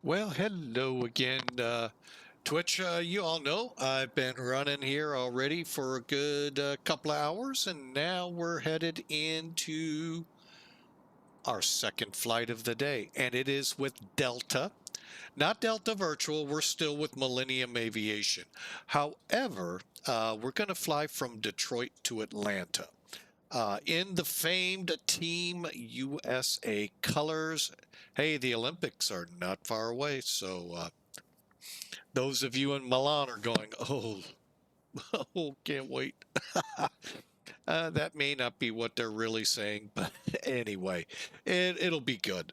Well, hello again, Twitch. You all know I've been running here already for a good couple of hours, and now we're headed into our second flight of the day, and it is with Delta. Not Delta Virtual, we're still with Millennium Aviation. However, we're going to fly from Detroit to Atlanta. In the famed Team USA colors. Hey, the Olympics are not far away, so those of you in Milan are going, oh, oh, can't wait. That may not be what they're really saying, but anyway, it'll be good.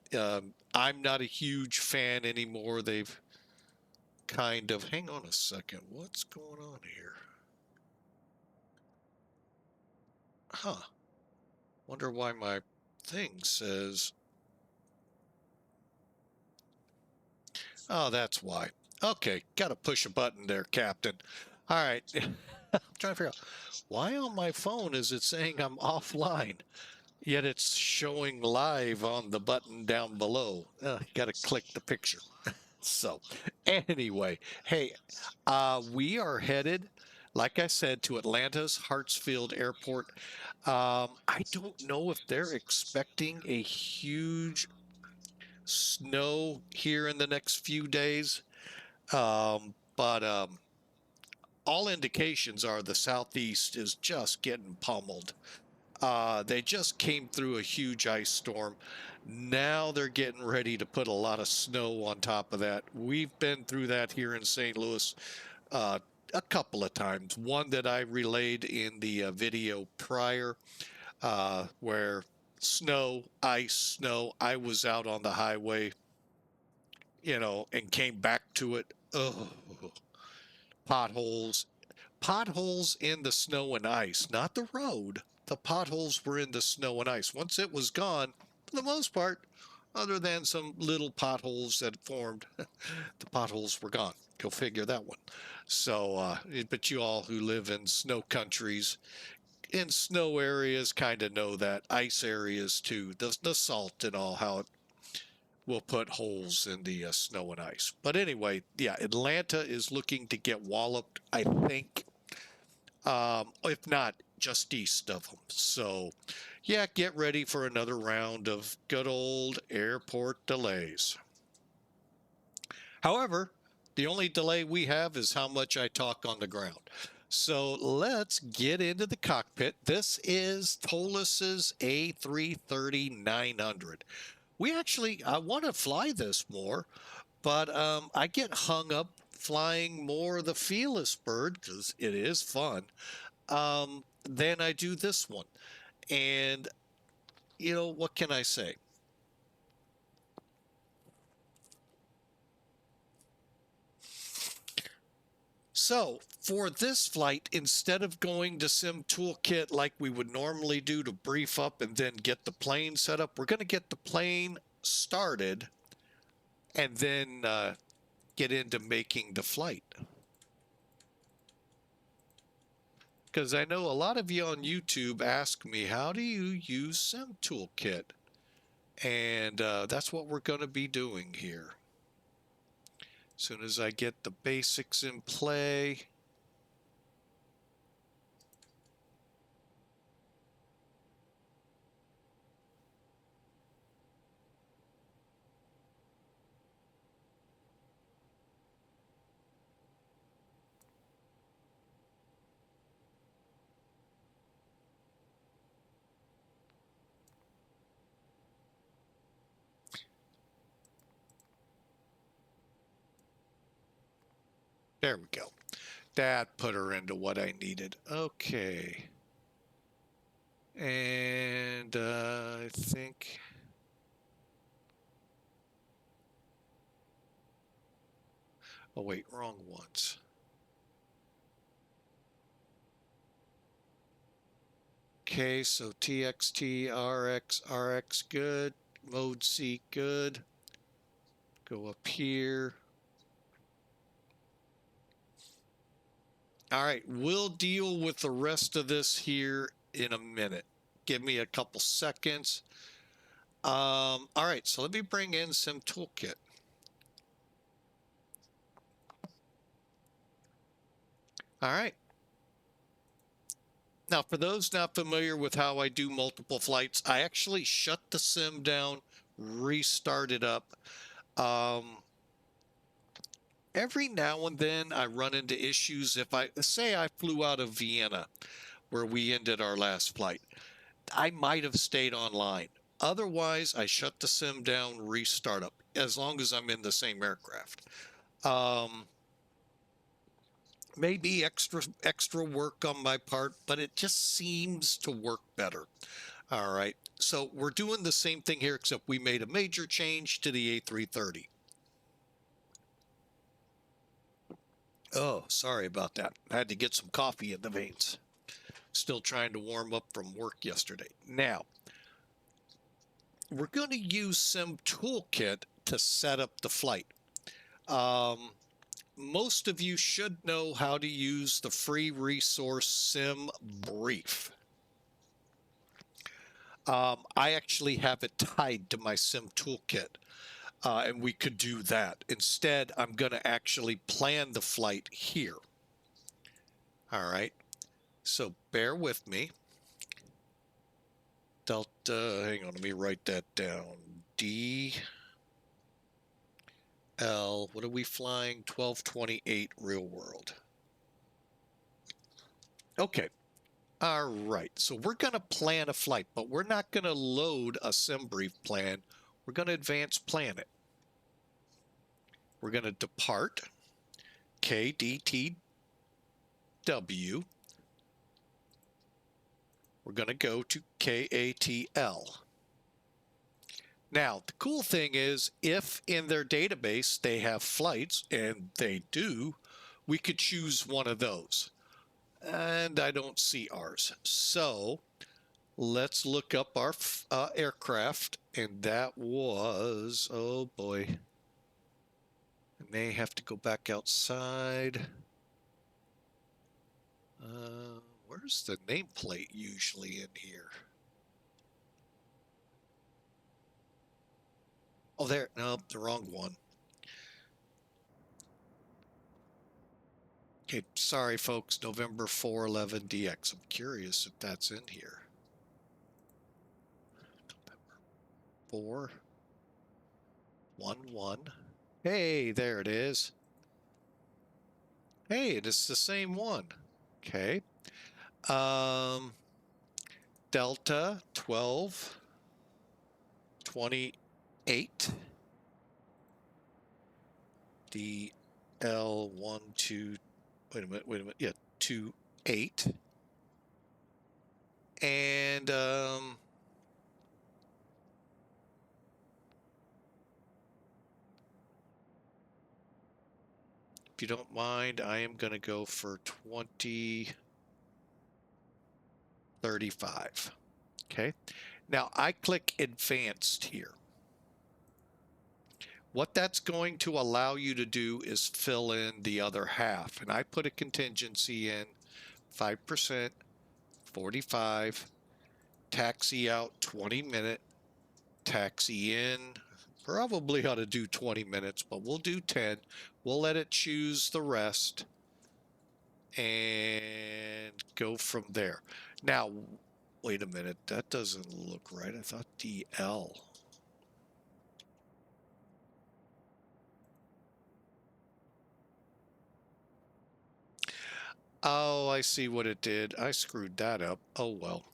I'm not a huge fan anymore. They've kind of, hang on a second, what's going on here? Huh. Wonder why my thing says, oh, that's why. Okay, got to push a button there, Captain. All right. I'm trying to figure out why on my phone is it saying I'm offline, yet it's showing live on the button down below. Got to click the picture. So, anyway, hey, we are headed, like I said, to Atlanta's Hartsfield Airport. I don't know if they're expecting a huge snow here in the next few days. But all indications are the southeast is just getting pummeled. They just came through a huge ice storm. Now they're getting ready to put a lot of snow on top of that. We've been through that here in St. Louis uh, a couple of times. One that I relayed in the video prior, where snow, ice, snow. I was out on the highway, and came back to it. Oh, potholes. Potholes in the snow and ice, not the road. The potholes were in the snow and ice. Once it was gone, for the most part, other than some little potholes that formed, the potholes were gone. Go figure that one. So, but you all who live in snow countries, in snow areas, kind of know that. Ice areas too. The salt and all, how it will put holes in the snow and ice. But anyway, yeah, Atlanta is looking to get walloped, I think, if not just east of them. So, yeah, get ready for another round of good old airport delays. However, the only delay we have is how much I talk on the ground. So let's get into the cockpit. This is ToLiss's A330-900. I want to fly this more, but I get hung up flying more the Fearless Bird because it is fun. Than I do this one. And, what can I say? So for this flight, instead of going to Sim Toolkit like we would normally do to brief up and then get the plane set up, we're going to get the plane started and then get into making the flight. Because I know a lot of you on YouTube ask me, how do you use Sim Toolkit? And that's what we're going to be doing here. As soon as I get the basics in play. There we go. That put her into what I needed. Okay. And I think... Oh, wait, wrong ones. Okay, so TXT, RX, RX, good. Mode C, good. Go up here. All right, we'll deal with the rest of this here in a minute. Give me a couple seconds. All right, so let me bring in Sim Toolkit. All right. Now, for those not familiar with how I do multiple flights, I actually shut the sim down, restart it up. Every now and then I run into issues. If I say I flew out of Vienna, where we ended our last flight, I might have stayed online. Otherwise, I shut the sim down, restart up, as long as I'm in the same aircraft. Maybe extra work on my part, but it just seems to work better. All right, so we're doing the same thing here, except we made a major change to the A330. Oh, sorry about that. I had to get some coffee in the veins. Still trying to warm up from work yesterday. Now, we're going to use Sim Toolkit to set up the flight. Most of you should know how to use the free resource SimBrief. I actually have it tied to my Sim Toolkit, and we could do that. Instead, I'm going to actually plan the flight here. All right, so bear with me. Delta, hang on, let me write that down. DL, what are we flying? 1228 real world. Okay. All right, so we're going to plan a flight, but we're not going to load a SimBrief plan. We're going to advance plan it. We're going to depart KDTW. We're going to go to KATL. Now, the cool thing is, if in their database they have flights, and they do, we could choose one of those. And I don't see ours. So let's look up our aircraft, and that was, oh boy, I may have to go back outside. Where's the nameplate usually in here? Oh, there, no, the wrong one. Okay, sorry folks, November 411DX. I'm curious if that's in here. November 411. Hey, there it is. Hey, it's the same one. Okay. Delta 1228. DL12. Wait a minute. Yeah, 28. And if you don't mind, I am going to go for 2035. Okay. Now I click advanced here. What that's going to allow you to do is fill in the other half. And I put a contingency in 5%, 45, taxi out 20 minute, taxi in. Probably ought to do 20 minutes, but we'll do 10. We'll let it choose the rest and go from there. Now, wait a minute. That doesn't look right. I thought DL. Oh, I see what it did. I screwed that up. Oh, well.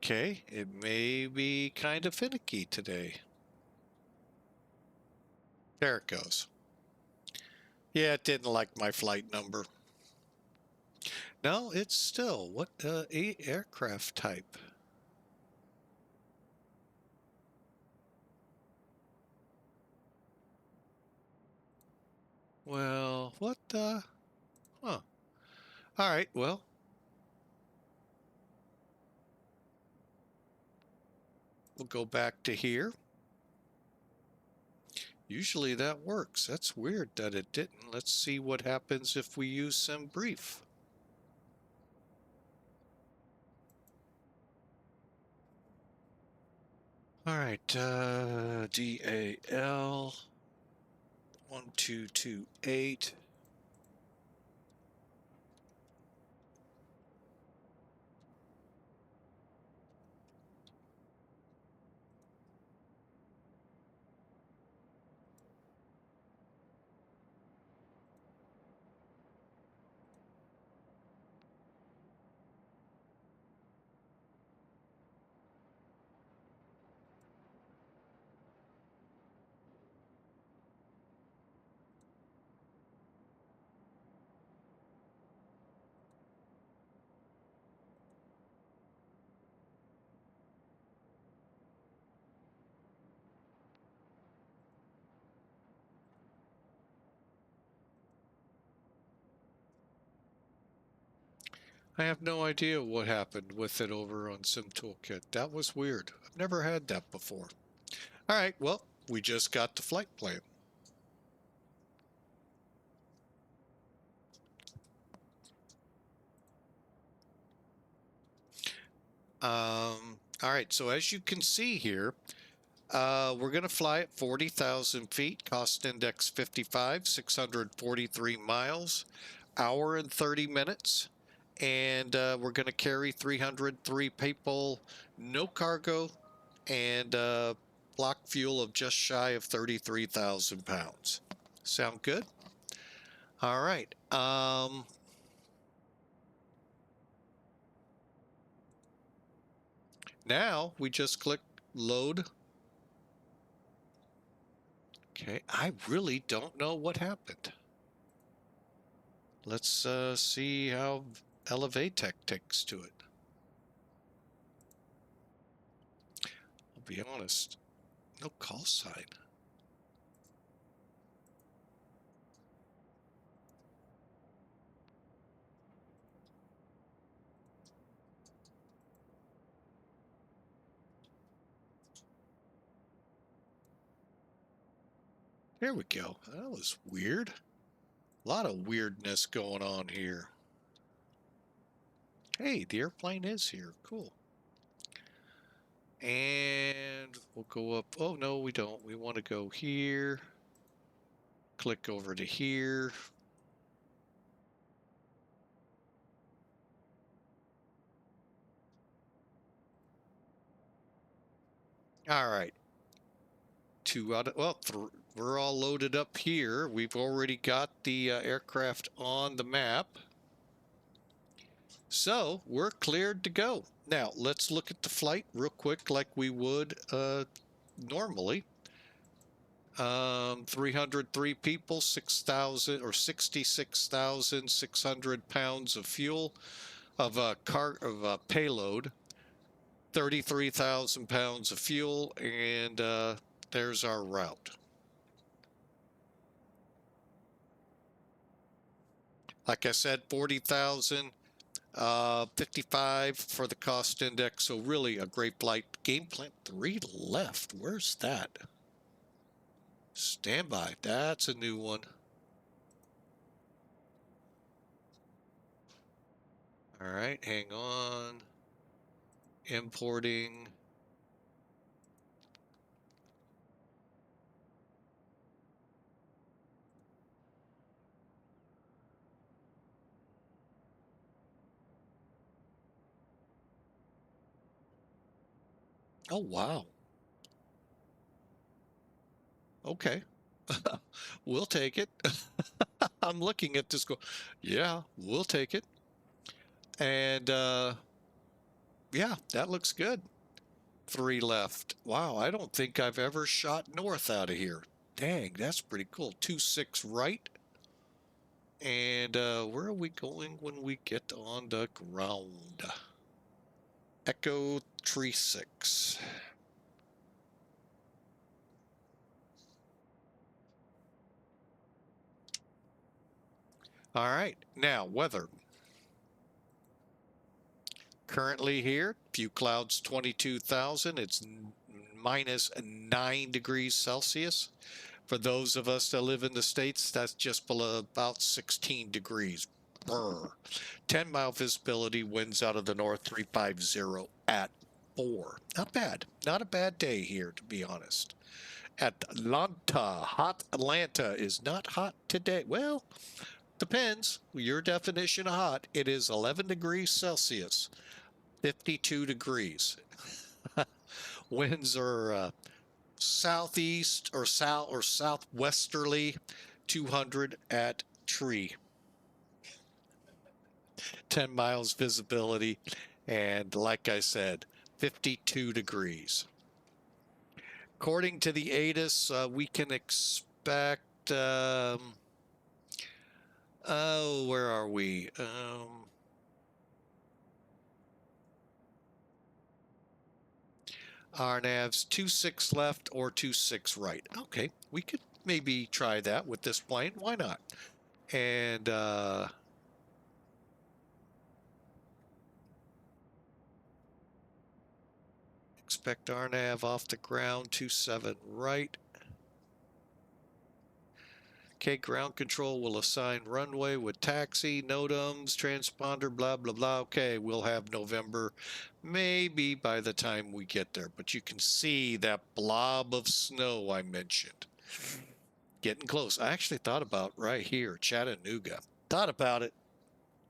Okay, it may be kind of finicky today. There it goes. Yeah, it didn't like my flight number. No, it's still, what aircraft type? Well, hell? What the? Huh. All right, well. We'll go back to here. Usually that works. That's weird that it didn't. Let's see what happens if we use SimBrief. All right, DAL 1228. I have no idea what happened with it over on SimToolkit. That was weird. I've never had that before. All right, well, we just got the flight plan. All right, so as you can see here, we're going to fly at 40,000 feet, cost index 55, 643 miles, hour and 30 minutes. And we're going to carry 303 people, no cargo, and block fuel of just shy of 33,000 pounds. Sound good? All right. Now we just click load. Okay, I really don't know what happened. Let's see how Elevatech takes to it. I'll be honest, no call sign. There we go. That was weird. A lot of weirdness going on here. Hey, the airplane is here. Cool. And we'll go up. Oh, no, we don't. We want to go here. Click over to here. All right. Two out of, well, we're all loaded up here. We've already got the aircraft on the map. So we're cleared to go. Now let's look at the flight real quick like we would normally. 303 people, 6,000 or 66,600 pounds of fuel of payload, 33,000 pounds of fuel, and there's our route. Like I said, 40,000, 55 for the cost index. So really a great flight. Game plan 3 left. Where's that? Standby. That's a new one. All right, hang on. Importing. Oh, wow. Okay. We'll take it. I'm looking at this go, yeah, we'll take it. And yeah, that looks good. 3 left. Wow, I don't think I've ever shot north out of here. Dang, that's pretty cool. 26 right. And where are we going when we get on the ground? Echo 36. All right, now weather. Currently here, few clouds, 22,000. It's minus 9 degrees Celsius. For those of us that live in the States, that's just below about 16 degrees. Brr. 10-mile visibility, winds out of the north, 350 at 4. Not bad. Not a bad day here, to be honest. Atlanta, hot Atlanta is not hot today. Well, depends. Your definition of hot. It is 11 degrees Celsius, 52 degrees. Winds are southeast or southwesterly, 200 at tree. 10 miles visibility, and like I said, 52 degrees. According to the ATIS, we can expect, oh, where are we? Our nav's 26 left or 26 right. Okay, we could maybe try that with this plane. Why not? And expect our nav off the ground, 27 right. Okay, ground control will assign runway with taxi, NOTAMs, transponder, blah, blah, blah. Okay, we'll have November maybe by the time we get there. But you can see that blob of snow I mentioned. Getting close. I actually thought about right here, Chattanooga. Thought about it.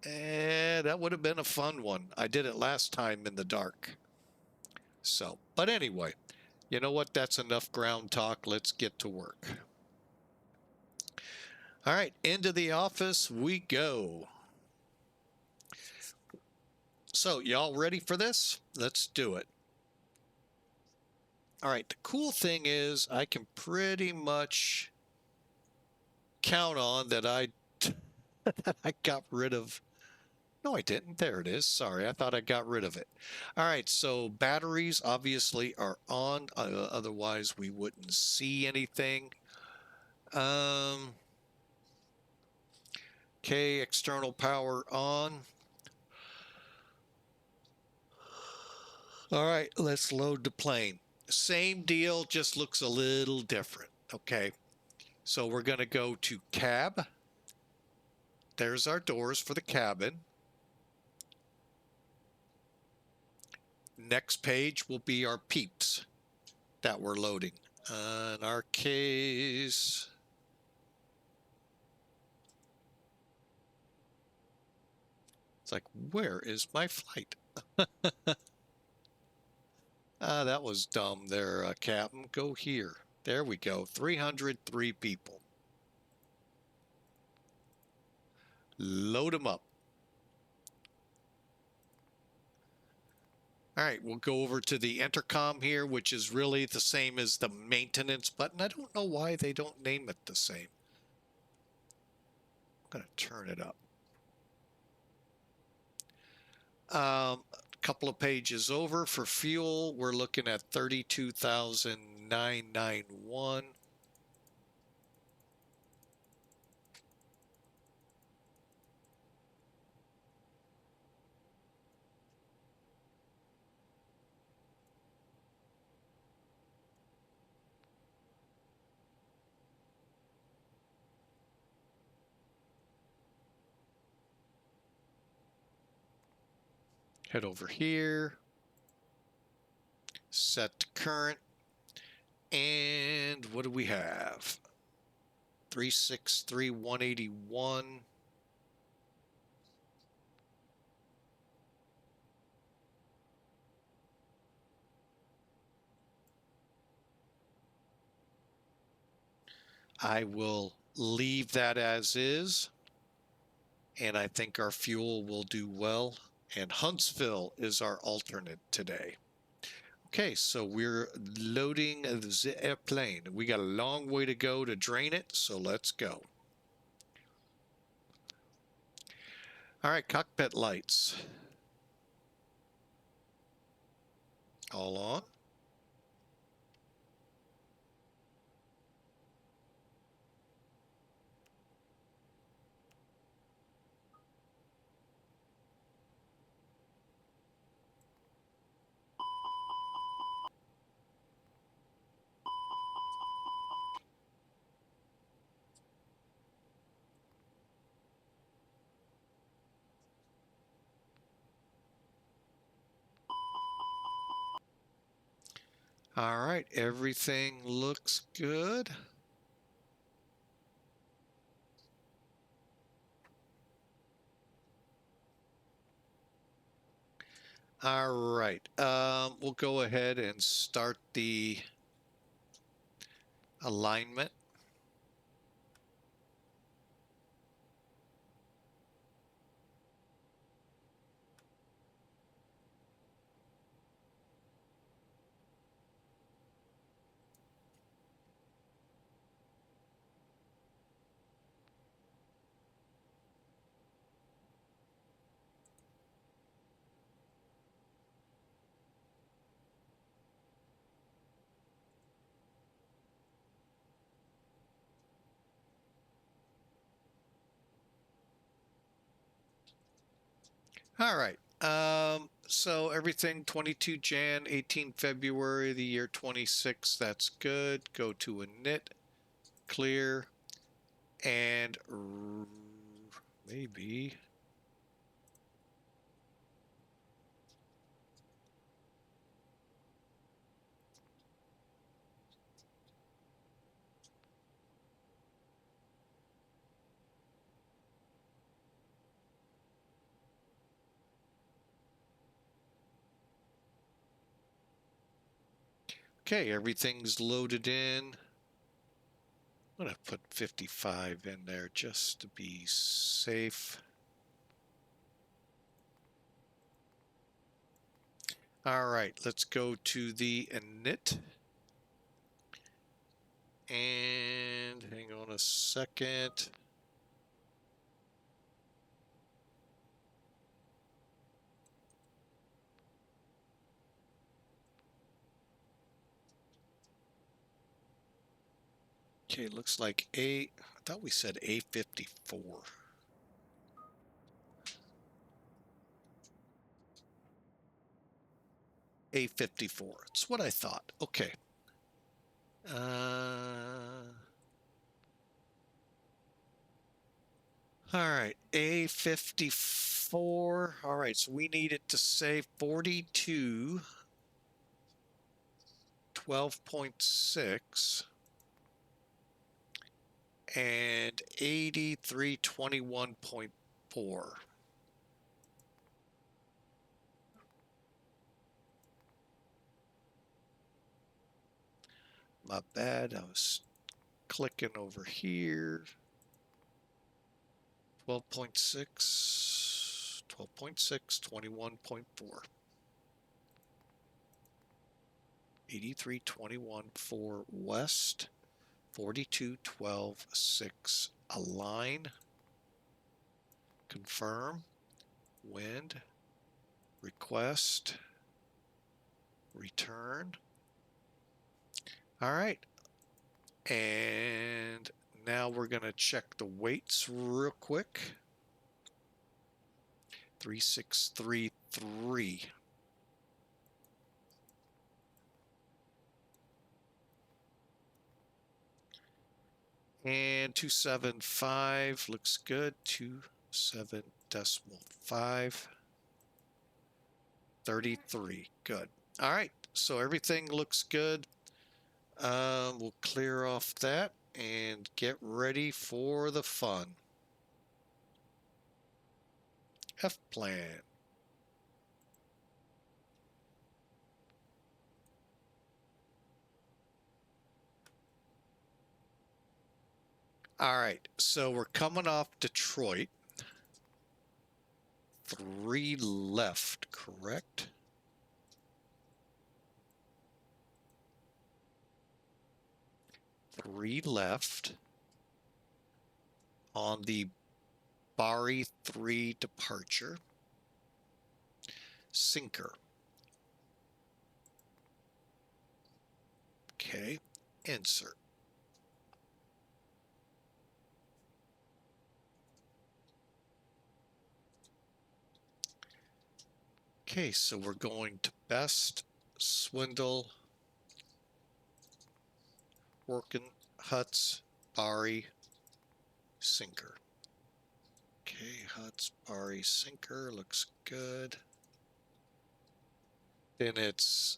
And that would have been a fun one. I did it last time in the dark. So, but anyway, you know what? That's enough ground talk. Let's get to work. All right, into the office we go. So, y'all ready for this? Let's do it. All right, the cool thing is I can pretty much count on that I got rid of. No, I didn't. There it is. Sorry, I thought I got rid of it. All right, so batteries obviously are on. Otherwise, we wouldn't see anything. Okay, external power on. All right, let's load the plane. Same deal, just looks a little different. Okay, so we're going to go to cab. There's our doors for the cabin. Next page will be our peeps that we're loading. In our case, it's like, where is my flight? That was dumb there, Captain. Go here. There we go. 303 people. Load them up. All right, we'll go over to the intercom here, which is really the same as the maintenance button. I don't know why they don't name it the same. I'm going to turn it up. A couple of pages over for fuel, we're looking at 32,991. Head over here, set to current, and what do we have? 363,181. I will leave that as is, and I think our fuel will do well. And Huntsville is our alternate today. Okay, so we're loading the airplane. We got a long way to go to drain it, so let's go. All right, cockpit lights. All on. All right, everything looks good. All right, we'll go ahead and start the alignment. All right. So everything 22 Jan, 18 February, the year 26, that's good. Go to init, clear, and maybe. Okay, everything's loaded in. I'm going to put 55 in there just to be safe. All right, let's go to the init. And hang on a second. Okay, looks like I thought we said A54. A54. It's what I thought. Okay. All right, A54. All right, so we need it to say 42, 12.6, and 83, 21.4. My bad, I was clicking over here. 12.6, 12.6, 21.4. 83, 21.4 west, 42, 12, 6 align. Confirm, wind, request, return. All right. And now we're going to check the weights real quick. 3633. And 275 looks good. 27.5. 33. Good. All right. So everything looks good. We'll clear off that and get ready for the fun. F-plan. All right, so we're coming off Detroit. 3 left, correct? Three left on the Bari 3 departure. Sinker. Okay, insert. Okay, so we're going to best, swindle, working, Huts, Bari, sinker. Okay, Huts, Bari, sinker, looks good. Then it's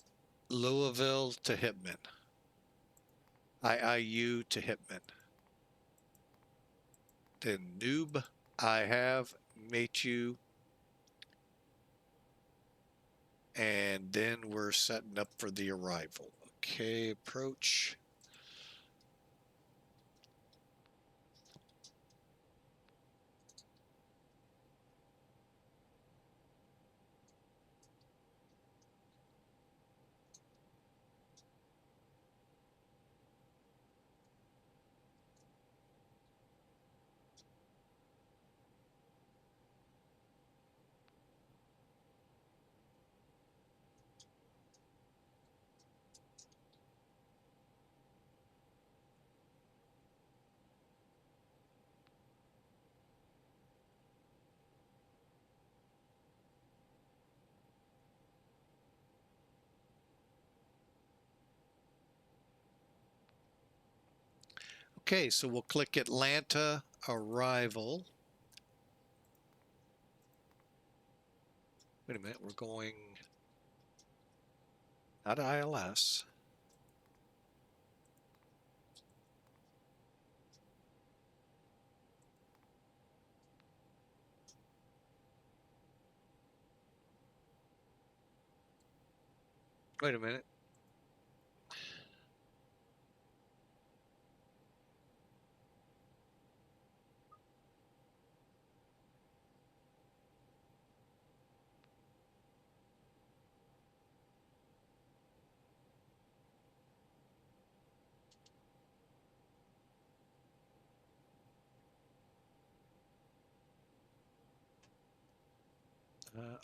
Louisville to Hitman. IIU to Hitman. Then Noob, I have Meichu. And then we're setting up for the arrival. Okay, approach. Okay, so we'll click Atlanta arrival. Wait a minute, we're going not ILS. Wait a minute.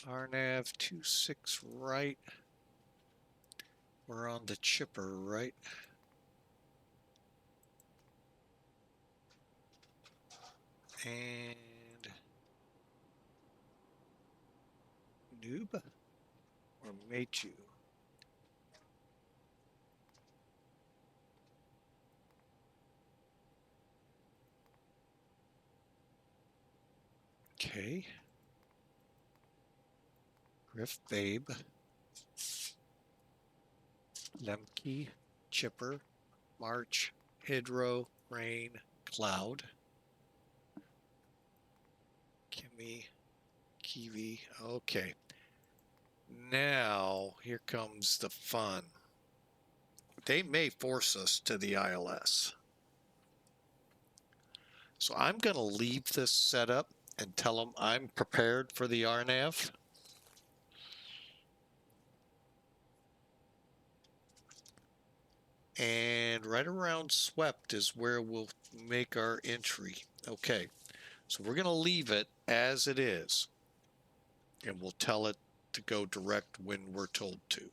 RNAV 26 right. We're on the chipper, right? And Noob or Meichu? Okay. Griff Babe. Lemke, Chipper, March, Hydro, Rain, Cloud. Kimmy, Kiwi. Okay. Now, here comes the fun. They may force us to the ILS. So I'm going to leave this setup and tell them I'm prepared for the RNAV. And right around swept is where we'll make our entry. Okay, so we're going to leave it as it is. And we'll tell it to go direct when we're told to.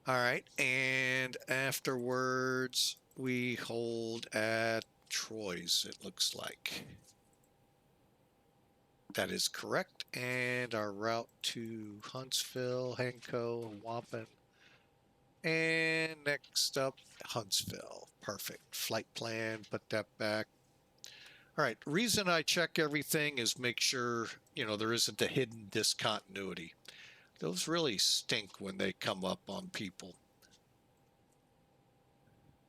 All right, and afterwards we hold at Troy's, it looks like. That is correct. And our route to Huntsville, Henco, Waupun. And next up, Huntsville. Perfect. Flight plan, put that back. All right, reason I check everything is make sure, you know, there isn't a hidden discontinuity. Those really stink when they come up on people.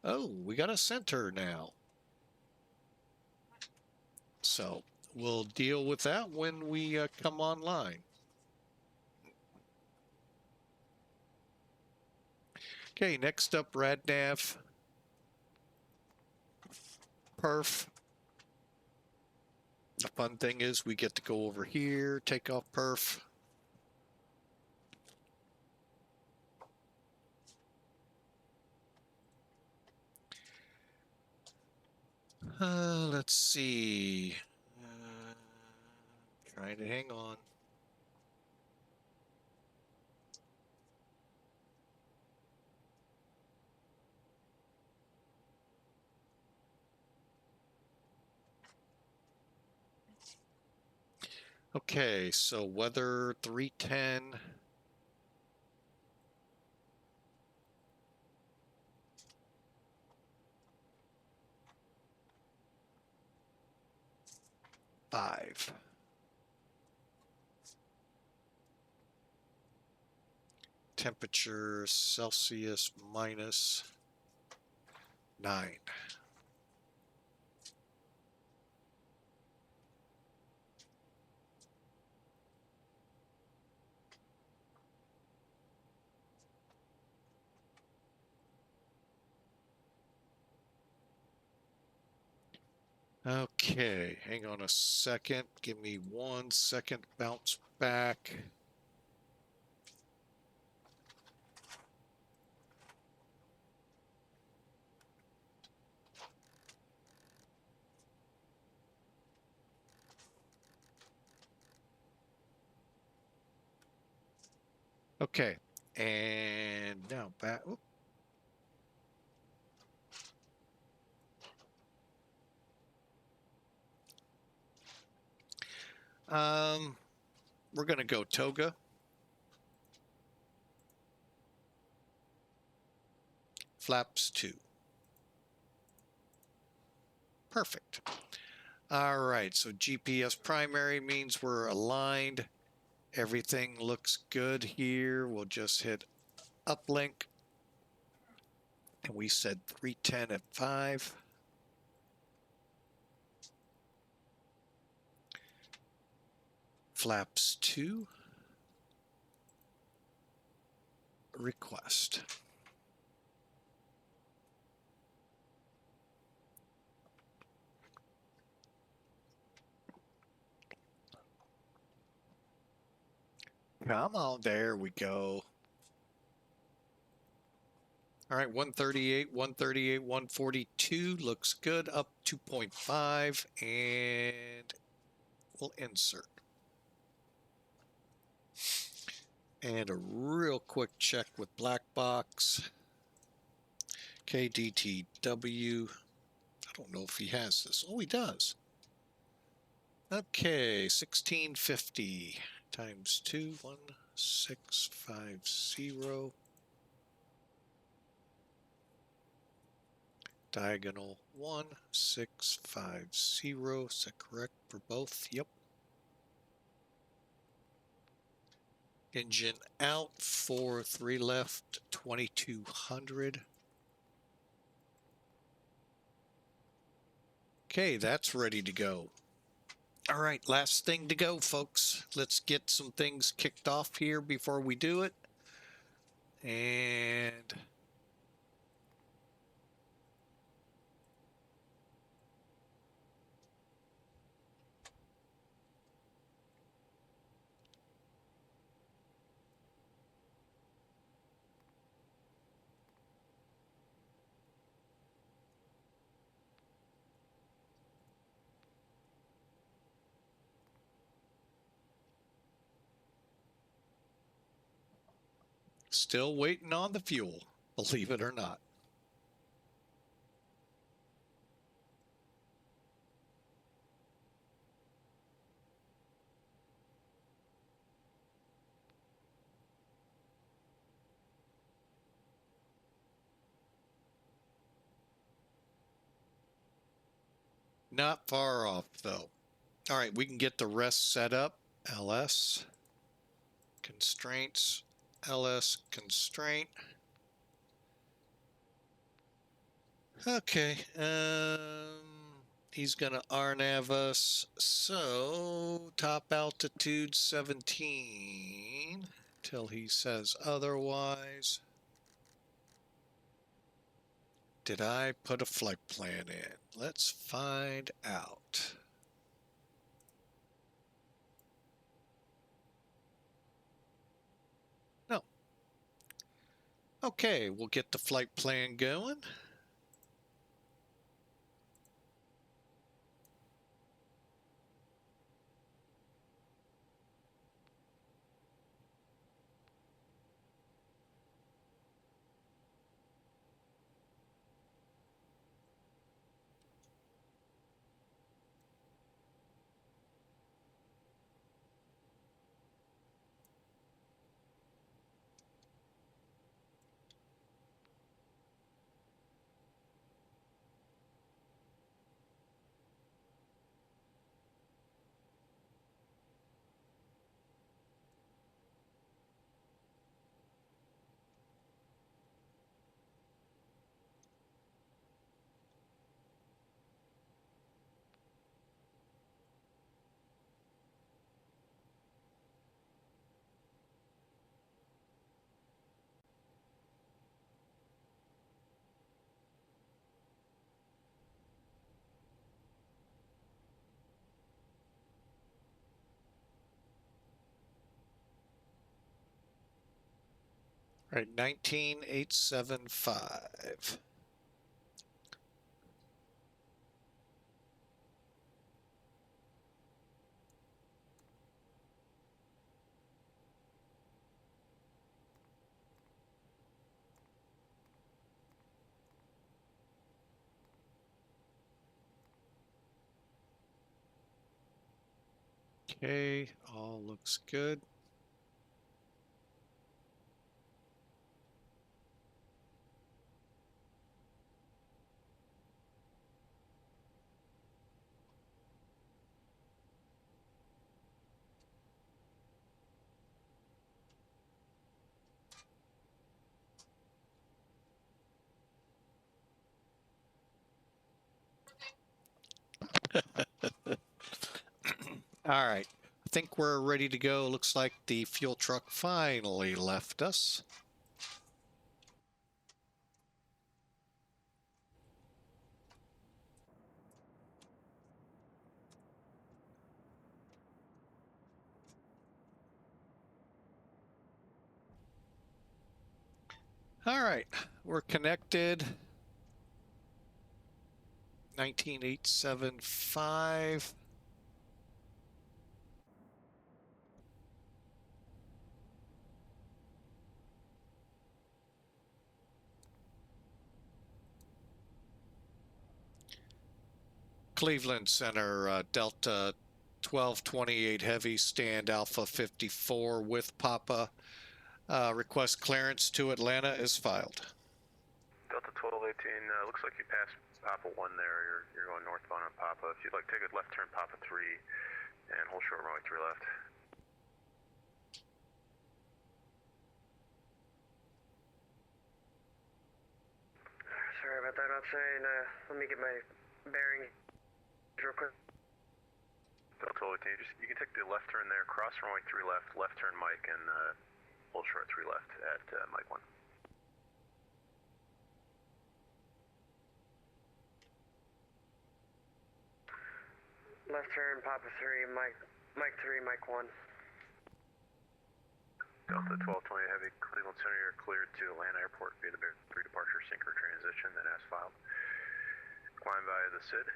Oh, we got a center now. So we'll deal with that when we come online. Okay, next up, RadNav. Perf. The fun thing is we get to go over here, take off perf. Let's see. Trying to hang on. Okay, so weather 310. Five. temperature Celsius -9. Okay, hang on a second. Give me 1 second. Bounce back. Okay, and now back. Oop. We're going to go Toga. Flaps 2. Perfect. All right, so GPS primary means we're aligned. Everything looks good here. We'll just hit uplink. And we said 310 at 5. Flaps 2. Request. Come on, there we go. All right, 138, 138, 142 looks good. Up 2.5, and we'll insert. And a real quick check with black box. KDTW. I don't know if he has this. Oh, he does. Okay, 1650 times 2, 1650. Diagonal 1650. Is that correct for both? Yep. Engine out, 4-3 left, 2200. Okay, that's ready to go. All right, last thing to go, folks. Let's get some things kicked off here before we do it. And still waiting on the fuel, believe it or not. Not far off, though. All right, we can get the rest set up. LS, constraints, LS, constraint. Okay, he's going to RNAV us. So, top altitude 17 till he says otherwise. Did I put a flight plan in? Let's find out. No. Okay, we'll get the flight plan going. Right, 19875. Okay, all looks good. All right, I think we're ready to go. Looks like the fuel truck finally left us. All right, we're connected. 19875. Cleveland Center, Delta 1228 Heavy, stand Alpha 54 with Papa. Request clearance to Atlanta is filed. Delta 1218, looks like you passed Papa 1 there. You're going northbound on Papa. If you'd like, take a left turn Papa 3 and hold short runway 3 left. Sorry about that, outside. Let me get my bearing real quick. Delta 1218, you can take the left turn there, cross runway 3 left turn Mike, and hold short 3 left at Mike 1. Left turn, Papa 3, Mike 3, Mike 1. Delta 1220 Heavy, Cleveland Center, you're cleared to Atlanta Airport via the pre-departure synchro transition, then as filed. Climb via the SID,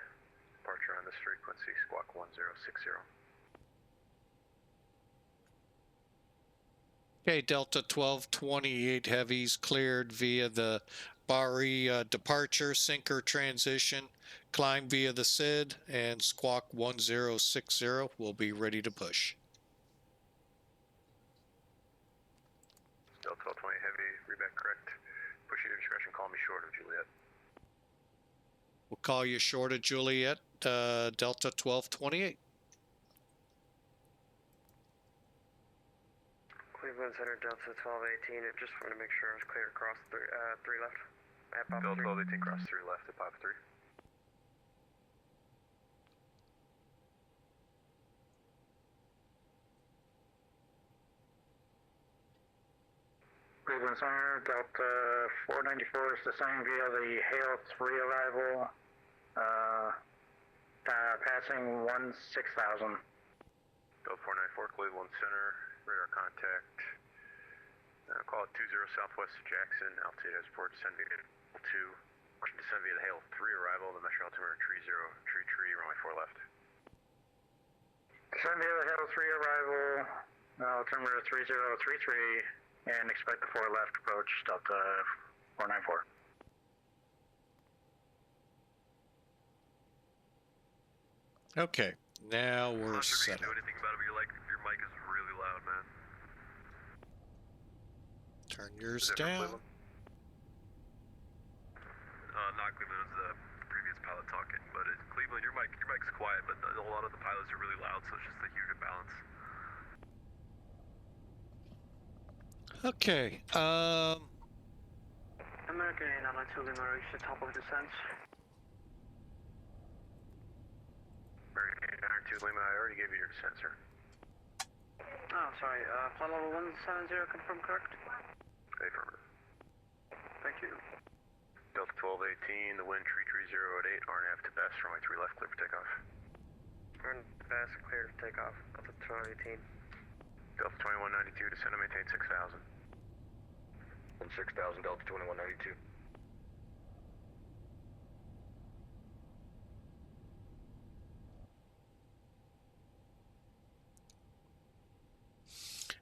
departure on this frequency, squawk 1060. Okay, Delta 1228 Heavies cleared via the Bari departure, sinker transition, climb via the SID, and squawk 1060 will be ready to push. Delta 1220 Heavy, reback correct. Push at your discretion, call me short of Juliet. We'll call you short of Juliet, Delta 1228. Cleveland Center, Delta 1218. I just wanted to make sure I was clear across 3 left. At Papa Delta 3. 1218, cross 3 left at Papa 3. Cleveland Center, Delta 494 is descending via the Hale 3 arrival, passing 16,000. Delta 494, Cleveland Center, radar contact. Call it 20 Southwest Jackson, altitude as port, descend via 2. Descend via the Hale 3 arrival, the Metro altimeter tree, runway 4 left. Descend via the Hale 3 arrival, altimeter 3033, and expect the 4 left approach, Delta 494. Okay, now we're set Know up. anything about it, but your mic is really loud, man. Turn yours Is that from down. Cleveland? Not Cleveland, it was the previous pilot talking, but Cleveland, your mic's quiet, but a lot of the pilots are really loud, so it's just a huge imbalance. Okay, American 892 Lima, reach the top of descent. American 892 Lima, I already gave you your descent, sir. Oh, sorry. Flight level 170, confirm correct? Affirmative. Thank you. Delta 1218, the wind tree 0 at 8, RNAV to best, runway 3 left, clear for takeoff. Turn fast, clear to take off. Delta 1218. Delta 2192, descend and maintain 6,000. 6000 Delta 2192.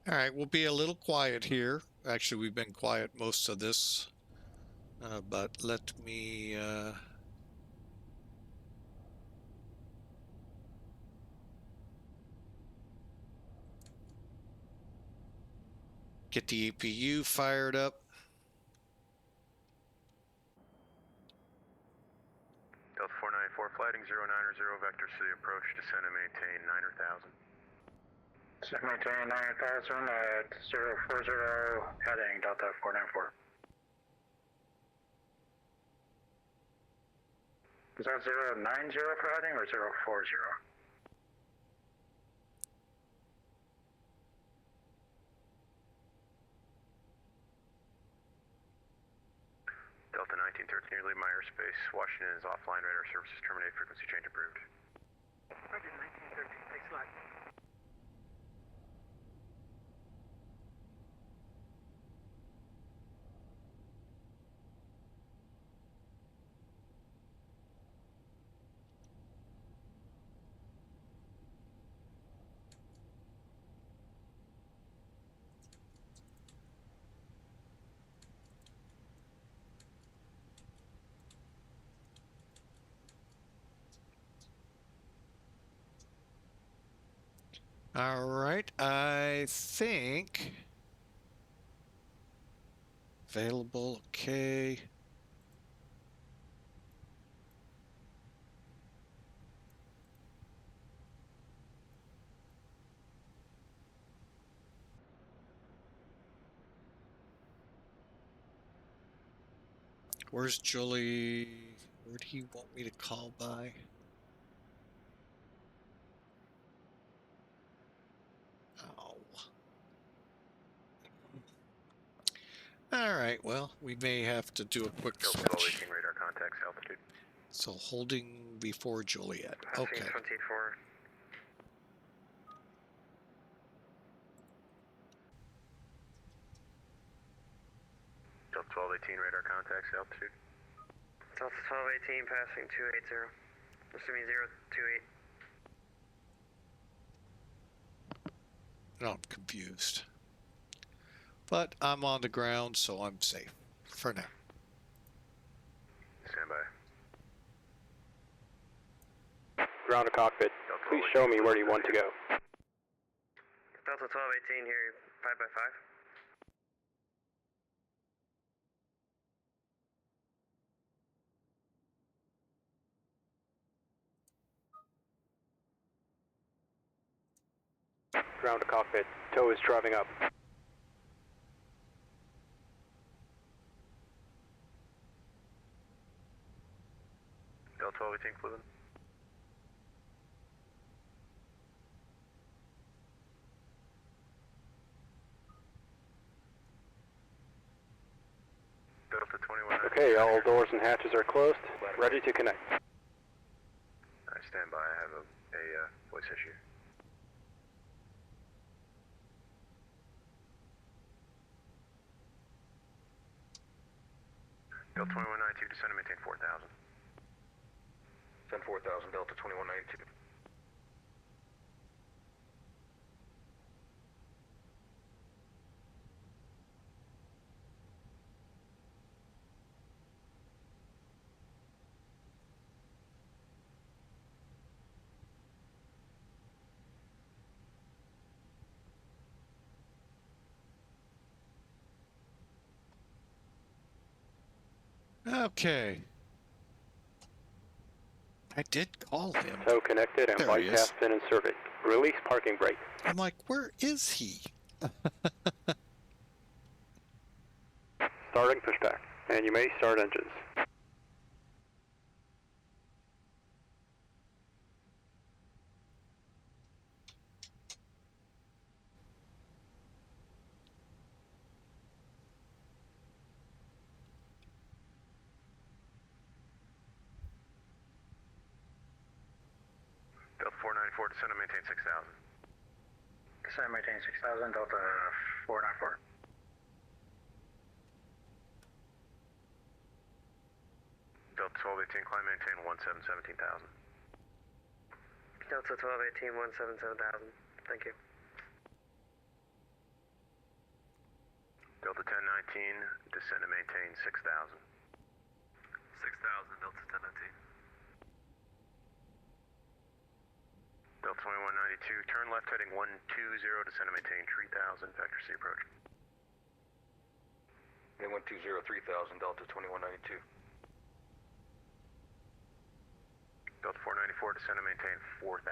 All right, we'll be a little quiet here. Actually, we've been quiet most of this, but let me get the APU fired up. Delta 494, flighting 090, vector city approach, descend and maintain 9,000. Maintain 9,000 at 040, heading Delta 494. Is that 090 for heading or 040? Delta 1913, near Lee Meyer Space, Washington is offline, radar services terminate, frequency change approved. Roger, 1913, thanks a lot. All right, I think available. Okay. Where's Julie? Where'd he want me to call by? Oh. All right, well, we may have to do a quick Delta switch. 1218, radar contacts, altitude. So holding before Juliet. Passing Okay. 24. Delta 1218, radar contacts, altitude. Delta 1218, passing 280. Assuming 028. No, I'm confused. But I'm on the ground, so I'm safe for now. Stand by. Ground to cockpit. Please show me where you want to go. Delta 1218 here, 5x5. Ground to cockpit. Tow is driving up. Delta 1218, Cleveland. Delta 21. Okay, all doors and hatches are closed. Ready to connect. I stand by. I have a voice issue. Delta 2192, descend and maintain 4,000. Send 4,000, Delta 2192. Okay. I did call him. Tow connected and There he bypass is. pin inserted. Release parking brake. I'm like, where is he? Starting pushback. And you may start engines. Delta 494, descend and maintain 6,000. Descend, maintain 6,000, Delta 494. 1218, climb maintain 17,000. Delta 1218, 177,000. Thank you. Delta 1019, descend and maintain 6,000. 6,000, Delta 1019. Delta 2192, turn left heading 120, descend and maintain 3,000, vector C approach. They 120, 3,000, Delta 2192. Delta 494, descend and maintain 4,000.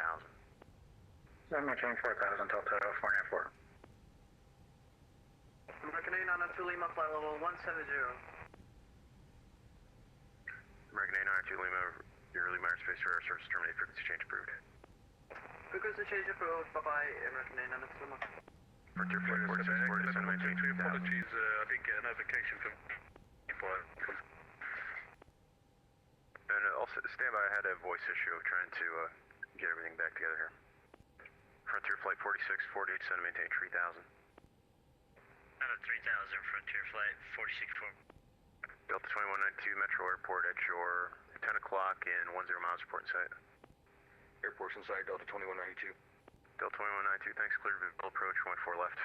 Descend and maintain 4,000, Delta 494. American 892 Lima, flight level 170. American 892 Lima, your Lima airspace radar service terminate, frequency change approved. Frequency change approved. Bye-bye, American 892 Lima. Frontier flight 4640, descend and maintain 3,000. Apologies, I didn't get a notification from And also, stand by, I had a voice issue of trying to get everything back together here. Frontier flight 4640, descend and maintain 3,000. Out of 3,000, Frontier flight 464. Delta 2192, Metro Airport at your 10 o'clock and 10 miles report in sight. Airport's inside, Delta 2192. Delta 2192, thanks, clear visual approach, runway 4 left.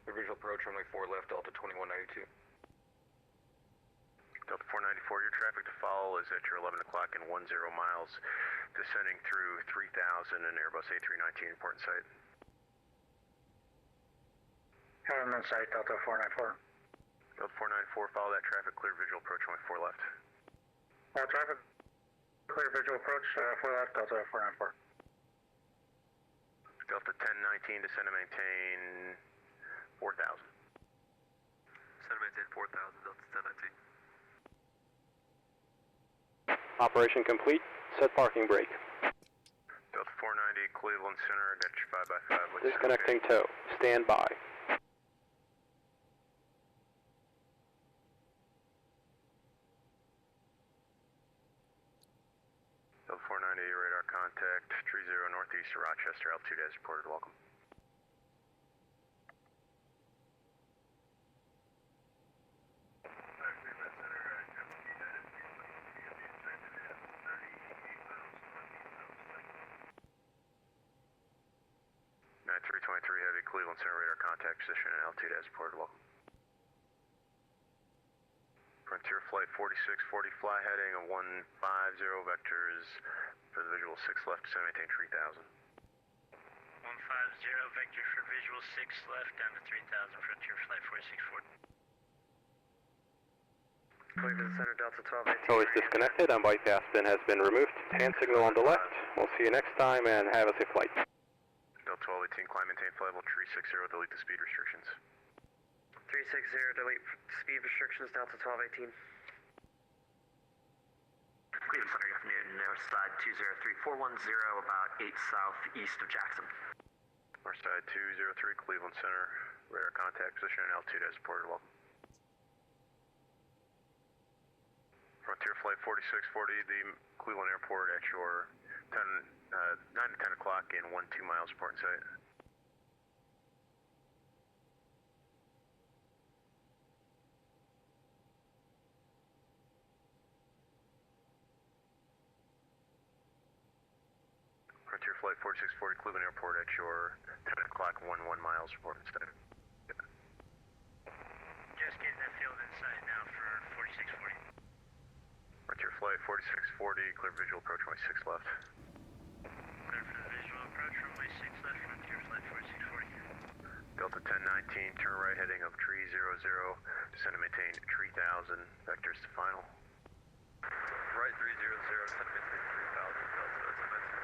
The visual approach, runway 4 left, Delta 2192. Delta 494, your traffic to follow is at your 11 o'clock and 10 miles, descending through 3,000 and Airbus A319 report in sight. Have them in sight, Delta 494. Delta 494, follow that traffic, clear visual approach, runway 4 left. Traffic, clear visual approach, 4 left, Delta 494. Delta 1019, descend and maintain 4,000. Descend and maintain 4,000, Delta 1019. Operation complete. Set parking brake. Delta 490, Cleveland Center, got your 5x5. Disconnecting tow. Stand by. Delta 490, radar contact, 30 northeast of Rochester, altitude as reported, welcome. Night 323 Heavy, Cleveland Center, radar contact, position and altitude as reported, welcome. Frontier flight 4640, fly heading of 150 vectors for the visual 6 left, descend maintain 3,000. 150, vector for visual 6 left, down to 3,000, Frontier flight 4640. Cleveland Center, Delta 1218. ToLiss disconnected and bypass bin has been removed. Hand signal on the left. We'll see you next time and have a safe flight. Delta 1218, climb maintain flight level 360, delete the speed restrictions. 360, delete speed restrictions, Delta 1218. Cleveland Center, good afternoon. North side 203-410, about 8 southeast of Jackson. North side 203, Cleveland Center, radar contact, position and altitude as reported, welcome. Frontier flight 4640, the Cleveland Airport at your 9 to 10 o'clock and 2 miles report in sight. Frontier flight 4640, Cleveland Airport at your 10 o'clock, 11 miles report in sight. Just getting that field inside now for 4640. Frontier flight 4640, clear visual approach, runway 6 left. Clear for the visual approach, runway 6 left, Frontier flight 4640. Delta 1019, turn right heading of 300, descend and maintain 3,000, vectors to final. Right 300, descend and maintain 3,000, Delta 1019.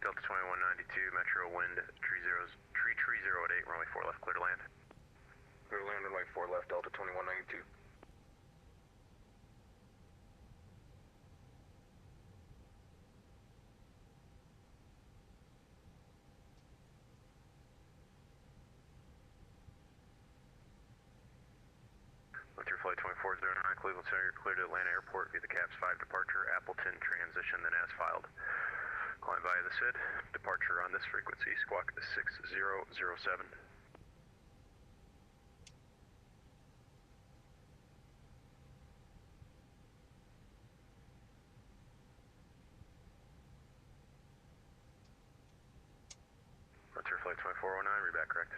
Delta 2192, Metro wind 30 at 8, runway 4 left, clear to land. Clear to land, runway 4 left, Delta 2192. Frontier flight 2409, Cleveland Center, you're clear to Atlanta Airport via the CAPS 5 departure, Appleton transition, then as filed. Climb via the SID, departure on this frequency, squawk 6007. 409, read back correct.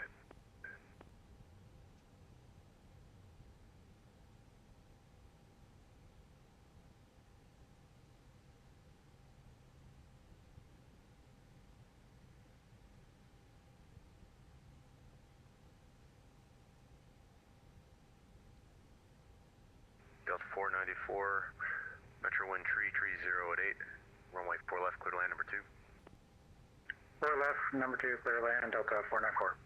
Delta 494, Metro Wind Tree 0 at 8, runway 4 left, clear to land number 2. 4 left, number 2, clear land, Delta 494.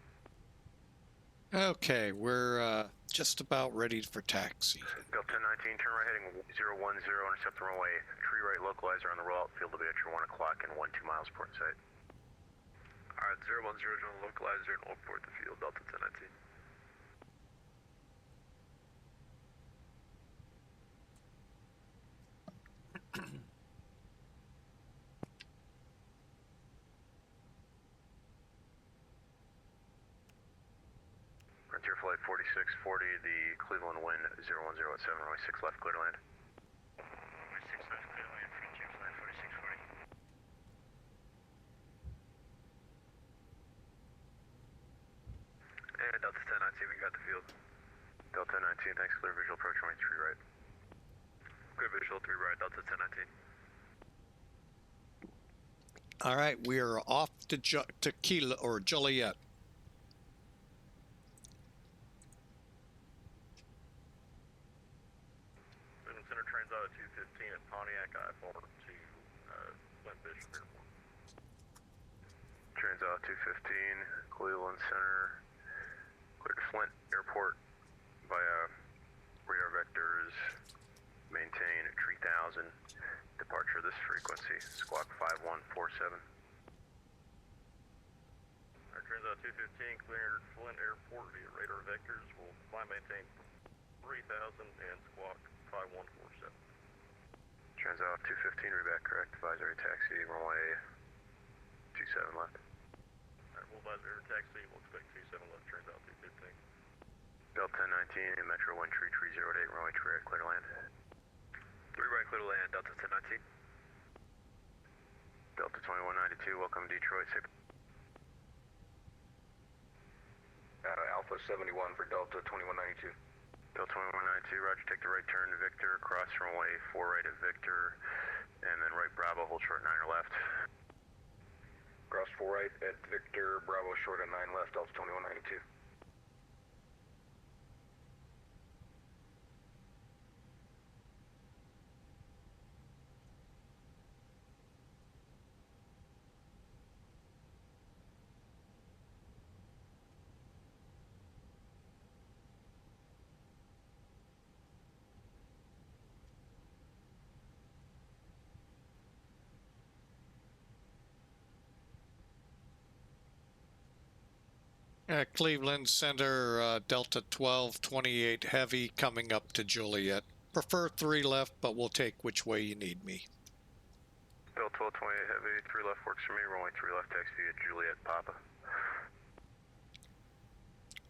Okay, we're just about ready for taxi. Delta 1019, turn right heading 010, intercept the runway, tree right localizer on the rollout field will be at your 1 o'clock and 2 miles port site. Alright, 010, join the localizer and look for the field, Delta 1019. Frontier Flight 4640, the Cleveland wind 010 at 7, runway 6 left, clear to land. Runway 6 left, clear land, Frontier Flight 4640. And Delta 1019, we got the field. Delta 1019, thanks, clear visual approach, runway 3 right. Clear visual 3 right, Delta 1019. All right, we are off to Tequila or Joliet. Cleveland Center trains out at 215 at Pontiac I-4 to Flint Bishop Airport. Trains out 215, Cleveland Center, clear to Flint Airport via radar vectors, maintain 3000, departure this frequency, squawk 5147. Our trains out 215, cleared Flint Airport via radar vectors, will fly maintain 3000 and squawk 5147. Trains out 215, read back correct, advisory taxi, runway 27 left. Alright, we'll advise air taxi, we'll expect 27 left, trains out 215. Delta 1019 in Metro Wind Tree 0 at 8, runway 3 right, clear to land. 3 right, clear to land, Delta 1019. Delta 2192, welcome Detroit, say Alpha 71 for Delta 2192. Delta 2192, roger, take the right turn to Victor, cross runway 4 right at Victor, and then right Bravo, hold short 9 left. Cross 4 right at Victor, Bravo short at 9 left, Delta 2192. Cleveland Center, Delta 1228 Heavy coming up to Joliet. Prefer 3 left, but we'll take which way you need me. Delta 1228 heavy, 3 left works for me, runway 3 left, taxi at Juliet Papa.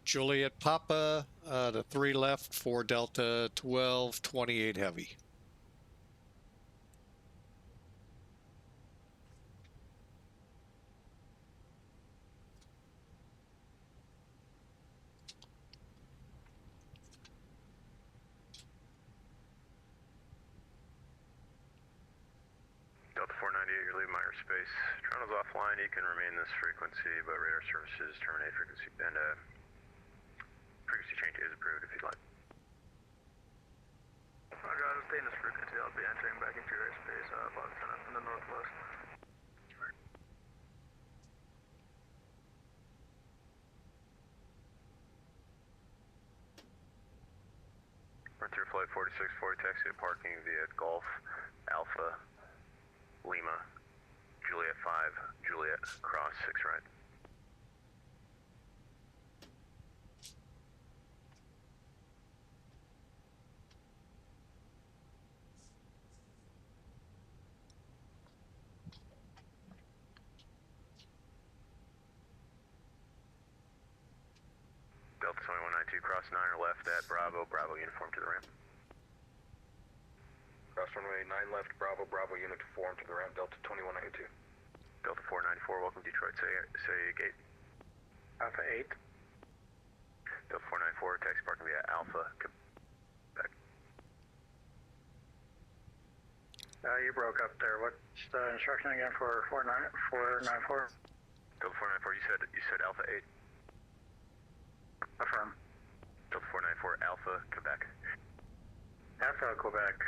Juliet Papa, the 3 left for Delta 1228 Heavy. Delta 498, you're leaving my airspace. Toronto's offline, you can remain this frequency, but radar services terminate frequency, and frequency change is approved if you'd like. Roger, I'll stay in this frequency, I'll be entering back into your airspace, about 10 in the northwest. Frontier Flight 4640, taxi at parking via Golf, Alpha, Lima, Juliet 5, Juliet, cross 6 right. Delta 2192, cross 9 left at Bravo, Bravo uniform to the ramp. Cross runway 9 left, Bravo, Bravo unit to form to the ramp, Delta 2192. Delta 494, welcome Detroit, say gate. Alpha 8. Delta 494, taxi parking via Alpha, Quebec. You broke up there. What's the instruction again for 494? Delta 494, you said Alpha 8. Affirm. Delta 494, Alpha, Quebec. Alpha, Quebec,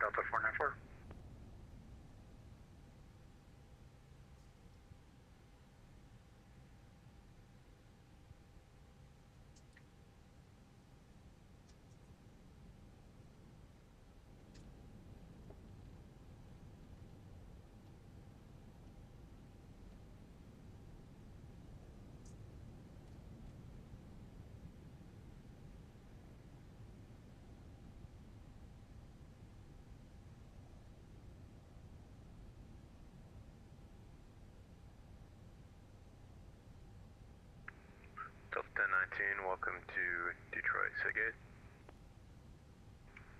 Delta 494. Delta 1019, welcome to Detroit. Seagate.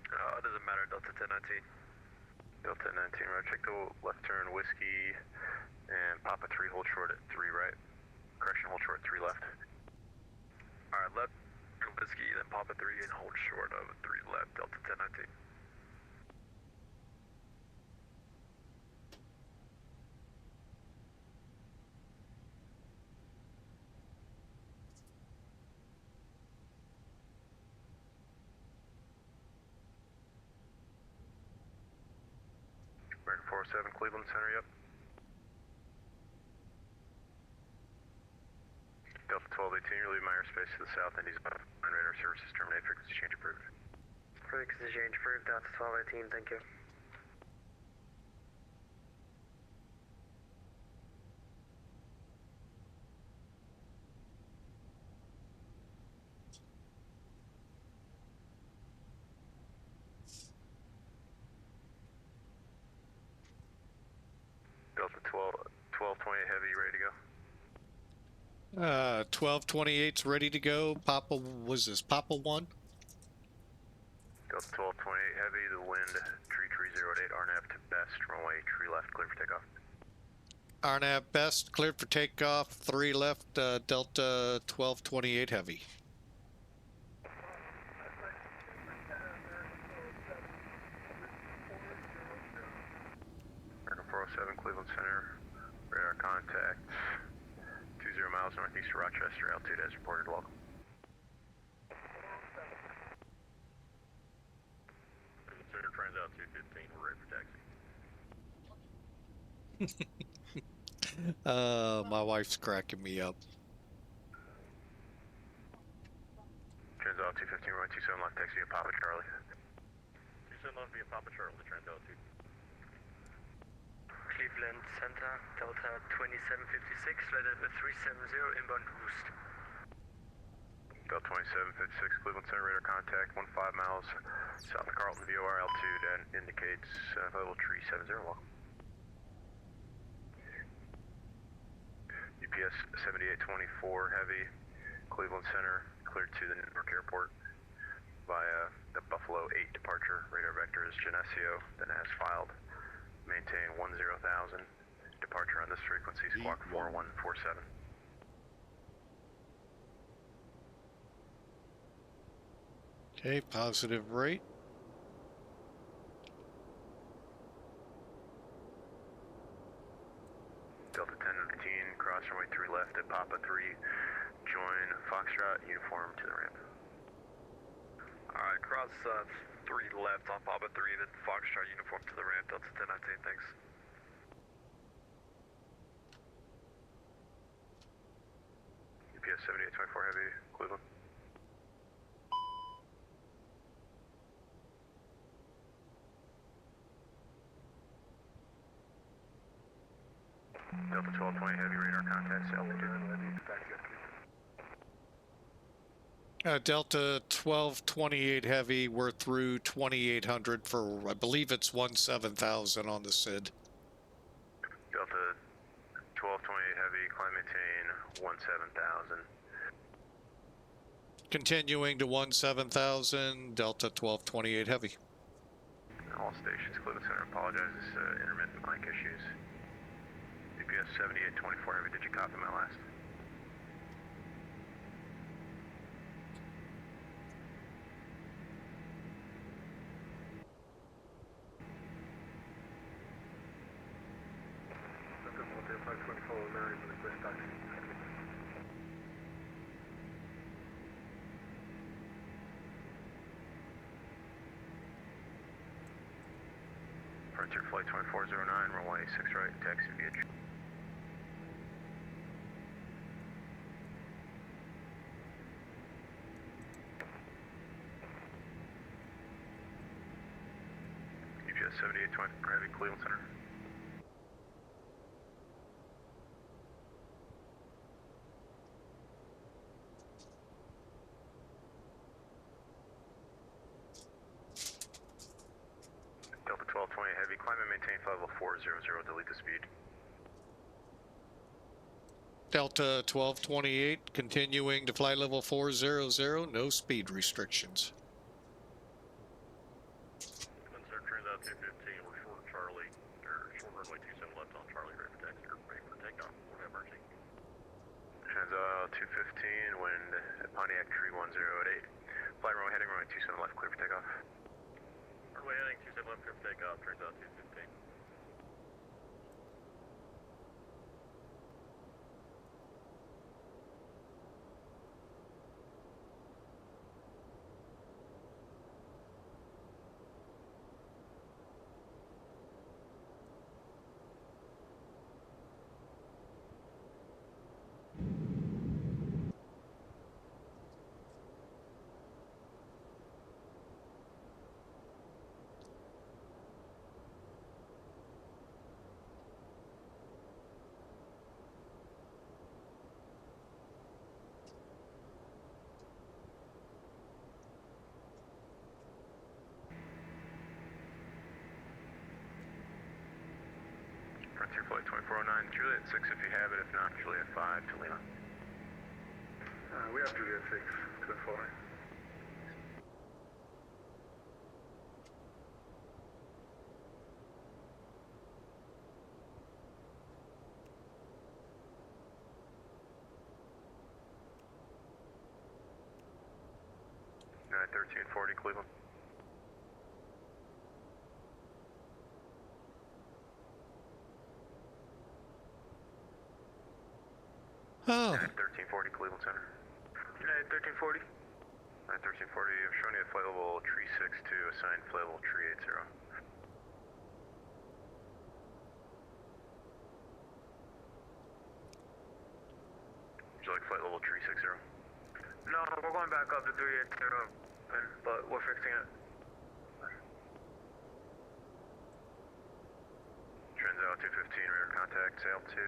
It doesn't matter, Delta 1019. Delta 1019, right, check the left turn, whiskey, and Papa 3, hold short at 3 right. Correction, hold short 3 left. Alright, left whiskey, then Papa 3 and hold short of 3 left, Delta 1019. American 407, Cleveland Center, yep. Delta 1218, you're leaving my airspace to the south, Indies above. Radar services terminate, frequency change approved. Frequency change approved, Delta 1218, thank you. Delta 1228 heavy, ready to go. 1228's ready to go. Papa, was this Papa 1? Delta 1228 heavy, the wind, tree 30 at 8, RNAV to best, runway, tree left, clear for takeoff. RNAV best, cleared for takeoff. 3 left, Delta 1228 heavy. American 407, Cleveland Center, radar contact, 20 miles northeast of Rochester, altitude as reported, welcome. Cleveland Center, trains out 215, we're ready for taxi. My wife's cracking me up. Trans out 215, runway 27 left, taxi via Papa Charlie. 27 left via Papa Charlie, trains out 2. Cleveland Center, Delta 2756, flight level 370, inbound boost. Delta 2756, Cleveland Center, radar contact, 15 miles south of Carlton, VOR altitude, and indicates level tree 70, welcome. UPS 7824 heavy, Cleveland Center, cleared to the Newark Airport via the Buffalo 8 departure. Radar vector is Geneseo, then as filed. Maintain 10,000. Departure on this frequency, squawk 4147. Okay, positive rate. Delta 1019, cross runway 3 left at Papa 3. Join Foxtrot, uniform to the ramp. Alright, cross 3 left on Papa 3, then Foxtrot uniform to the ramp, Delta 1019, thanks. UPS 7824 heavy, Cleveland. Delta 1220 heavy, radar contact, altitude. Delta 1228 heavy, we're through 2800 for, I believe it's 17,000 on the SID. Delta 1228 heavy, climb maintain 17,000. Continuing to 17,000, Delta 1228 heavy. All stations, Cleveland Center apologizes, intermittent mic issues. UPS 7824 heavy, did you copy my last? 52409, request taxi. Frontier Flight 2409, runway 6 right, taxi via UPS 7820, Heavy Cleveland Center. Delta 1220 Heavy, climb and maintain flight level 400, delete the speed. Delta 1228, continuing to flight level 400, no speed restrictions. Sir, turns out 215, we're short Charlie, or short runway 27 left on Charlie, ready for taxi, or ready for takeoff. We'll have emergency. Trans 215, wind at Pontiac tree 10 at 8. Flight runway heading runway 27 left, clear for takeoff. Runway heading 27 left, clear for takeoff, turns out 215. Frontier Flight 2409, Juliet 6 if you have it, if not, Juliet 5 to Lima. We have Juliet 6 to the 4. United 1340 Cleveland. Oh, United 1340 Cleveland Center. United 1340. United 1340, I'm showing you flight level tree 6 to assign flight level tree 80. Would you like flight level tree 60? No, we're going back up to 380, but we're fixing it. Trans 215, radar contact, altitude.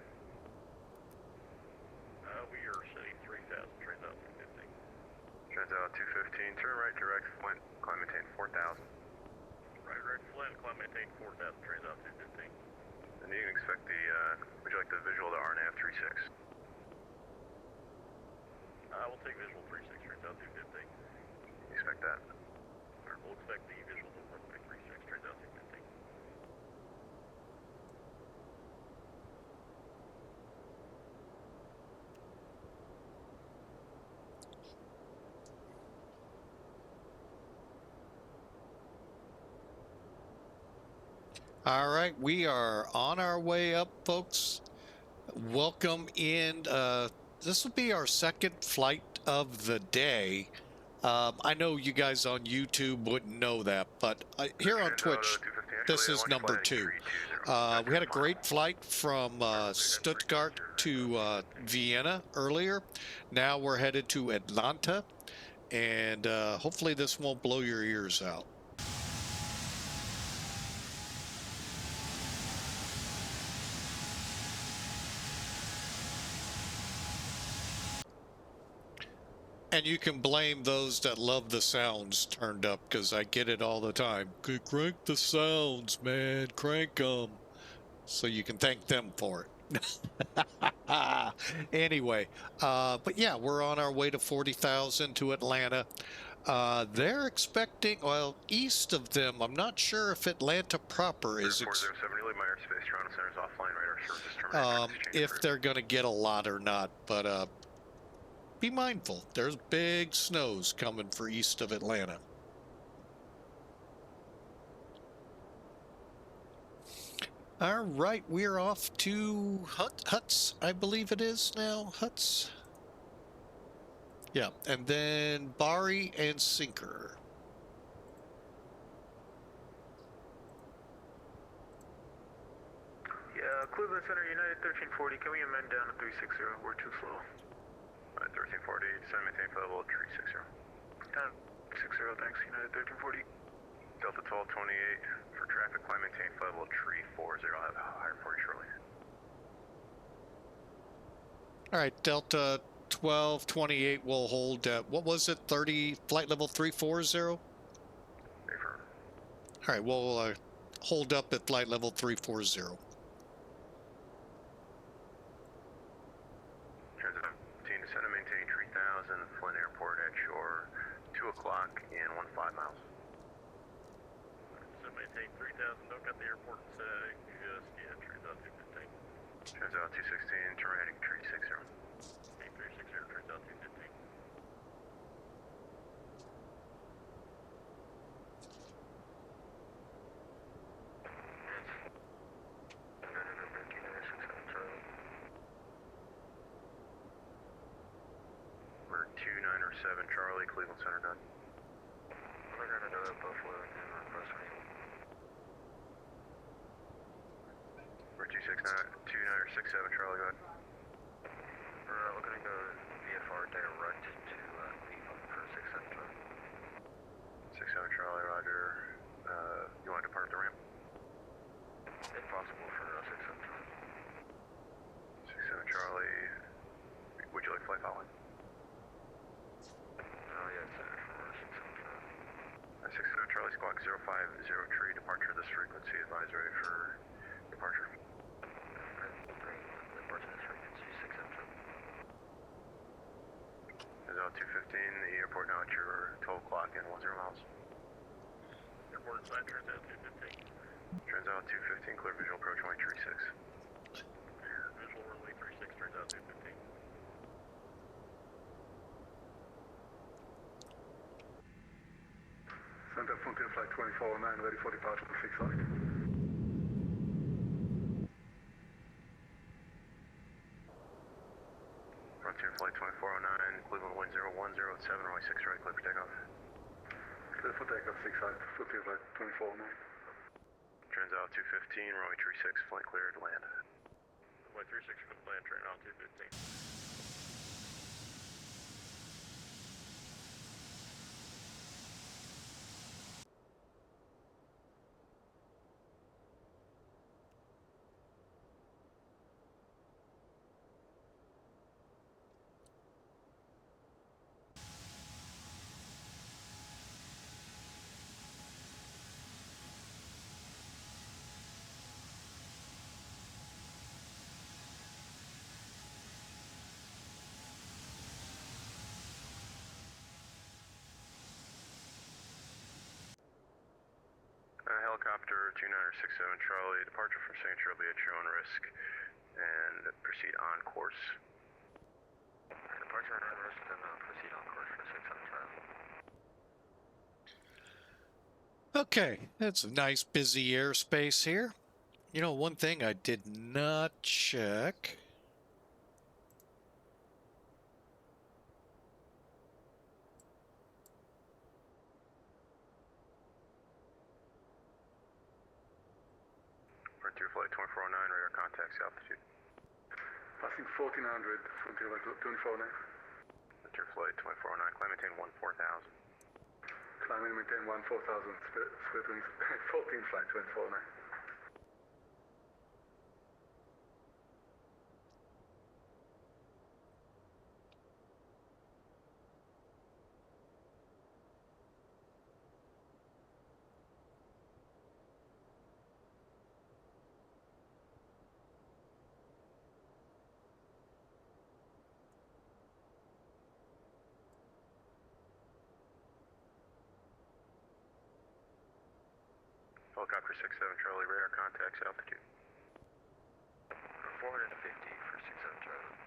We are setting 3,000, turns out 215. Trans 215, turn right direct, Flint, climb maintain 4,000. Right, Flint, climb maintain 4,000, turns out 215. And you can expect the, would you like the visual to RNAV 36? We'll take visual 36, turns out 215. Expect that. Or we'll expect the visual to runway 36, turns out 215. all right. We are on our way up, folks. Welcome in. This will be our second flight of the day. I know you guys on YouTube wouldn't know that, but here on Twitch, this is number 2. We had a great flight from Stuttgart to Vienna earlier. Now we're headed to Atlanta, and hopefully this won't blow your ears out. And you can blame those that love the sounds turned up, because I get it all the time. Crank the sounds, man. Crank them. So you can thank them for it. Anyway, but yeah, we're on our way to 40,000 to Atlanta. They're expecting, well, east of them, I'm not sure if Atlanta proper is... 407, really my airspace, Toronto Center is offline, radar service terminated. if they're going to get a lot or not, but be mindful. There's big snows coming for east of Atlanta. All right, we're off to Huts, I believe it is now. Huts. Yeah, and then Bari and Sinker. Yeah, Cleveland Center, United 1340. Can we amend down to 360? We're too slow. 1340, descend maintain flight level 360. Down 60, thanks. United 1340. Delta 1228 for traffic, climb maintain flight level 340. I'll have a higher for you shortly. All right, Delta 1228 will hold at, what was it, 30, flight level 340? Affirm. All right, we'll hold up at flight level 340. Transit 15, descend and maintain 3000, Flint Airport at shore, 2 o'clock and 15 miles. So maintain 3000, don't got the airport set, just, yeah, 3215. Transit 216, turn heading 360. 360, turns out 215. We're 2907 Charlie, Cleveland Center done. We're gonna do it Buffalo and then request me. We're 2967 Charlie, go ahead. We're gonna go VFR direct to Cleveland for 67 Charlie. 67 Charlie, roger. You want to depart the ramp? If possible for 67 Charlie. 67 Charlie, would you like flight following? Oh yeah, center for 67 Charlie. 67 Charlie, squawk 050 departure this frequency, advisory for departure. Departure this frequency, 67 Charlie. Is out 215, the airport now at your 12 o'clock and 10 miles. Airport inside, turns out 215. Turns out 215, clear visual approach runway 36. Clear visual runway 36, turns out 215. Center Frontier Flight 2409, ready for departure to 6 side. Frontier Flight 2409, Cleveland wind 01087, runway 6 right, clear for takeoff. Clear for takeoff 6 side, Frontier Flight 2409. Turns out 215, runway 36, flight cleared, land. Runway 36, for the land, turn out 215. Helicopter 2967 Charlie, departure from signature will be at your own risk and proceed on course. Departure on risk and proceed on course for 67 Charlie. Okay, that's a nice busy airspace here. You know, one thing I did not check. Frontier Flight 2409, radar contacts altitude. Passing 1400, Frontier Flight 2409. Frontier Flight 2409, climb maintain 14,000. Climbing and maintain 14,000, split wings, 14 Flight 2409. Helicopter 67 Charlie, radar contacts altitude. 450 for 67 Charlie.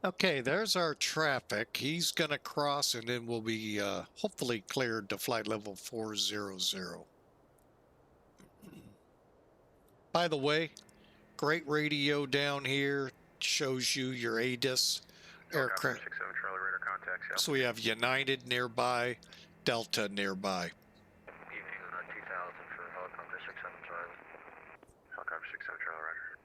Okay, there's our traffic. He's going to cross and then we'll be hopefully cleared to flight level 400. By the way, great radio down here. Shows you your ATIS aircraft. 67 Charlie radar contact. South. So we have United nearby, Delta nearby. Evening 2000 for helicopter 67 Charlie. Helicopter 67 Charlie, roger.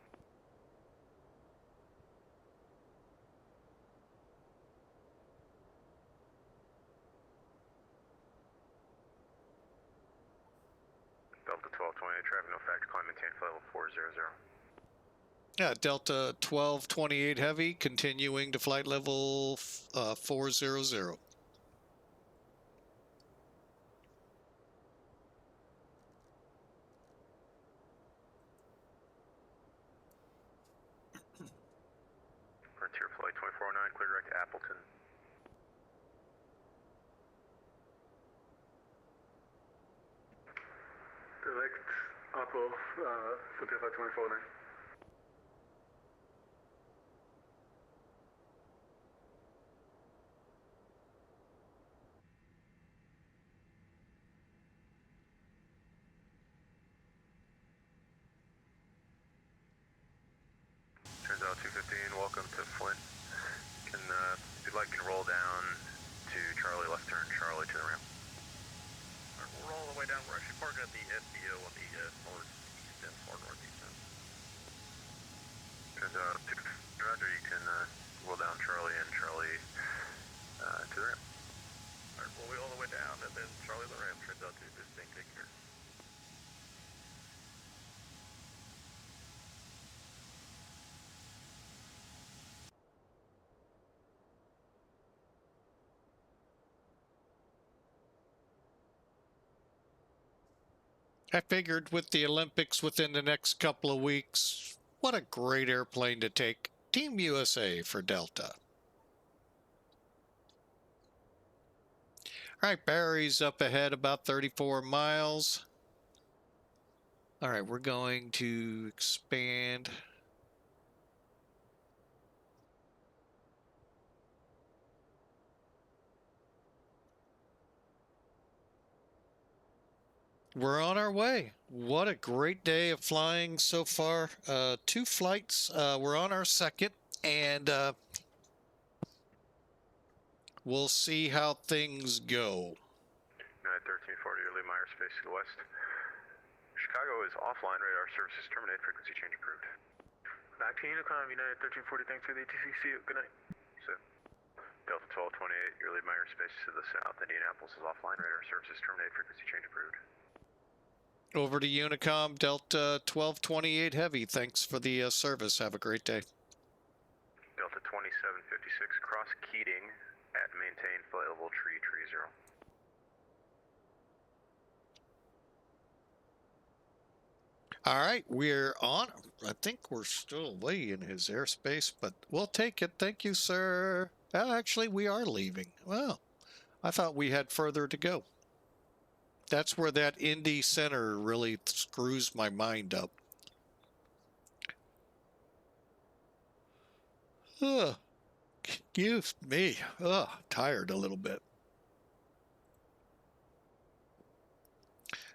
Delta 1228, traffic no factor, climb maintain flight level 400. Yeah, Delta 1228 Heavy continuing to flight level 400. Frontier flight 2409, clear direct to Appleton. Direct Apple, Frontier flight 2409. Turns out 215, welcome to Flint. Can, if you'd like, can roll down to Charlie, left turn Charlie to the ramp. Alright, we're all the way down. We're actually parking at the SBO on the northeast and far northeast end. Turns out 215, roger, you can roll down Charlie and Charlie to the ramp. Alright, we'll be all the way down and then Charlie the ramp. Turns out 215, take care. I figured with the Olympics within the next couple of weeks, what a great airplane to take. Team USA for Delta. All right, Barry's up ahead about 34 miles. All right, we're going to expand. We're on our way. What a great day of flying so far. 2 flights. We're on our second, and we'll see how things go. United 1340, your Lee Meyer space to the west. Chicago is offline, radar services terminate, frequency change approved. Back to Unicom, United 1340, thanks for the ATC. See you. Good night. So, Delta 1228, your Lee Meyer space to the south. Indianapolis is offline, radar services terminate, frequency change approved. Over to Unicom, Delta 1228 Heavy. Thanks for the service. Have a great day. Delta 2756, cross Keating at maintain flight level 330. All right, we're on. I think we're still way in his airspace, but we'll take it. Thank you, sir. Actually, we are leaving. Well, I thought we had further to go. That's where that Indy Center really screws my mind up. Excuse me. Tired a little bit.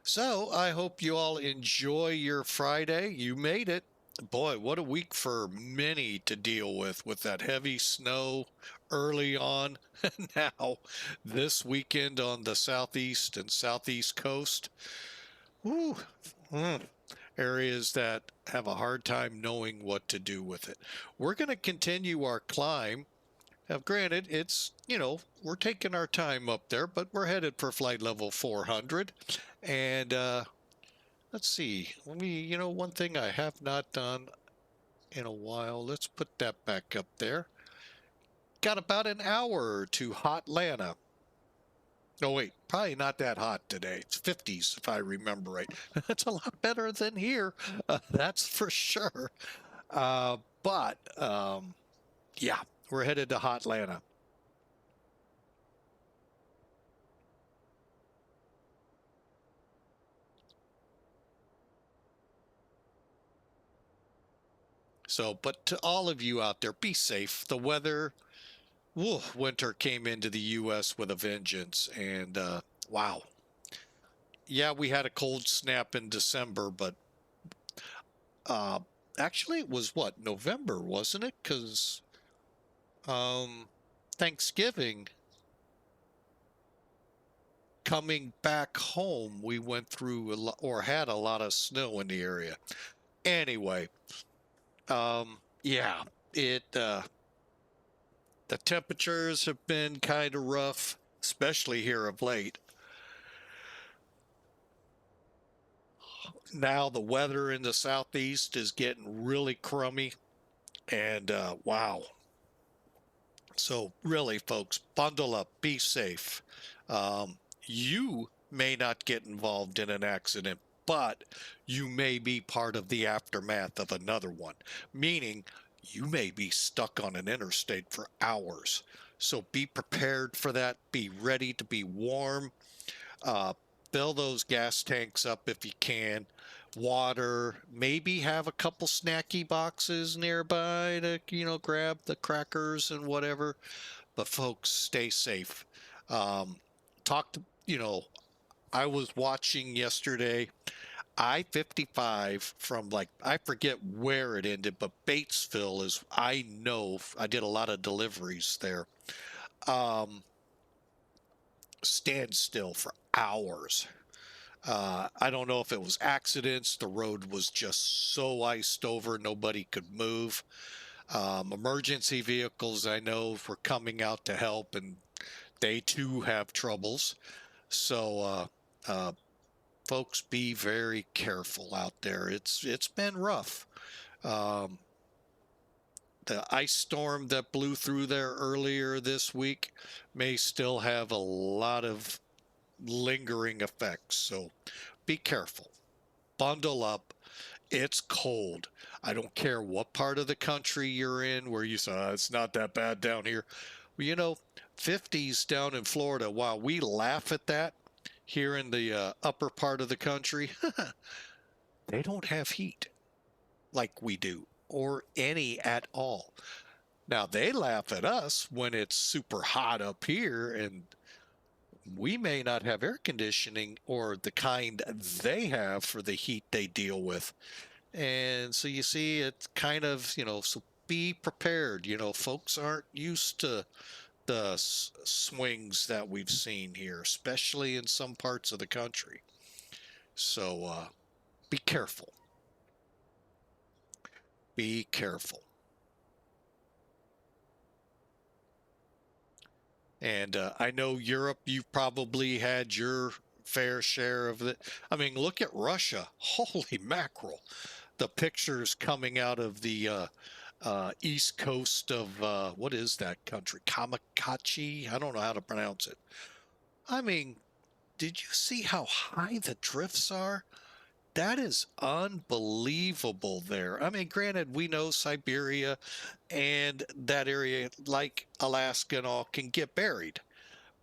So I hope you all enjoy your Friday. You made it. Boy, what a week for many to deal with that heavy snow early on. Now, this weekend on the southeast and southeast coast. Woo, areas that have a hard time knowing what to do with it. We're going to continue our climb. Now, granted, it's, we're taking our time up there, but we're headed for flight level 400. And let's see. One thing I have not done in a while. Let's put that back up there. Got about an hour to Hotlanta. Oh, wait, probably not that hot today. It's 50s, if I remember right. That's a lot better than here. That's for sure. But yeah, we're headed to Hotlanta. So, but to all of you out there, be safe. The weather, woo, winter came into the U.S. with a vengeance, and wow. Yeah, we had a cold snap in December, but actually it was what, November, wasn't it? Because Thanksgiving, coming back home, we went through or had a lot of snow in the area. Anyway, yeah, the temperatures have been kind of rough, especially here of late. Now the weather in the southeast is getting really crummy, and wow. So really, folks, bundle up, be safe. You may not get involved in an accident, but you may be part of the aftermath of another one, meaning you may be stuck on an interstate for hours. So be prepared for that. Be ready to be warm. Fill those gas tanks up if you can. Water, maybe have a couple snacky boxes nearby to, grab the crackers and whatever. But folks, stay safe. Talk to, I was watching yesterday I-55 from, like, I forget where it ended, but Batesville is, I know, I did a lot of deliveries there. Stand still for hours. I don't know if it was accidents. The road was just so iced over, nobody could move. Emergency vehicles, I know, were coming out to help, and they too have troubles. So, folks, be very careful out there. It's been rough. The ice storm that blew through there earlier this week may still have a lot of lingering effects. So be careful. Bundle up. It's cold. I don't care what part of the country you're in where you say, it's not that bad down here. Well, 50s down in Florida, while we laugh at that here in the upper part of the country, they don't have heat like we do, or any at all. Now, they laugh at us when it's super hot up here, and we may not have air conditioning or the kind they have for the heat they deal with. And so you see, it's kind of, so be prepared. Folks aren't used to the swings that we've seen here, especially in some parts of the country. So be careful. Be careful. And I know Europe, you've probably had your fair share of it. I mean, look at Russia. Holy mackerel. The pictures coming out of the east coast of, what is that country? Kamikaze? I don't know how to pronounce it. I mean, did you see how high the drifts are? That is unbelievable there. I mean, granted, we know Siberia and that area, like Alaska and all, can get buried.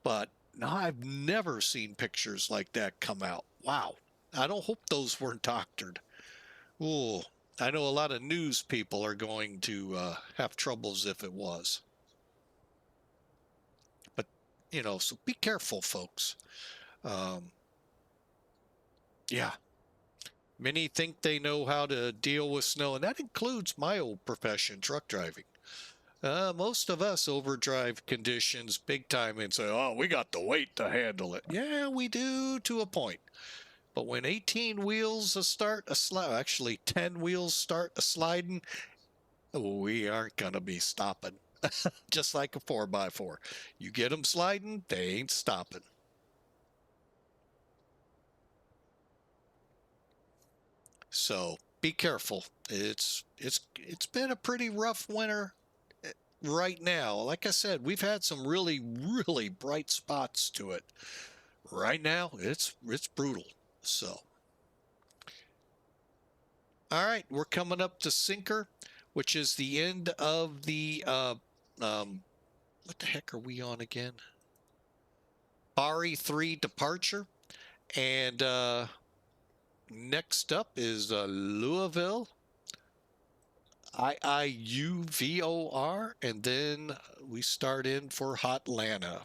But no, I've never seen pictures like that come out. Wow. I don't hope those weren't doctored. Ooh, I know a lot of news people are going to have troubles if it was. But, so be careful, folks. Yeah. Many think they know how to deal with snow, and that includes my old profession, truck driving. Most of us overdrive conditions big time and say, oh, we got the weight to handle it. Yeah, we do to a point. But when 18 wheels actually 10 wheels start a sliding, we aren't going to be stopping. Just like a 4x4. You get them sliding, they ain't stopping. So be careful. It's been a pretty rough winter right now. Like I said, we've had some really, really bright spots to it. Right now, it's brutal. So, all right, we're coming up to Sinker, which is the end of the what the heck are we on again? Bari 3 departure, and next up is Louisville. IIUVOR, and then we start in for Hotlanta.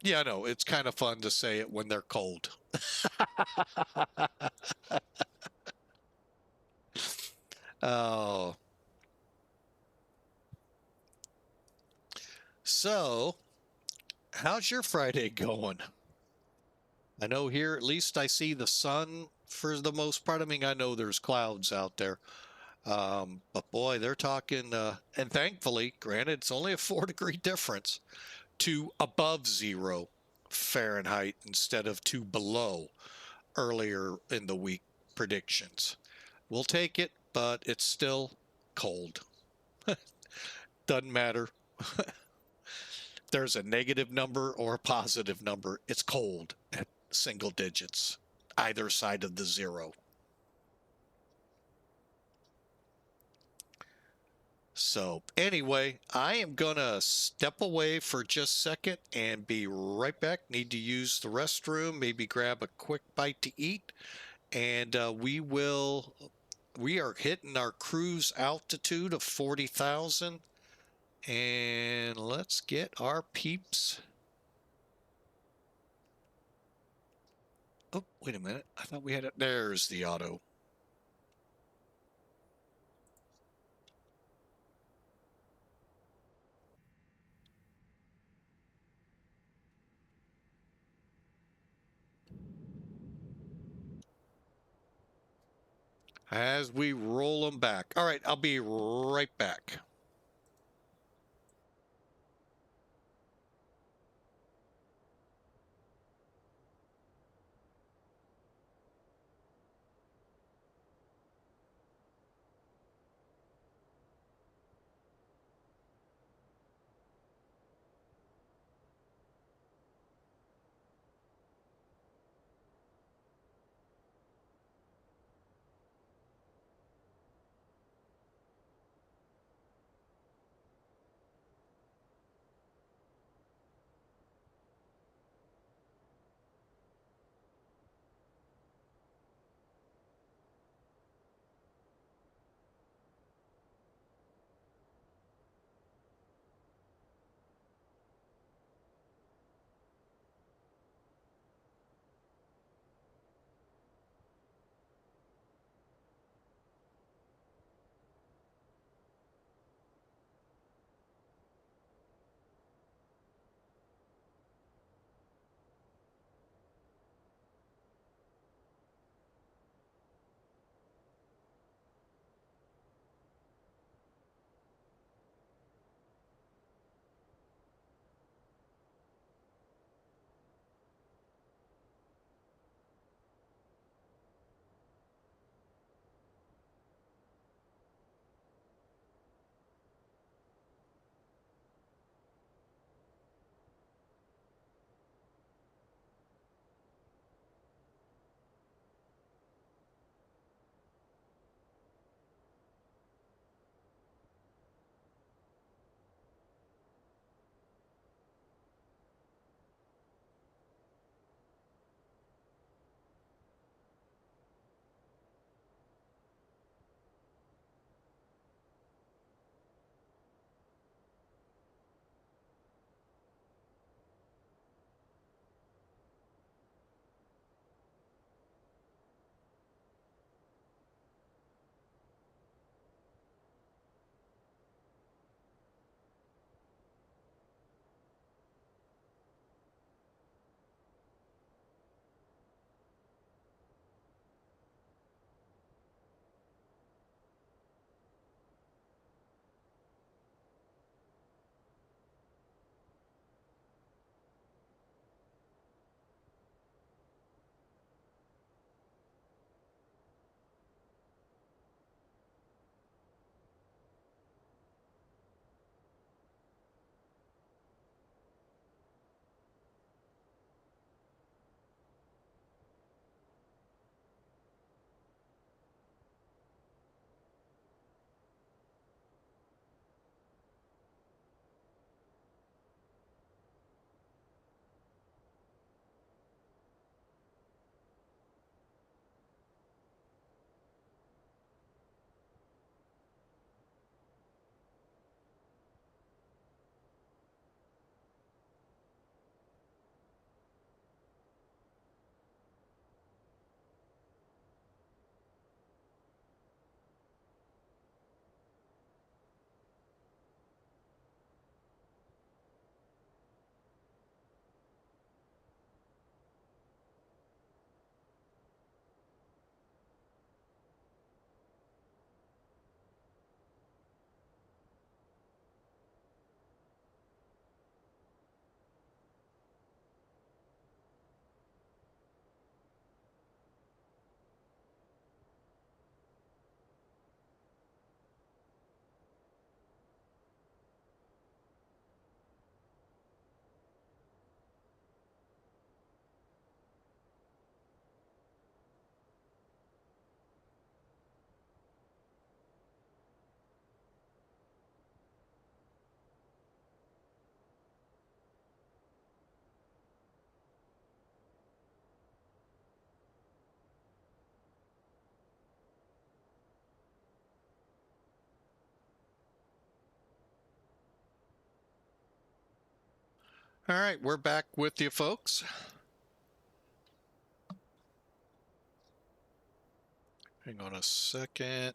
Yeah, I know. It's kind of fun to say it when they're cold. Oh. So, how's your Friday going? I know here, at least I see the sun for the most part. I mean, I know there's clouds out there. But boy, they're talking, and thankfully, granted, it's only a 4-degree difference to above 0 Fahrenheit instead of to below earlier in the week predictions. We'll take it, but it's still cold. Doesn't matter. There's a negative number or a positive number. It's cold at single digits, either side of the 0. So anyway, I am going to step away for just a second and be right back. Need to use the restroom, maybe grab a quick bite to eat. And we are hitting our cruise altitude of 40,000. And let's get our peeps. Oh, wait a minute. I thought we had it. There's the auto. As we roll them back. All right, I'll be right back. All right, we're back with you folks. Hang on a second.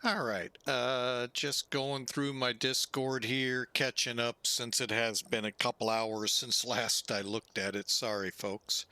All right, just going through my Discord here, catching up since it has been a couple hours since last I looked at it. Sorry, folks.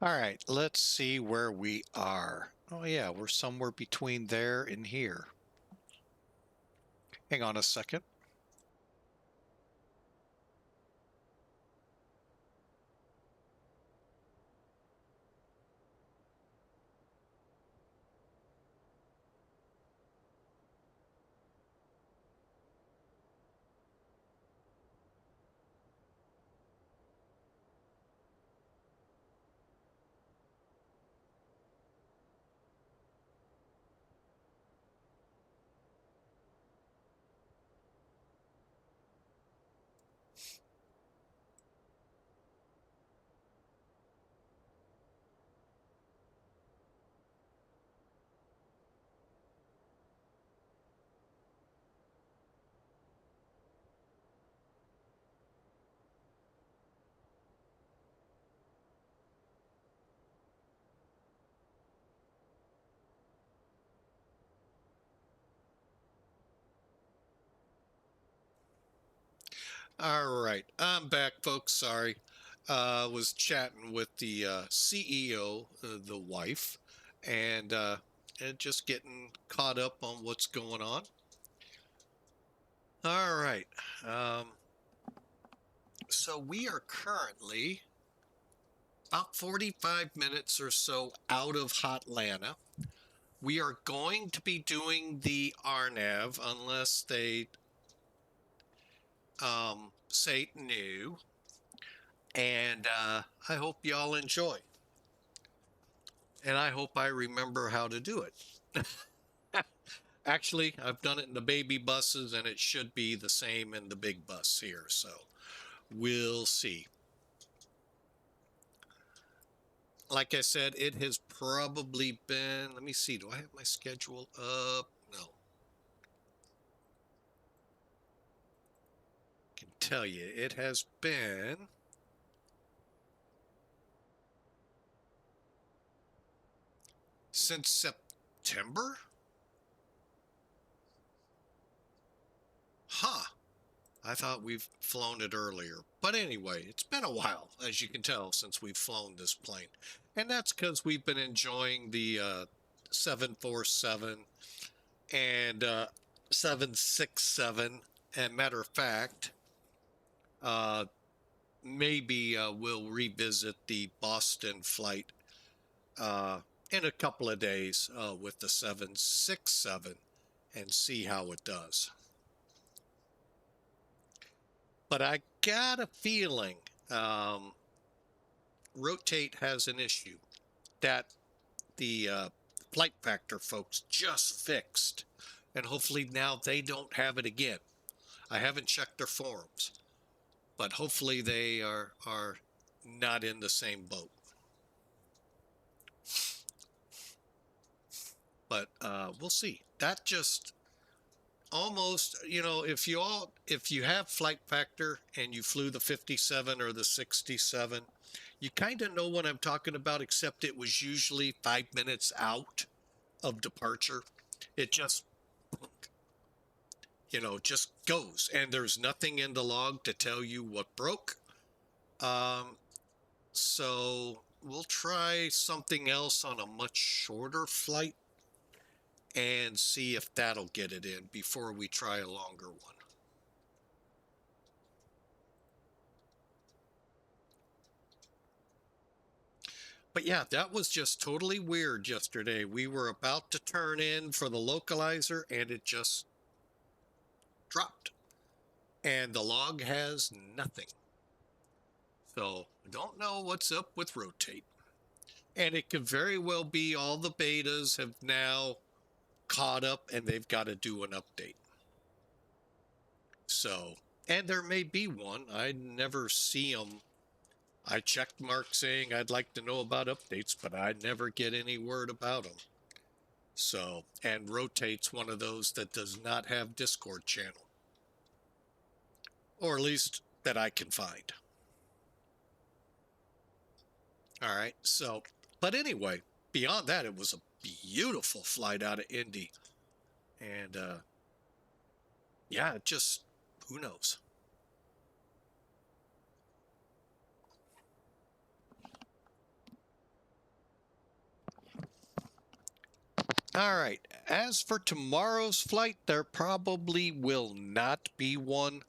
All right, let's see where we are. Oh yeah, we're somewhere between there and here. Hang on a second. All right, I'm back, folks. Sorry. Was chatting with the CEO, the wife, and just getting caught up on what's going on. All right. So we are currently about 45 minutes or so out of Hotlanta. We are going to be doing the RNAV unless they say no. And I hope y'all enjoy. And I hope I remember how to do it. Actually, I've done it in the baby buses, and it should be the same in the big bus here. So we'll see. Like I said, it has probably been, let me see, do I have my schedule up? No. I can tell you, it has been since September? Huh. I thought we've flown it earlier. But anyway, it's been a while, as you can tell, since we've flown this plane. And that's because we've been enjoying the 747 and 767. And matter of fact, maybe we'll revisit the Boston flight in a couple of days with the 767 and see how it does. But I got a feeling Rotate has an issue that the flight factor folks just fixed. And hopefully now they don't have it again. I haven't checked their forums, but hopefully they are not in the same boat. But we'll see. That just almost, you know, if you have flight factor and you flew the 57 or the 67, you kind of know what I'm talking about, except it was usually 5 minutes out of departure. It just, you know, just goes, and there's nothing in the log to tell you what broke. So we'll try something else on a much shorter flight and see if that'll get it in before we try a longer one. But yeah, that was just totally weird yesterday. We were about to turn in for the localizer and it just dropped. And the log has nothing. So I don't know what's up with Rotate. And it could very well be all the betas have now caught up and they've got to do an update. So, and there may be one. I never see them. I checked Mark saying I'd like to know about updates, but I never get any word about them. So, and Rotate's one of those that does not have Discord channel. Or at least that I can find. All right, so, but anyway, beyond that, it was a beautiful flight out of Indy. And, yeah, just, who knows? All right, as for tomorrow's flight, there probably will not be one.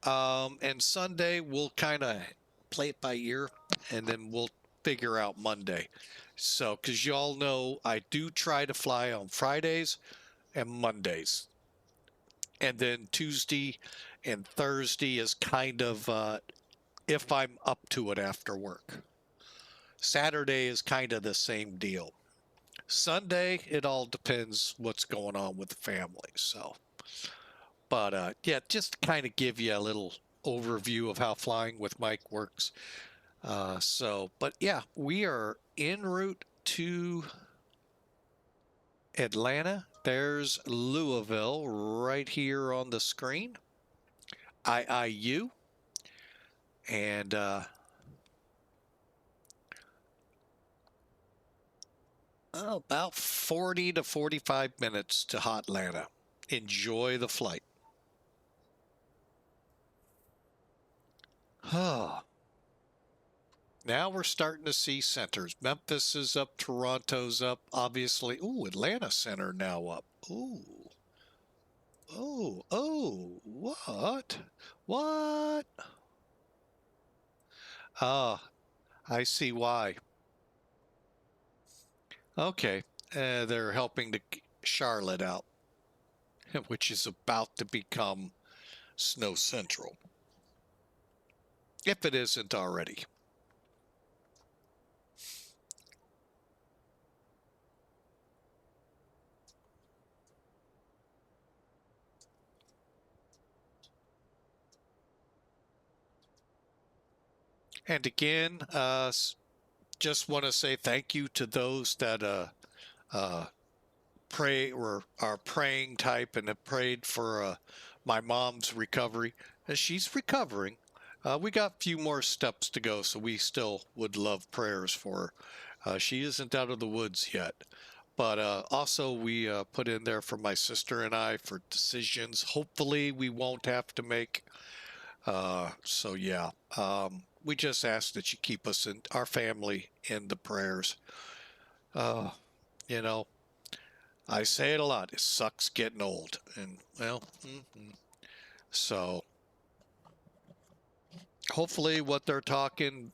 And Sunday, we'll kind of play it by ear, and then we'll figure out Monday. So, because y'all know, I do try to fly on Fridays and Mondays. And then Tuesday and Thursday is kind of if I'm up to it after work. Saturday is kind of the same deal. Sunday, it all depends what's going on with the family. So, but yeah, just to kind of give you a little overview of how flying with Mike works. But yeah, we are en route to Atlanta. There's Louisville right here on the screen. IIU. And about 40 to 45 minutes to Hotlanta. Enjoy the flight. Now we're starting to see centers. Memphis is up, Toronto's up, obviously. Ooh, Atlanta Center now up. Ooh. Oh, what? What? Ah, I see why. Okay, they're helping to Charlotte out, which is about to become Snow Central, if it isn't already. And again, just want to say thank you to those that pray or are praying type and have prayed for my mom's recovery. She's recovering. We got a few more steps to go, so we still would love prayers for her. She isn't out of the woods yet. But also we put in there for my sister and I for decisions. Hopefully we won't have to make. So yeah, we just ask that you keep us and our family in the prayers. You know, I say it a lot. It sucks getting old, and well, so hopefully what they're talking,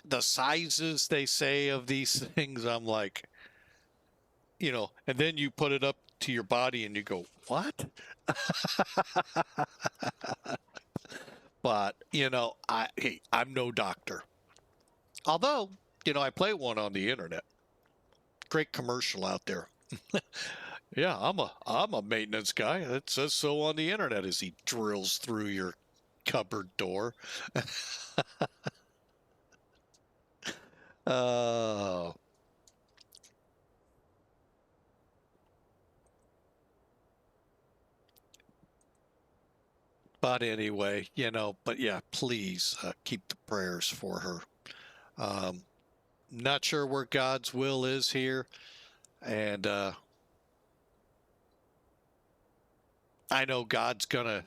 the sizes they say of these things, I'm like, and then you put it up to your body and you go, what? But, I'm no doctor. Although, I play one on the internet. Great commercial out there. Yeah, I'm a maintenance guy. It says so on the internet as he drills through your cupboard door. uh, but anyway, but yeah, please keep the prayers for her. Not sure where God's will is here. And I know God's going to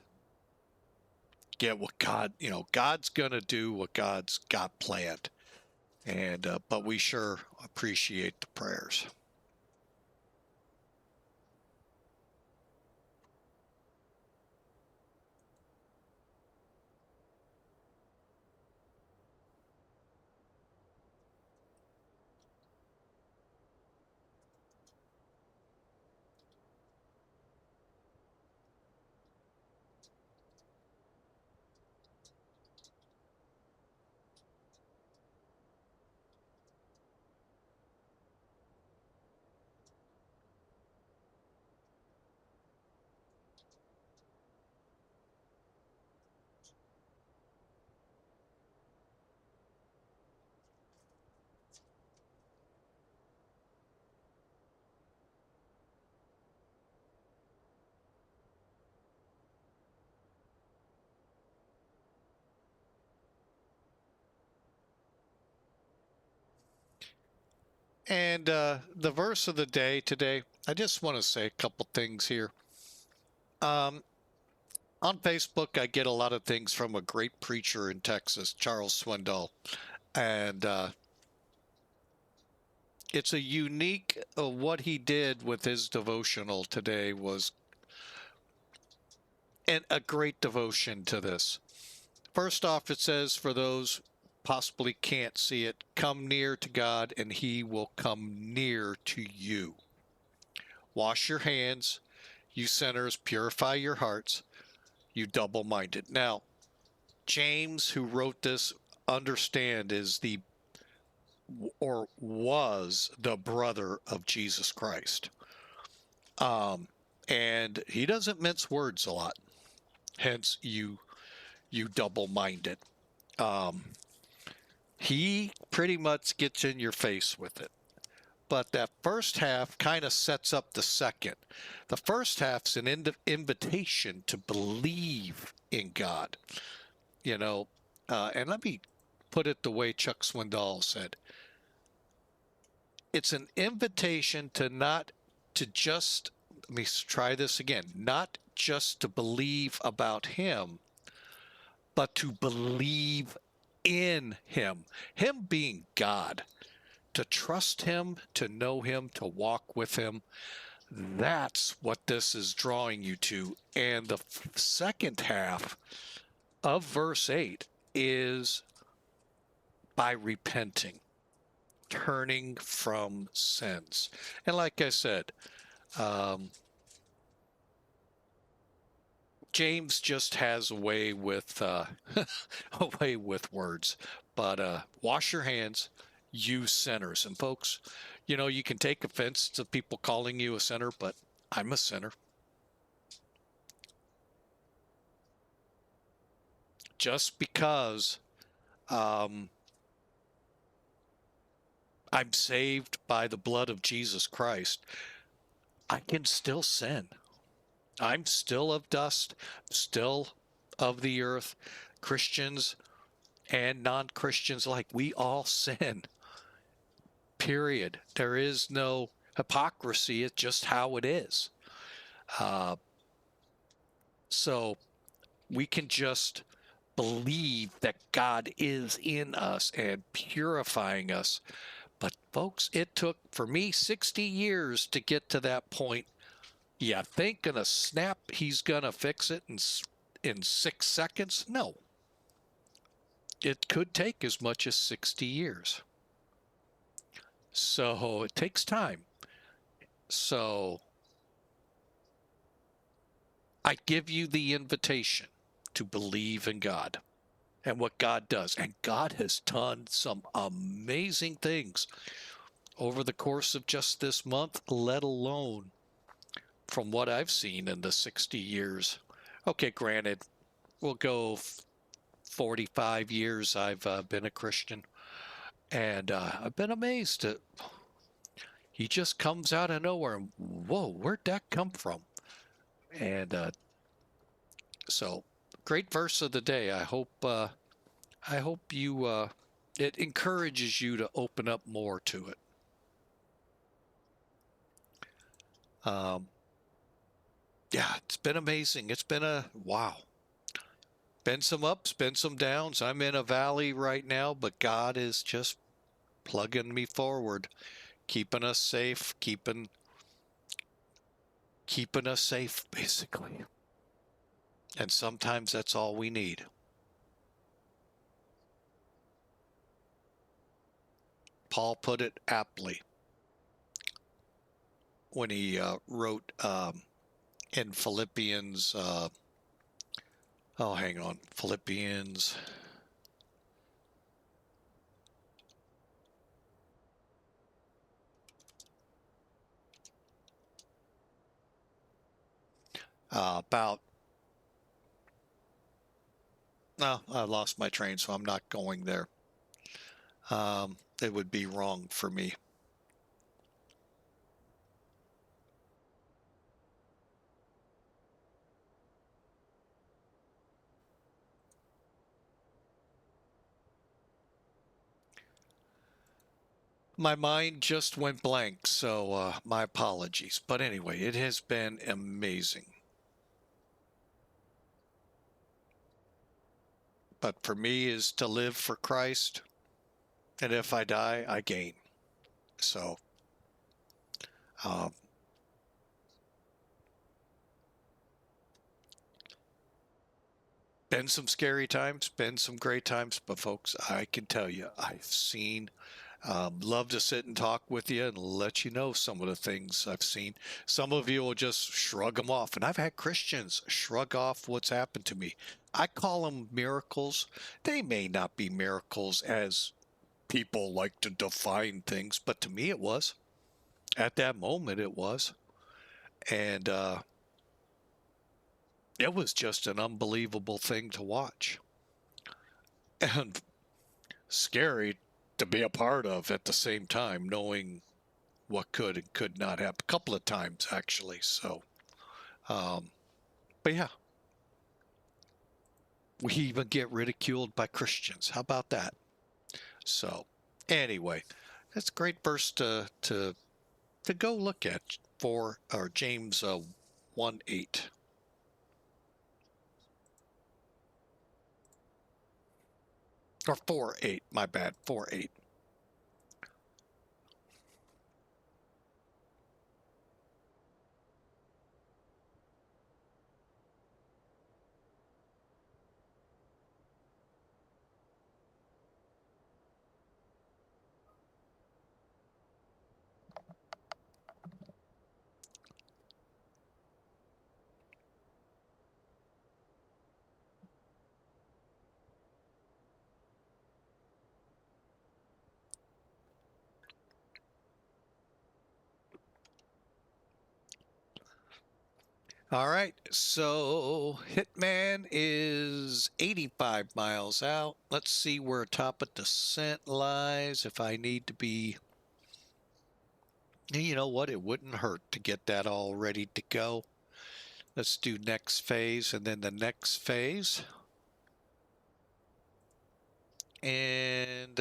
get what God's going to do what God's got planned. And but we sure appreciate the prayers. And the verse of the day today, I just want to say a couple things here. On Facebook, I get a lot of things from a great preacher in Texas, Charles Swindoll. And it's a unique, what he did with his devotional today was a great devotion to this. First off, it says, for those possibly can't see it, come near to God and he will come near to you. Wash your hands, you sinners, purify your hearts, you double-minded. Now, James, who wrote this, understand is was the brother of Jesus Christ. And he doesn't mince words a lot. Hence, you double-minded. He pretty much gets in your face with it. But that first half kind of sets up the second. The first half's an invitation to believe in God. And let me put it the way Chuck Swindoll said. It's an invitation to let me try this again, not just to believe about him, but to believe in him, him being God, to trust him, to know him, to walk with him. That's what this is drawing you to. And the second half of verse 8 is by repenting, turning from sins. And like I said, James just has a way with a way with words. But wash your hands, you sinners. And folks, you know, you can take offense to people calling you a sinner, but I'm a sinner. Just because I'm saved by the blood of Jesus Christ, I can still sin. I'm still of dust, still of the earth. Christians and non-Christians alike, we all sin. Period. There is no hypocrisy. It's just how it is. So we can just believe that God is in us and purifying us. But folks, it took for me 60 years to get to that point. You think in a snap he's gonna fix it in 6 seconds? No. It could take as much as 60 years. So it takes time. So I give you the invitation to believe in God and what God does. And God has done some amazing things over the course of just this month, let alone from what I've seen in the 60 years. Okay, granted, we'll go 45 years I've been a Christian. And I've been amazed at he just comes out of nowhere. And, whoa, where'd that come from? And so, great verse of the day. I hope you it encourages you to open up more to it. Yeah, it's been amazing. It's been a wow. Been some ups, been some downs. I'm in a valley right now, but God is just plugging me forward, keeping us safe, keeping us safe, basically. And sometimes that's all we need. Paul put it aptly when he wrote in Philippians, hang on, Philippians. About, no, I lost my train, so I'm not going there. It would be wrong for me. My mind just went blank, so my apologies. But anyway, it has been amazing. But for me is to live for Christ, and if I die, I gain. So, been some scary times, been some great times, but folks, I can tell you, I've seen, love to sit and talk with you and let you know some of the things I've seen. Some of you will just shrug them off, and I've had Christians shrug off what's happened to me. I call them miracles. They may not be miracles as people like to define things, but to me it was. At that moment it was. And it was just an unbelievable thing to watch. And scary to be a part of at the same time, knowing what could and could not happen. A couple of times, actually. So, but yeah. We even get ridiculed by Christians. How about that? So, anyway, that's a great verse to go look at for our James 1:8. Or 4-8, my bad, 4-8. All right, so Hitman is 85 miles out. Let's see where top of descent lies. If I need to be, you know what, it wouldn't hurt to get that all ready to go. Let's do next phase and then the next phase. And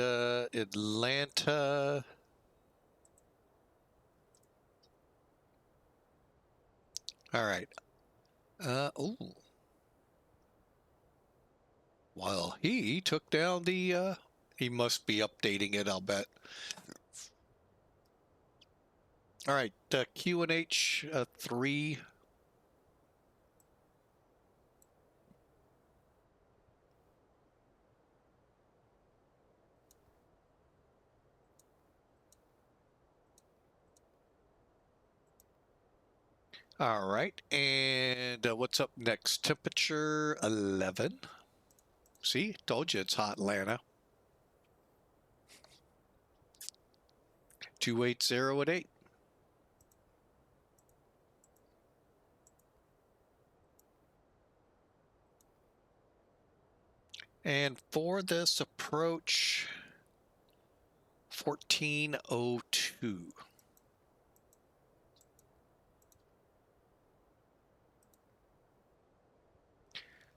Atlanta. All right. Oh. Well, he took down the, he must be updating it, I'll bet. All right, QNH 3. All right, and what's up next? Temperature 11. See, told you it's hot, Atlanta. 280 at 8. And for this approach, 1402.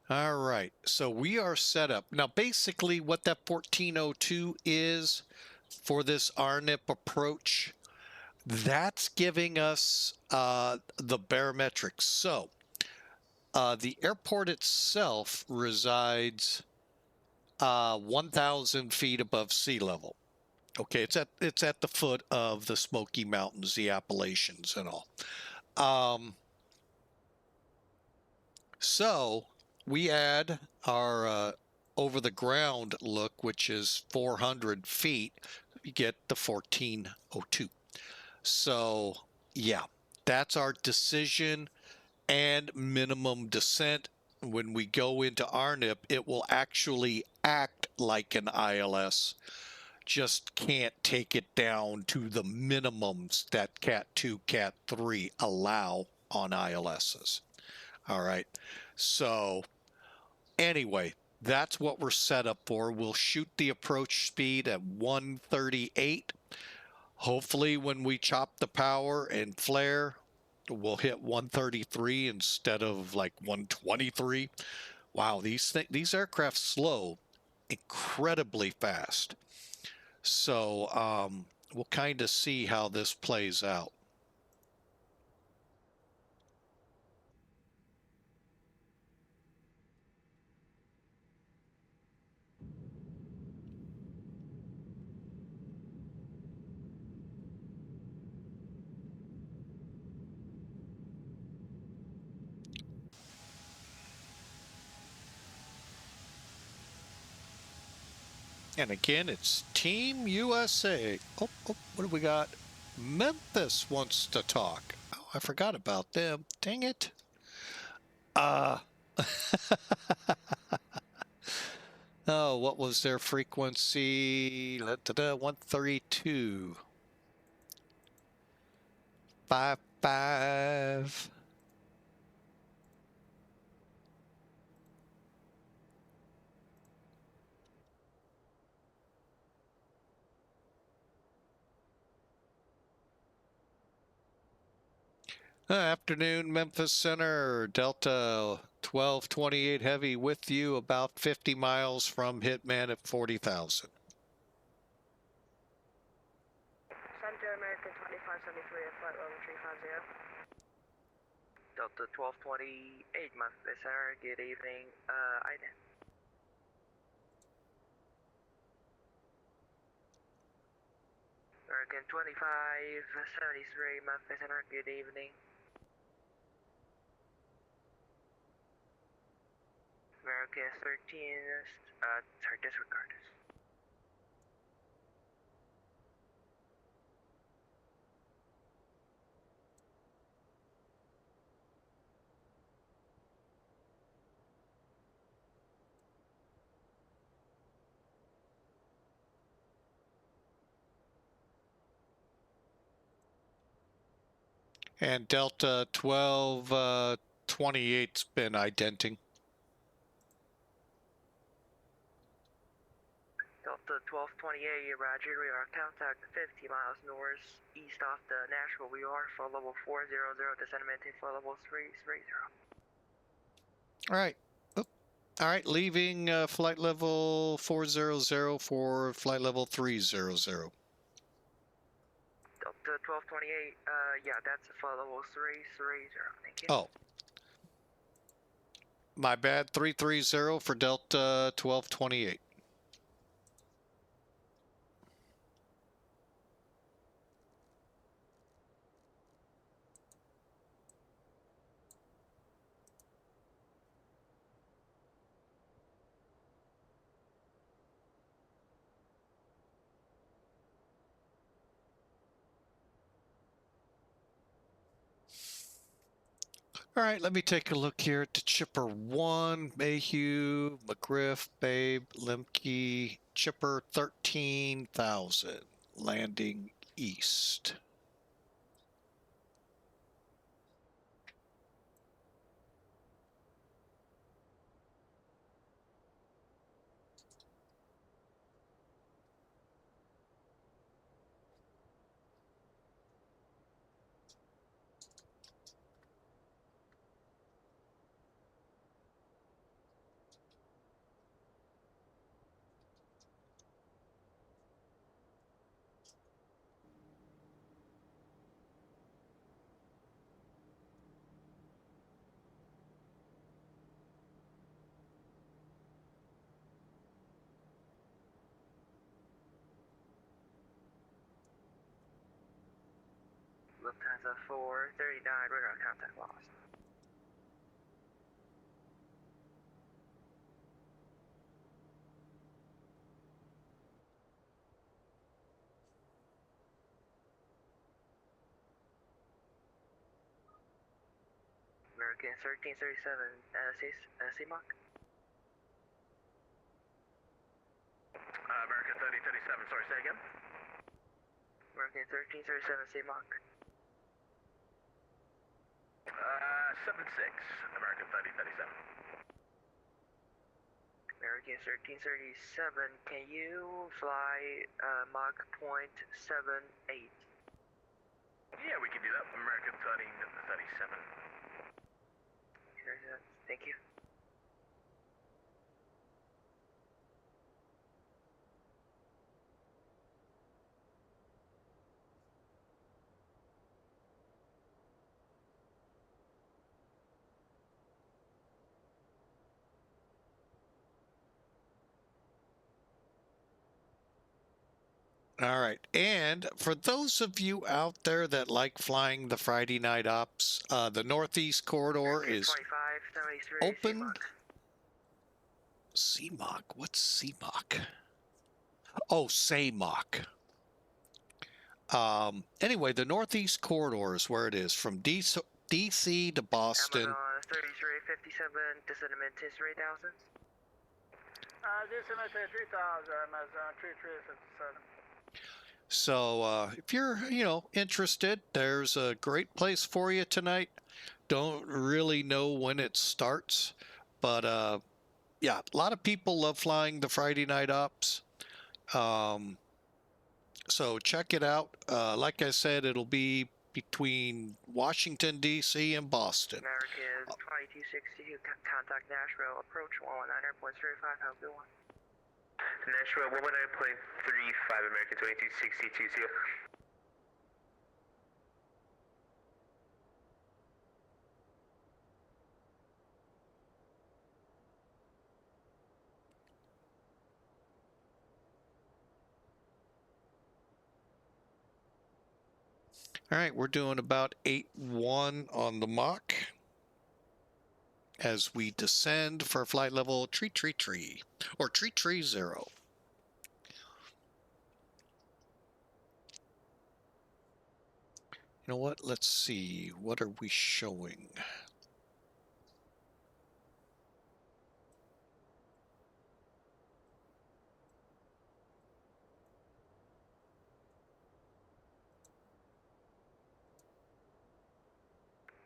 All right, so we are set up. Now, basically what that 1402 is for this RNIP approach, that's giving us the barometrics. So the airport itself resides 1,000 feet above sea level. Okay, it's at the foot of the Smoky Mountains, the Appalachians and all. So we add our over the ground look, which is 400 feet, you get the 1402. So yeah, that's our decision and minimum descent. When we go into RNIP, it will actually act like an ILS, just can't take it down to the minimums that Cat 2, Cat 3 allow on ILSs. All right, so anyway, that's what we're set up for. We'll shoot the approach speed at 138. Hopefully when we chop the power and flare, we'll hit 133 instead of like 123. Wow, these aircraft slow incredibly fast. So we'll kind of see how this plays out. And again, it's Team USA. Oh, what do we got? Memphis wants to talk. Oh, I forgot about them. Dang it. Oh, what was their frequency? 132. 55. Afternoon, Memphis Center, Delta 1228 Heavy with you, about 50 miles from Hitman at 40,000. Center American 2573 at flight level 350. Delta 1228, Memphis Center, good evening. American 2573, Memphis Center, good evening. American 13, sorry, disregard. And Delta 1228's been identing. Delta 1228, roger, we are contact 50 miles northeast off the Nashville. We are for level 400, descend and maintain for level 330. All right. Oop. All right, leaving flight level 400 for flight level 300. Delta 1228, yeah, that's for level 330. Thank you. Oh. My bad, 330 for Delta 1228. All right, let me take a look here at the Chipper 1, Mayhew, McGriff, Babe, Lemke, Chipper 13,000, landing east. Lufthansa 439, radar contact lost. American 1337, CMOC. American 3037, sorry, say again? American 1337, CMOC. 76, American 3037. American 1337, can you fly Mach .78? Yeah, we can do that. American 3037. Thank you. All right, and for those of you out there that like flying the Friday night ops, the Northeast Corridor is 2573, open. CMOC, what's CMOC? Oh, SAMOC. Anyway, the Northeast Corridor is where it is, from DC to Boston. Amazon 3357, descend and maintain 3000. Descend and maintain 3000, Amazon 3357. So if you're, interested, there's a great place for you tonight. Don't really know when it starts, but yeah, a lot of people love flying the Friday night ops. So check it out. Like I said, it'll be between Washington, D.C. and Boston. American 2262, contact Nashville, approach 119 airport 35, have a good one. Nashville 119.35, American 2262, see you. All right, we're doing about 8-1 on the Mach as we descend for flight level 333 or 330. You know what? Let's see. What are we showing?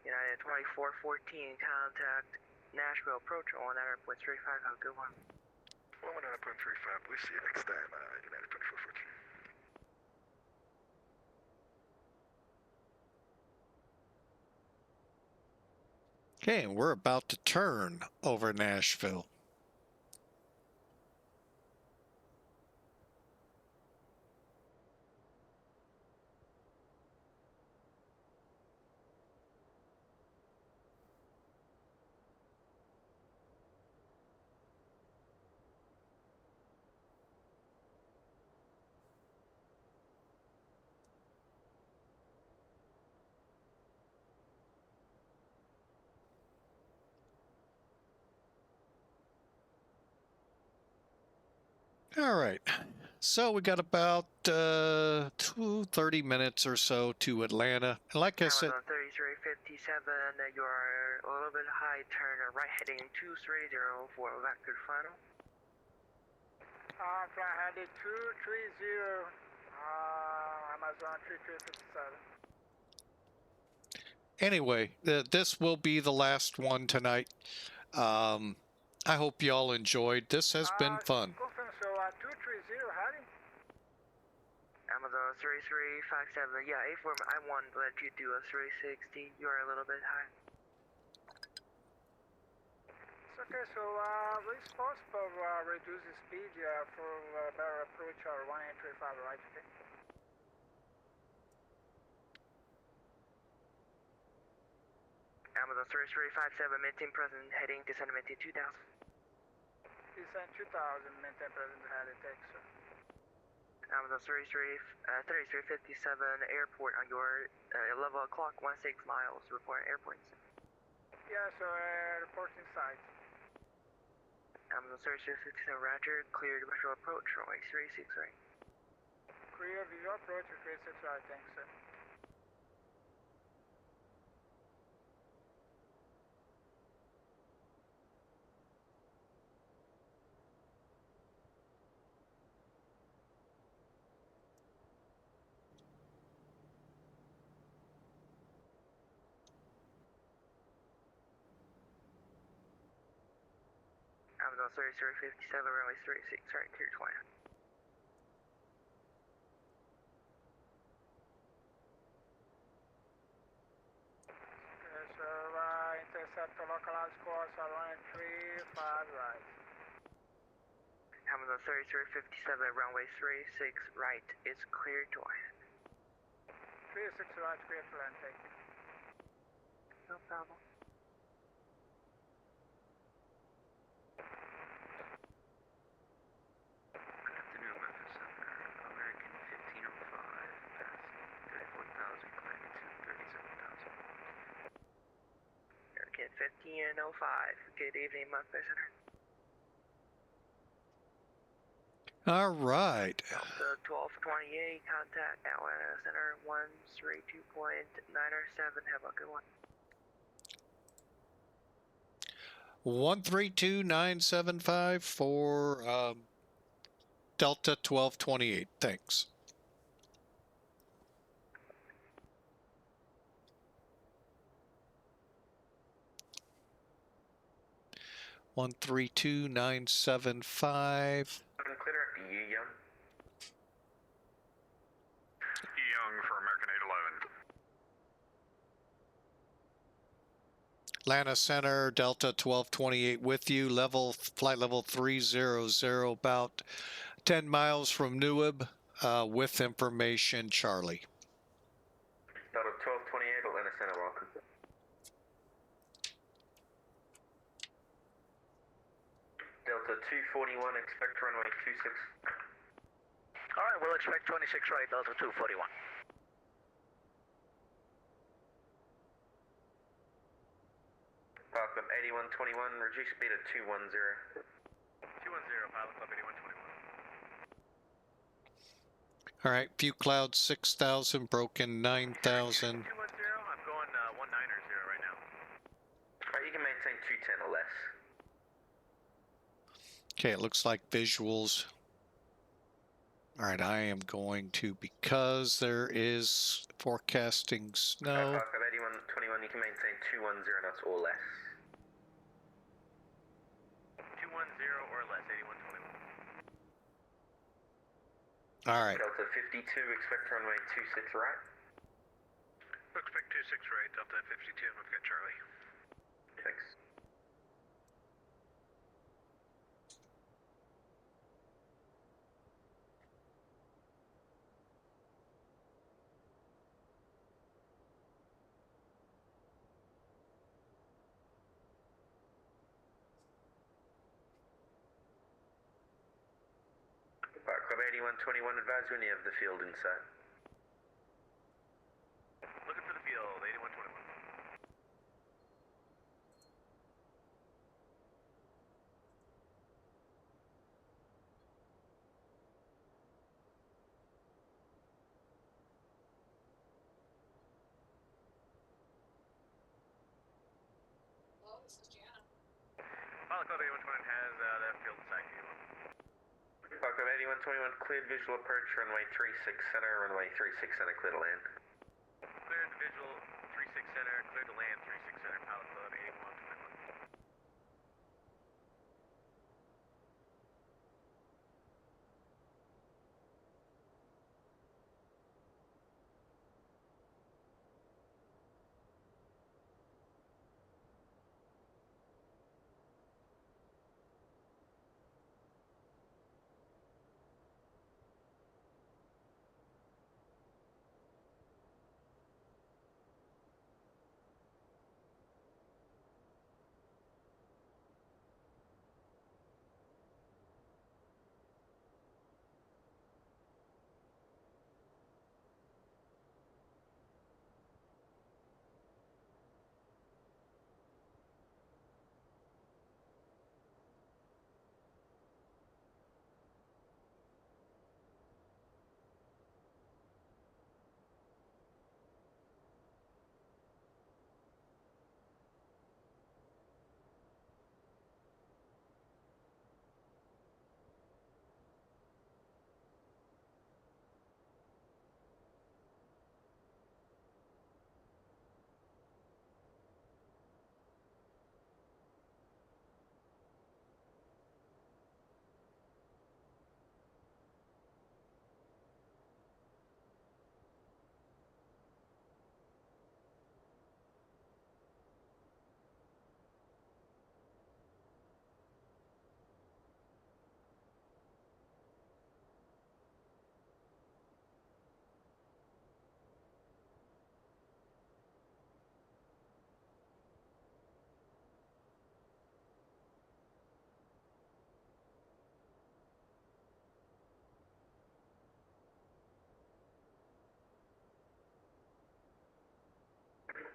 United 2414, contact Nashville approach on 9.35. Have a good one. 9.35, we'll see you next time, United 2414. Okay, and we're about to turn over Nashville. All right, so we got about 30 minutes or so to Atlanta. And like I said, Amazon 3357, you are a little bit high turn right heading 230 for vector final. Flight headed 230, Amazon 3357. anyway, this will be the last one tonight. I hope y'all enjoyed. This has been fun. Confirm, so 230 heading? Amazon 3357, yeah, A4, I want to let you do a 360. You are a little bit high. It's okay, so it's possible reduce the speed for better approach our 1835, right? Okay. Amazon 3357, maintain present heading to maintain 2000. Descend 2000, maintain present heading, thanks, sir. Amazon 3357, airport on your 11 o'clock, 16 miles, report airport. Yeah, so reporting site. Amazon 3357, roger, cleared visual approach, runway 36 right. Clear visual approach, 36 right, thanks, sir. Amazon 3357, runway 36 right, clear 20. Okay, so intercept localized course around 35 right. Amazon 3357, runway 36 right is clear to land. 36 right, clear to land, thank you. No problem. Afternoon, Memphis Center. American 1505, passing 34,000, climbing to 37,000. American 1505, good evening, Memphis Center. All right. Delta 1228, contact Atlanta Center 132.907, have a good one. 132975 for Delta 1228. Thanks. One 32975. Clear up Young. Young for American 811. Atlanta Center, Delta 1228 with you. Flight level 300, about 10 miles from Newib, with information, Charlie. Delta 1228, Atlanta Center, welcome. Delta 241, expect runway 26. Alright, we'll expect 26 right, Delta 241. Pilot Club 8121, reduce speed at 210. 210, Pilot Club 8121. All right, view cloud 6,000, broken 9,000. 210, I'm going 190 right now. Alright, you can maintain 210 or less. Okay, it looks like visuals. All right, I am going to, because there is forecasting snow. Pilot Club 8121, you can maintain 210 knots or less. 210 or less, 8121. All right. Delta 52, expect runway 26 right. Expect 26 right, Delta 52, we've got Charlie. Thanks. Pilot Club 8121, advise when you have the field in sight. Looking for the field, 8121. Pilot Club 8121 has that field in sight. Pilot Club 8121, cleared visual approach, runway 36 center, runway 36 center, clear to land. Cleared the visual, 36 center, cleared to land, 36 center, Pilot Club 8121.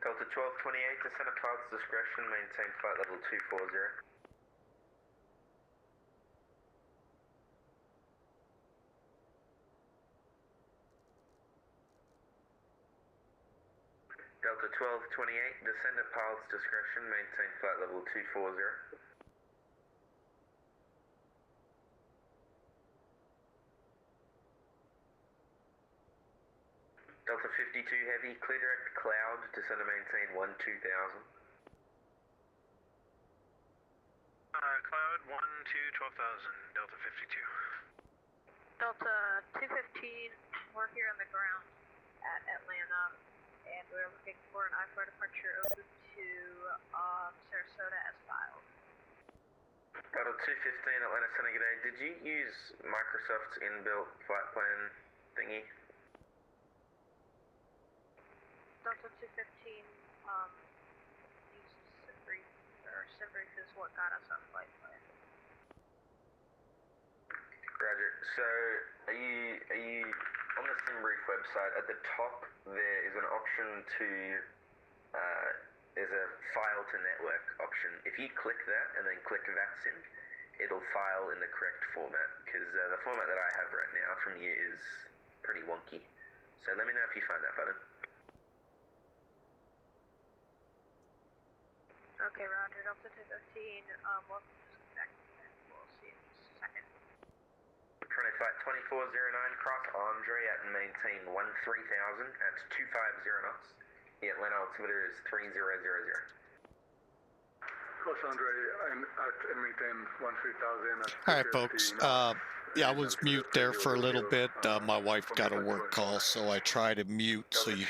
Delta 1228, descend at pilot's discretion, maintain flight level 240. Delta 1228, descend at pilot's discretion, maintain flight level 240. Delta 52 Heavy, clear direct cloud, descend and maintain 12,000. Cloud 12, 12,000, Delta 52. Delta 215, we're here on the ground at Atlanta, and we're looking for an I-4 departure over to Sarasota as filed. Delta 215 Atlanta Center, g'day. Did you use Microsoft's inbuilt flight plan thingy? Delta 215 used SimBrief, or SimBrief is what got us on flight plan. Roger. So, are you on the SimBrief website? At the top, there is an option to there's a file to network option. If you click that and then click VATSIM, it'll file in the correct format, because the format that I have right now from you is pretty wonky. So let me know if you find that button. Okay, Roger. Delta 215. Welcome to back. We'll see you in a second. Trying to fight 2409, cross Andre at and maintain 13,000 at 250 knots. The Atlanta altimeter is 3000. Cross Andre, I'm at and maintain 13,000. All right, folks. Yeah, I was mute there for a little bit. My wife got a work call, so I try to mute so you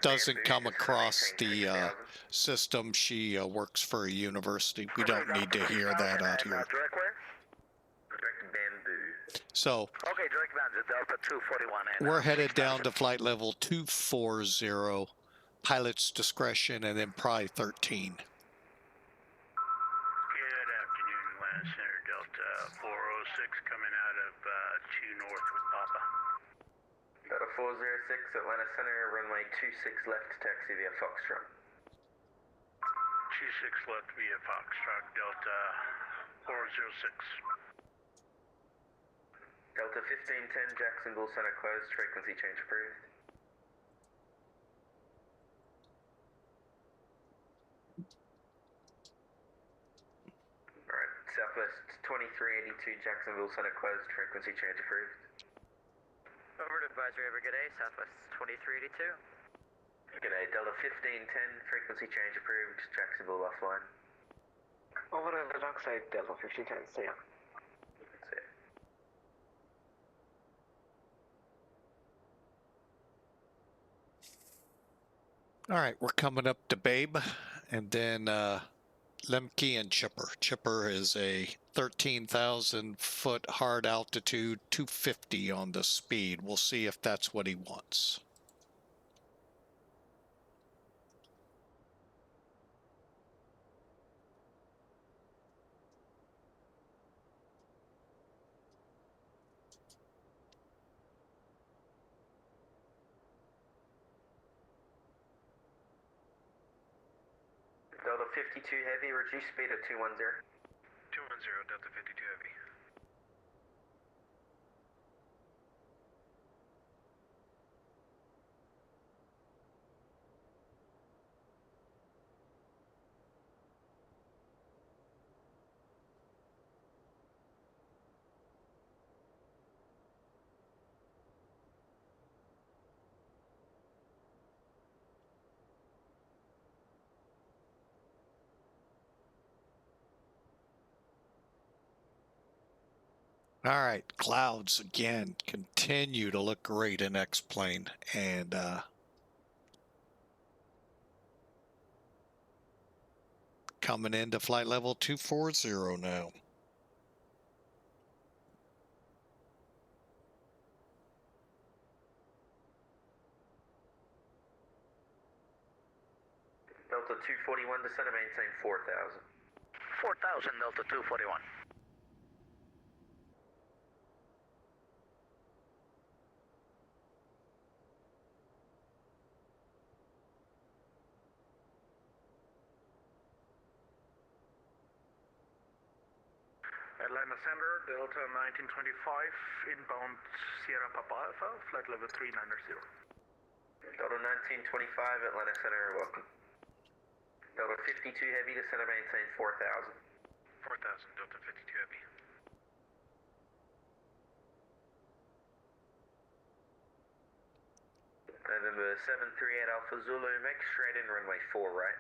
doesn't come across the system. She works for a university. We don't need to hear that out here. Direct Bamboo. So Okay, direct Bamboo, Delta 241. we're headed down to flight level 240, pilot's discretion, and then probably 13. Good afternoon, Atlanta Center, Delta 406 coming out of 2 north with Papa. Delta 406, Atlanta Center, runway 26 left, taxi via Foxtrot. 26 left via Foxtrot, Delta 406. Delta 1510, Jacksonville Center closed, frequency change approved. Alright, Southwest 2382, Jacksonville Center closed, frequency change approved. Over to advisory, have a good day, Southwest 2382. Good day, Delta 1510, frequency change approved, Jacksonville offline. Over to the dockside, Delta 1510, stay on. That's it. All right, we're coming up to Babe, and then Lemke and Chipper. Chipper is a 13,000 foot hard altitude, 250 on the speed. We'll see if that's what he wants. Delta 52 heavy, reduce speed at 210. 210, Delta 52 heavy. All right, clouds again continue to look great in X-plane, and coming into flight level 240 now. Delta 241, descend and maintain 4,000. 4,000, Delta 241. Atlanta Center, Delta 1925, inbound Sierra Papa Alpha, flight level 390. Delta 1925, Atlanta Center, welcome. Delta 52 heavy, descend and maintain 4,000. 4,000, Delta 52 heavy. November 738 Alpha Zulu, make straight in runway 4 right.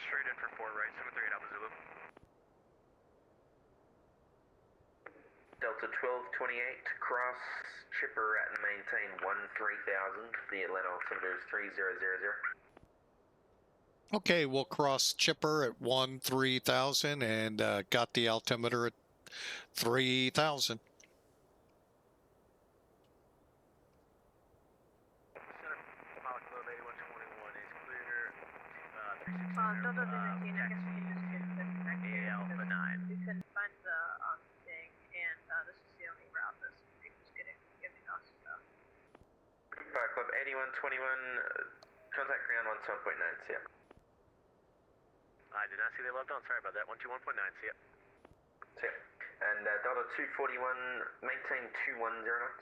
Straight in for 4 right, 738 Alpha Zulu. Delta 1228, cross Chipper at and maintain 13,000. The Atlanta altimeter is 3000. Okay, we'll cross Chipper at 13,000 and got the altimeter at 3,000. Delta 19, I guess we can just get this back here. Alpha 9. We couldn't find the thing, and this is the only route this group is giving us. Fire Club 8121, Contact ground 17.9, see ya. I did not see they logged on. Sorry about that. 121.9, see ya. See ya. And Delta 241, maintain 210 knots.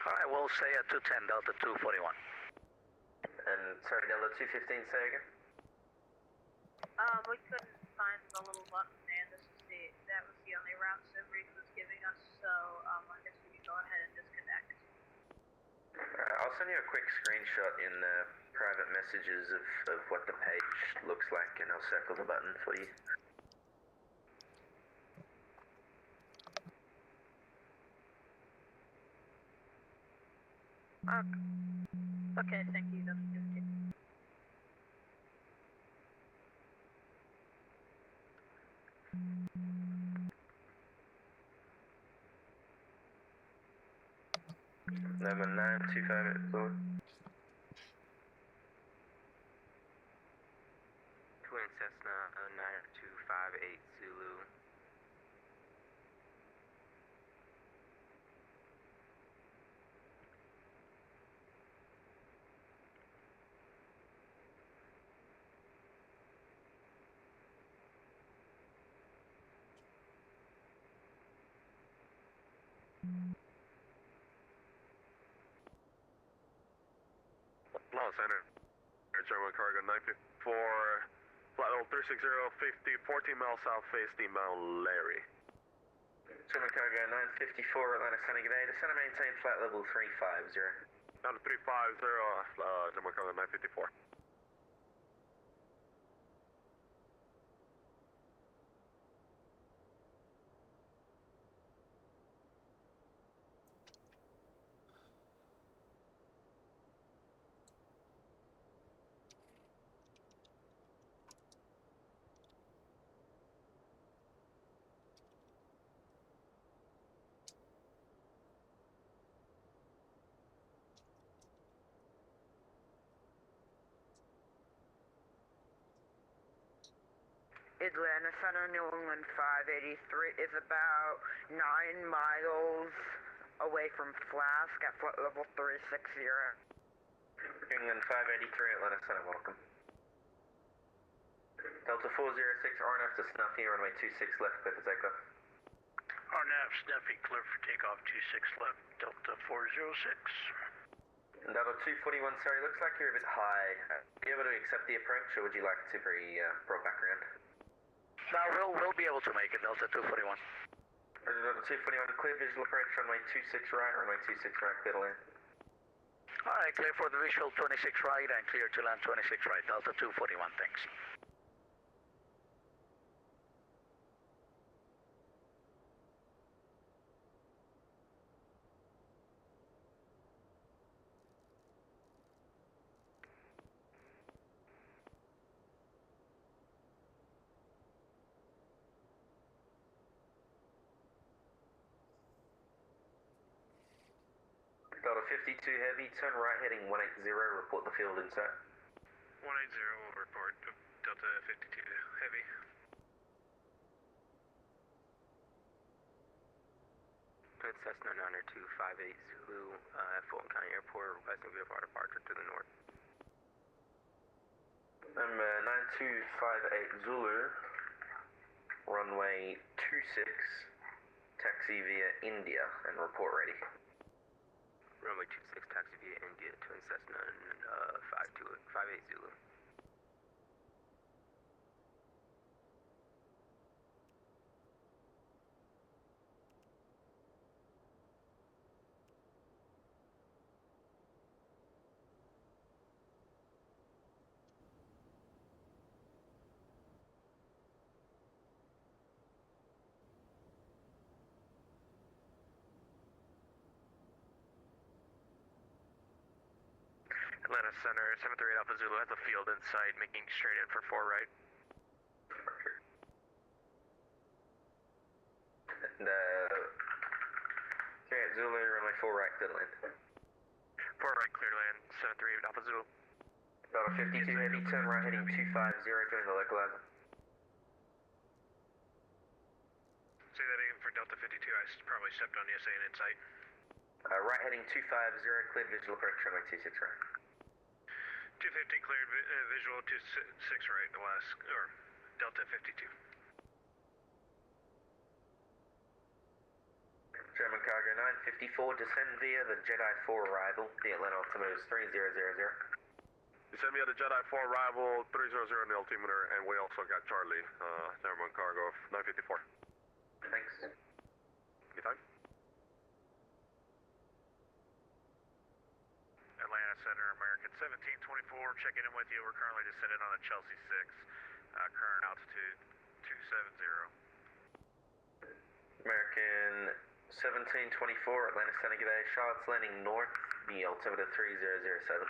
Alright, we'll say at 210, Delta 241. And sorry, Delta 215, say again. We couldn't find the little button, and that was the only route SimBrief was giving us, so I guess we can go ahead and disconnect. I'll send you a quick screenshot in private messages of what the page looks like, and I'll circle the button for you. Okay, thank you. That's good. Number 925 Zulu. Twin Cessna 9258 Zulu. Los Center. German cargo 954. Flight level 360, 50, 14 miles south, face eastbound Larry. German cargo 954, Atlanta Sunny, good day. Descend and maintain flight level 350. Down to 350, German cargo 954. Atlanta Center, New England 583 is about 9 miles away from Flask at flight level 360. England 583, Atlanta Center, welcome. Delta 406, RNF to Snuffy, runway 26 left, clear for takeoff. RNAV Snuffy, clear for takeoff 26 left, Delta 406. And Delta 241, sorry, looks like you're a bit high. Are you able to accept the approach, or would you like to be brought back around? No, we'll be able to make it, Delta 241. Delta 241, clear visual approach, runway 26 right, runway 26 right, clear to land. Alright, clear for the visual 26 right and clear to land 26 right, Delta 241, thanks. Delta 52 heavy, turn right heading 180, report the field inside. 180 will report Delta 52 heavy. Twin Cessna 90258 Zulu at Fulton County Airport, requesting VFR departure to the north. Number 9258 Zulu, runway 26, taxi via India, and report ready. Runway 26, taxi via India, Twin Cessna 58 Zulu. Atlanta Center, 738 Alpha Zulu has a field in sight, making straight in for 4 right. And 38 Zulu, runway 4 right, clear to land. 4 right, clear to land, 738 Alpha Zulu. Delta 52 heavy, turn right heading 250, join the localizer. Say that again for Delta 52, I probably stepped on you saying in sight. Right heading 250, cleared visual approach, runway 26 right. 215 cleared visual 26 right, Alaska, or Delta 52. German cargo 954, descend via the Jedi 4 arrival. The Atlanta altimeter is 3000. Descend via the Jedi 4 arrival, 300 in the altimeter, and we also got Charlie, German cargo 954. Thanks. Good time. Atlanta Center, American 1724, checking in with you. We're currently descending on a Chelsea 6, current altitude 270. American 1724, Atlanta Center, g'day. Charlotte's landing north, the altimeter 3007.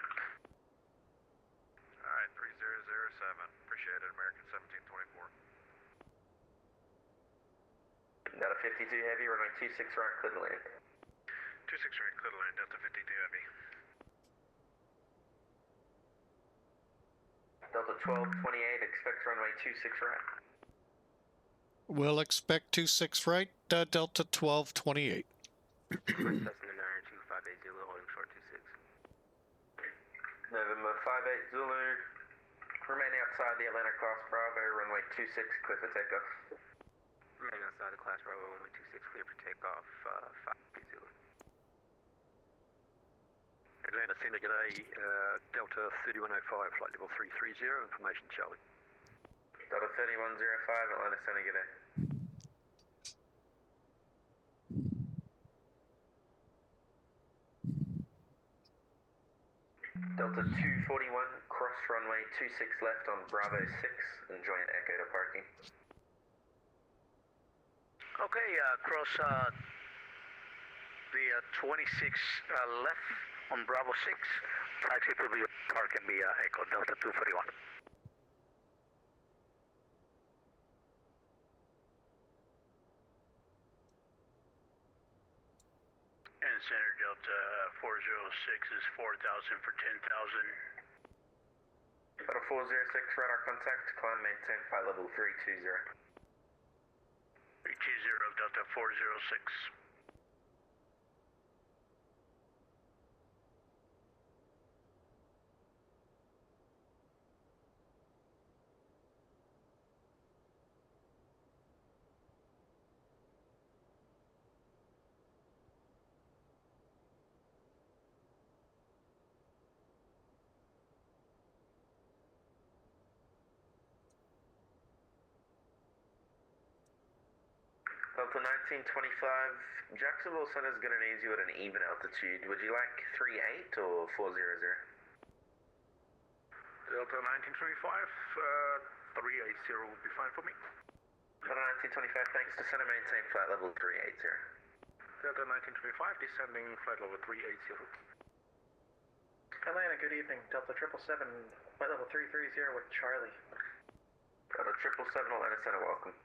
Alright, 3007. Appreciate it, American 1724. Delta 52 heavy, runway 26 right, clear to land. 26 right, clear to land, Delta 52 heavy. Delta 1228, expect runway 26 right. We'll expect 26 right, Delta 1228. Cessna 902, 580, holding short 26. November 58 Zulu, remain outside the Atlanta class Bravo, runway 26, clear for takeoff. Remain outside the class Bravo, runway 26, clear for takeoff, 580. Atlanta Center, g'day. Delta 3105, flight level 330, information Charlie. Delta 3105, Atlanta Center, g'day. Delta 241, cross runway 26 left on Bravo 6, and join Echo to parking. Okay, cross the 26 left on Bravo 6. Taxi to the parking via Echo Delta 241. And Center Delta 406 is 4,000 for 10,000. Delta 406, radar contact, climb maintain flight level 320. 320, Delta 406. Delta 1925, Jacksonville Center's gonna need you at an even altitude. Would you like 38 or 400? Delta 1925, 380 would be fine for me. Delta 1925, thanks to center maintain flight level 380. Delta 1925, descending flight level 380. Atlanta, good evening. Delta 777, flight level 330 with Charlie. Delta 777, Atlanta Center, welcome.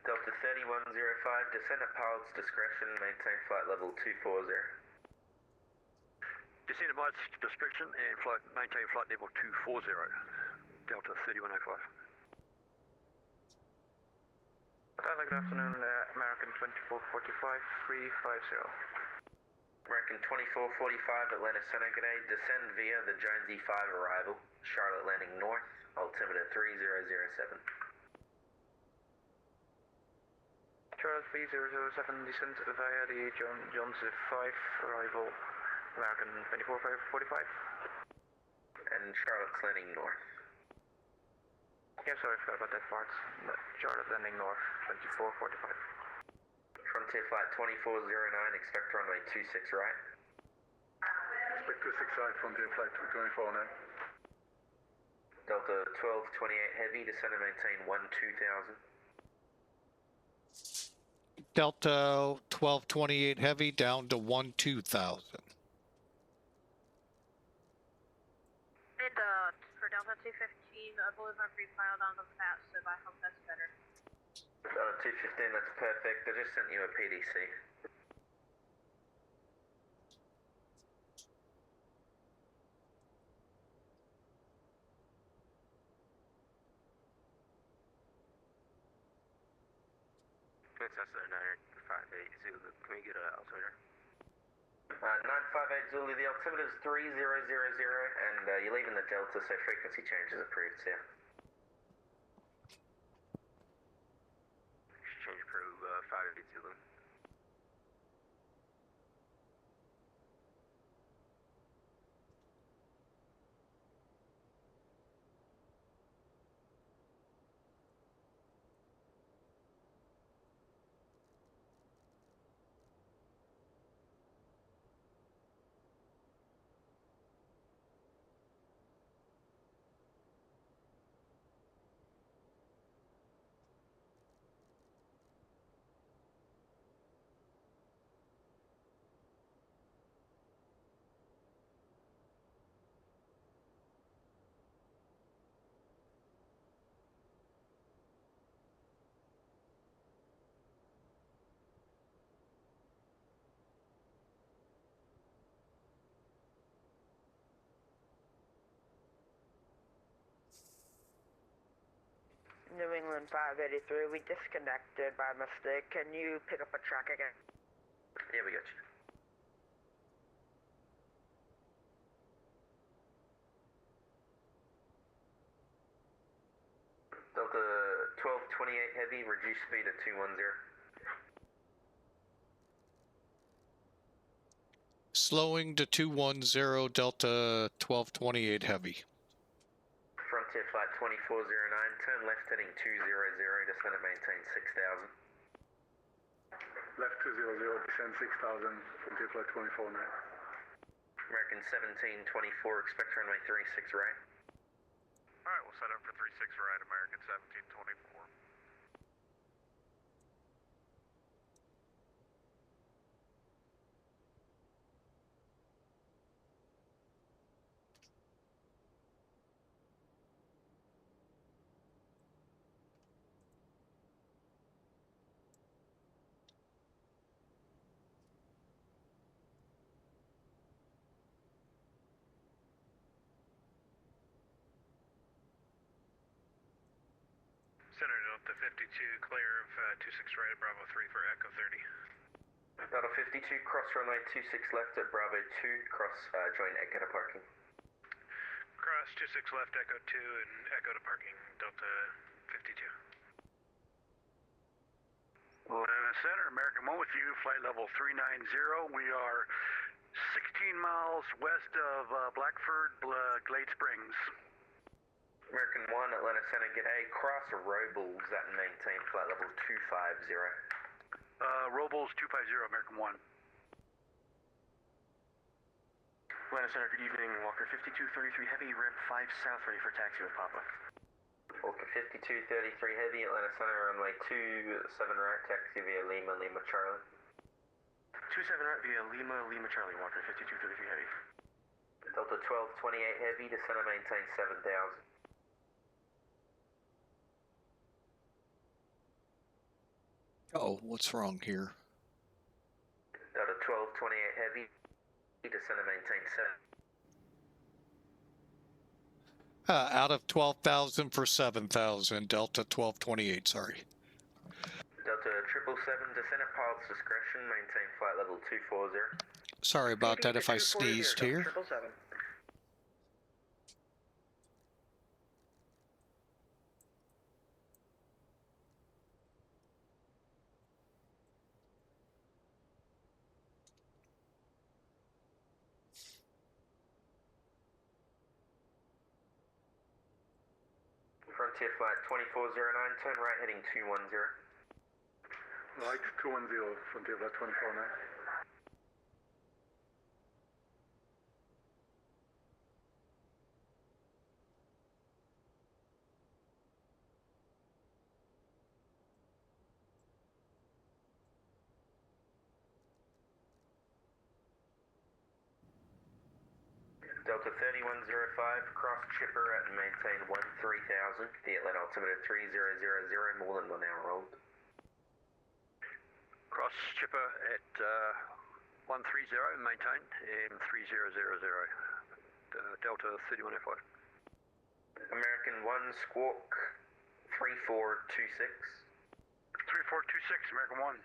Delta 3105, descend at pilot's discretion, maintain flight level 240. Descend at pilot's discretion and maintain flight level 240. Delta 3105. Tyler, good afternoon. American 2445, 350. American 2445, Atlanta Center, g'day. Descend via the Jonesy 5 arrival, Charlotte landing north, altimeter 3007. Charlotte 3007, descend via the Jones 5 arrival, American 2445. And Charlotte's landing north. Yeah, sorry, I forgot about that part. Charlotte landing north, 2445. Frontier flight 2409, expect runway 26 right. Expect 26 right, Frontier flight 224 now. Delta 1228 heavy, descend and maintain 12000. Delta 1228 heavy down to 12000. And for Delta 215, I believe I've refiled on the VATSIM. I hope that's better. Delta 215, that's perfect. I just sent you a PDC. Cessna 958 Zulu, can we get an altimeter? 958 Zulu, the altimeter is 3000, and you're leaving the Delta, so frequency change is approved, sir. Exchange Pro 58 Zulu. New England 583, we disconnected by mistake. Can you pick up a track again? Yeah, we got you. Delta 1228 Heavy, reduce speed at 210. Slowing to 210 Delta 1228 Heavy. Frontier Flight 2409, turn left heading 200, descend and maintain 6,000. Left 200, descend 6,000, Frontier Flight 2409. American 1724, expect runway 36 right. Alright, we'll set up for 36 right, American 1724. Center Delta 52, clear of 26 right at Bravo 3 for Echo 30. Delta 52, cross runway 26 left at Bravo 2, cross join Echo to parking. Cross 26 left, Echo 2, and Echo to parking, Delta 52. Lieutenant Center, American 1 with you, flight level 390. We are 16 miles west of Blackford, Glade Springs. American 1, Atlanta Center, g'day. Cross Robles at and maintain flight level 250. Robles 250, American 1. Atlanta Center, good evening. Walker 5233 Heavy, ramp 5 south, ready for taxi with Papa. Walker 5233 Heavy, Atlanta Center, runway 27 right, taxi via Lima, Lima Charlie. 27 right via Lima, Lima Charlie, Walker 5233 Heavy. Delta 1228 Heavy, descend and maintain 7,000. Oh, what's wrong here? Delta 1228 Heavy, descend and maintain 7. Out of 12,000 for 7,000, Delta 1228, sorry. Delta 777, descend at pilot's discretion, maintain flight level 240. Sorry about that if I sneezed here. 777. Frontier Flight 2409, turn right heading 210. Right 210, Frontier Flight 2409. Delta 3105, cross chipper at and maintain 13,000. The Atlanta altimeter 3000, more than 1 hour old. Cross chipper at 130, maintain, and 3000, Delta 3105. American 1, squawk 3426. 3426, American 1.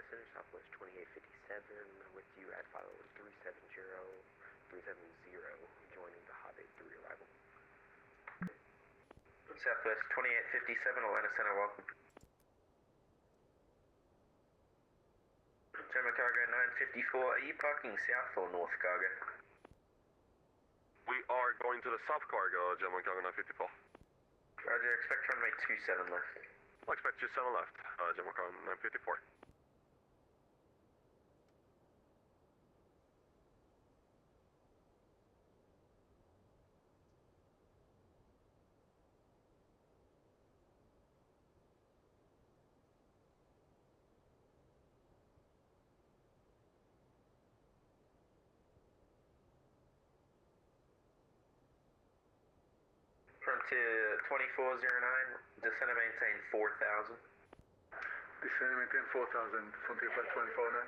Jackson, Southwest 2857, with you at file 370370, joining the Hobbit 3 arrival. Southwest 2857, Atlanta Center, welcome. German Cargo 954, are you parking south or north, Cargo? We are going to the south cargo, German Cargo 954. Roger, expect runway 27 left. I'll expect you 7 left, German Cargo 954. Frontier 2409, descend and maintain 4000. Descend and maintain 4000, Frontier Flight 2409.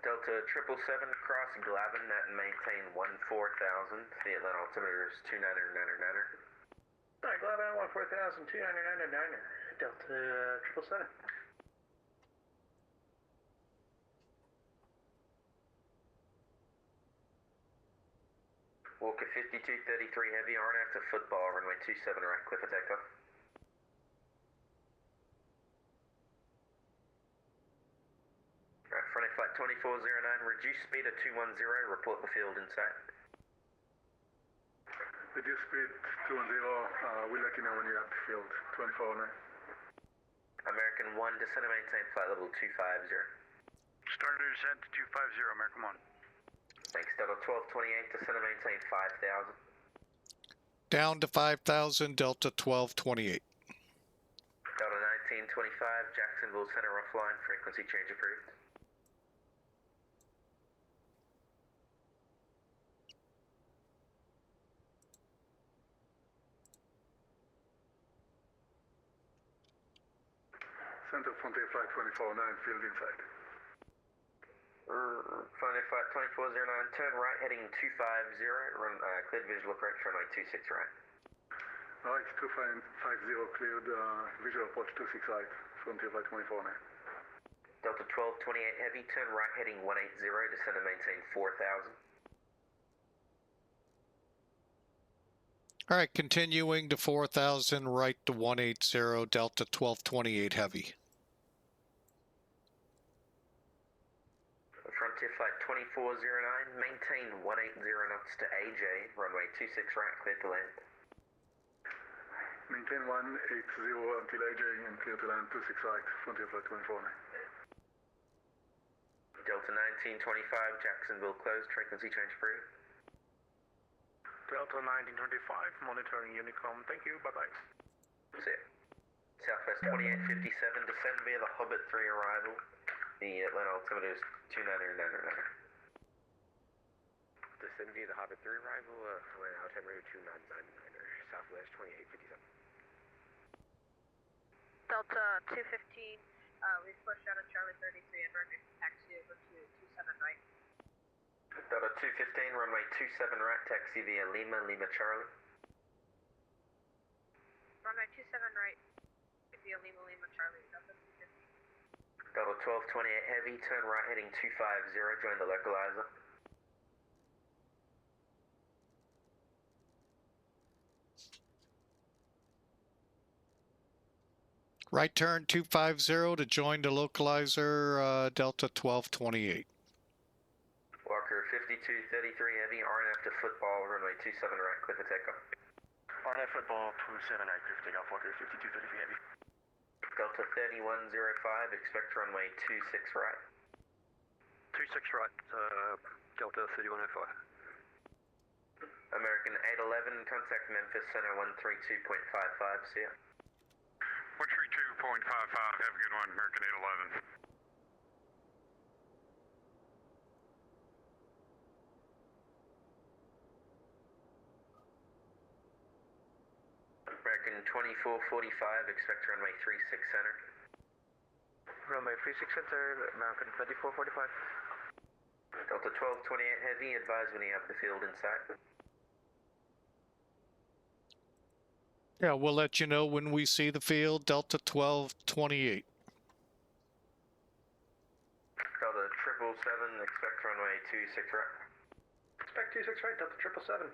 Delta 777, cross Glavin and maintain 14,000. The Atlanta altimeter is 290. Alright, Glavin 14,000, 290. Delta 777. Walker 5233 heavy, on after football, runway 27 right, clear for takeoff. Right, front flight 2409, reduce speed at 210, report the field in sight. Reduce speed 210, we'll let you know when you're at the field, 2409. American 1, descend and maintain flight level 250. Starter descent to 250, American 1. Thanks, Delta 1228, descend and maintain 5,000. Down to 5,000, Delta 1228. Delta 1925, Jacksonville Center offline, frequency change approved. Center Frontier Flight 2409, field inside. Frontier Flight 2409, turn right heading 250, run cleared visual approach runway 26 right. Right, 250 cleared, visual approach 26 right, Frontier Flight 2409. Delta 1228 heavy, turn right heading 180, descend and maintain 4,000. All right, continuing to 4,000, right to 180, Delta 1228 heavy. Frontier Flight 2409, maintain 180 knots to AJ, runway 26 right, clear to land. Maintain 180 until AJ and clear to land 26 right, Frontier Flight 2409. Delta 1925, Jacksonville closed, frequency change approved. Delta 1925, monitoring Unicom. Thank you, bye-bye. See ya. Southwest 2857, descend via the Hobbit 3 arrival. The Atlanta altimeter is 290. Descend via the Hobbit 3 arrival, Atlanta altimeter 2999, Southwest 2857. Delta 215, we've pushed out of Charlie 33 and we're going to taxi over to 27 right. Delta 215, runway 27 right, taxi via Lima Charlie. Runway 27 right, via Lima Charlie, Delta 215. Delta 1228 heavy, turn right heading 250, join the localizer. Right turn 250 to join the localizer, Delta 1228. Walker 5233 heavy, RNF to football, runway 27 right, clear for takeoff. RNF football 27 right, clear for takeoff, Walker 5233 heavy. Delta 3105, expect runway 26 right. 26 right, Delta 3105. American 811, contact Memphis Center 132.55, see ya. 132.55, have a good one, American 811. American 2445, expect runway 36 center. Runway 36 center, American 2445. Delta 1228 heavy, advise when you have the field in sight. Yeah, we'll let you know when we see the field, Delta 1228. Delta 777, expect runway 26 right. Expect 26 right, Delta 777.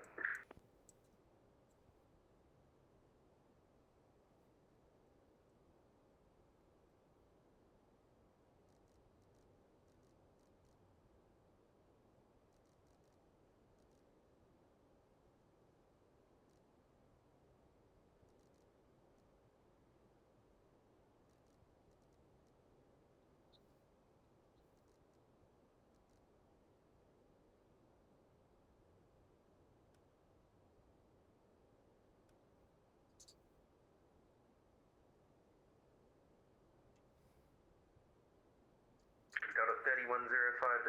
Delta 3105,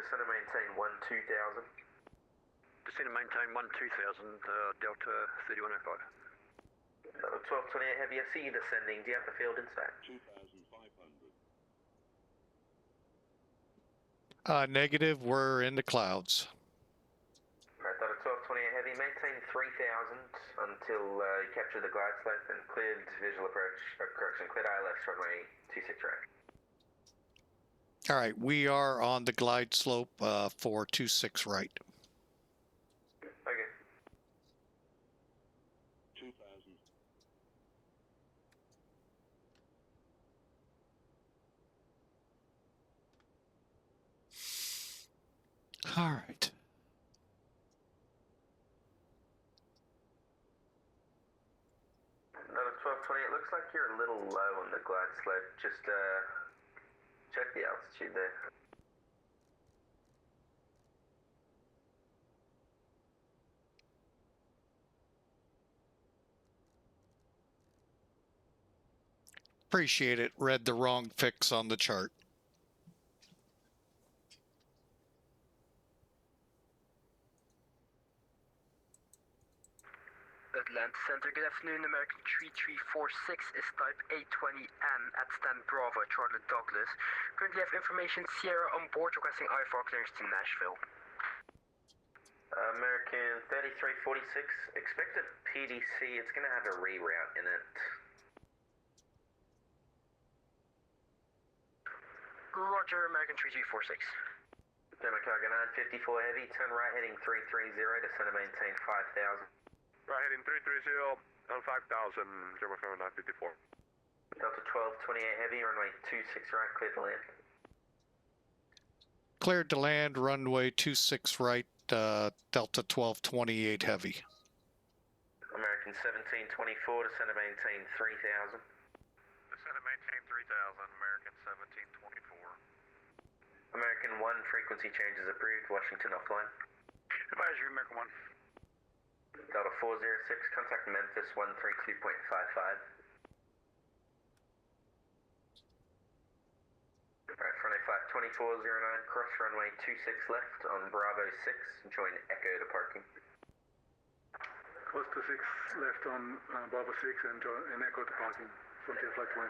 descend and maintain 12000. Descend and maintain 12000, Delta 3105. Delta 1228 heavy, I see you descending. Do you have the field in sight? 2,500. Negative, we're in the clouds. Alright, Delta 1228 heavy, maintain 3000 until you capture the glide slope and cleared visual approach, correction, cleared ILS runway 26 right. All right, we are on the glide slope for 26 right. Okay. 2,000. All right. Delta 1228, looks like you're a little low on the glide slope. Just check the altitude there. Appreciate it. Read the wrong fix on the chart. Atlanta Center, good afternoon. American 3346 is type A20M at stand Bravo, Charlotte Douglas. Currently have information Sierra on board requesting IFR clearance to Nashville. American 3346, expect a PDC. It's going to have a reroute in it. Roger, American 3346. Demo cargo 954 heavy, turn right heading 330, descend and maintain 5000. Right heading 330 on 5,000, German 954. Delta 1228 heavy, runway 26 right, clear to land. Cleared to land, runway 26 right, Delta 1228 heavy. American 1724, descend and maintain 3000. Descend and maintain 3000, American 1724. American 1, frequency changes approved, Washington offline. Advisory, American 1. Delta 406, contact Memphis 132.55. Alright, runway 52409, cross runway 26 left on Bravo 6, join Echo to parking. Close to 6 left on Bravo 6 and Echo to parking. Frontier Flight 249.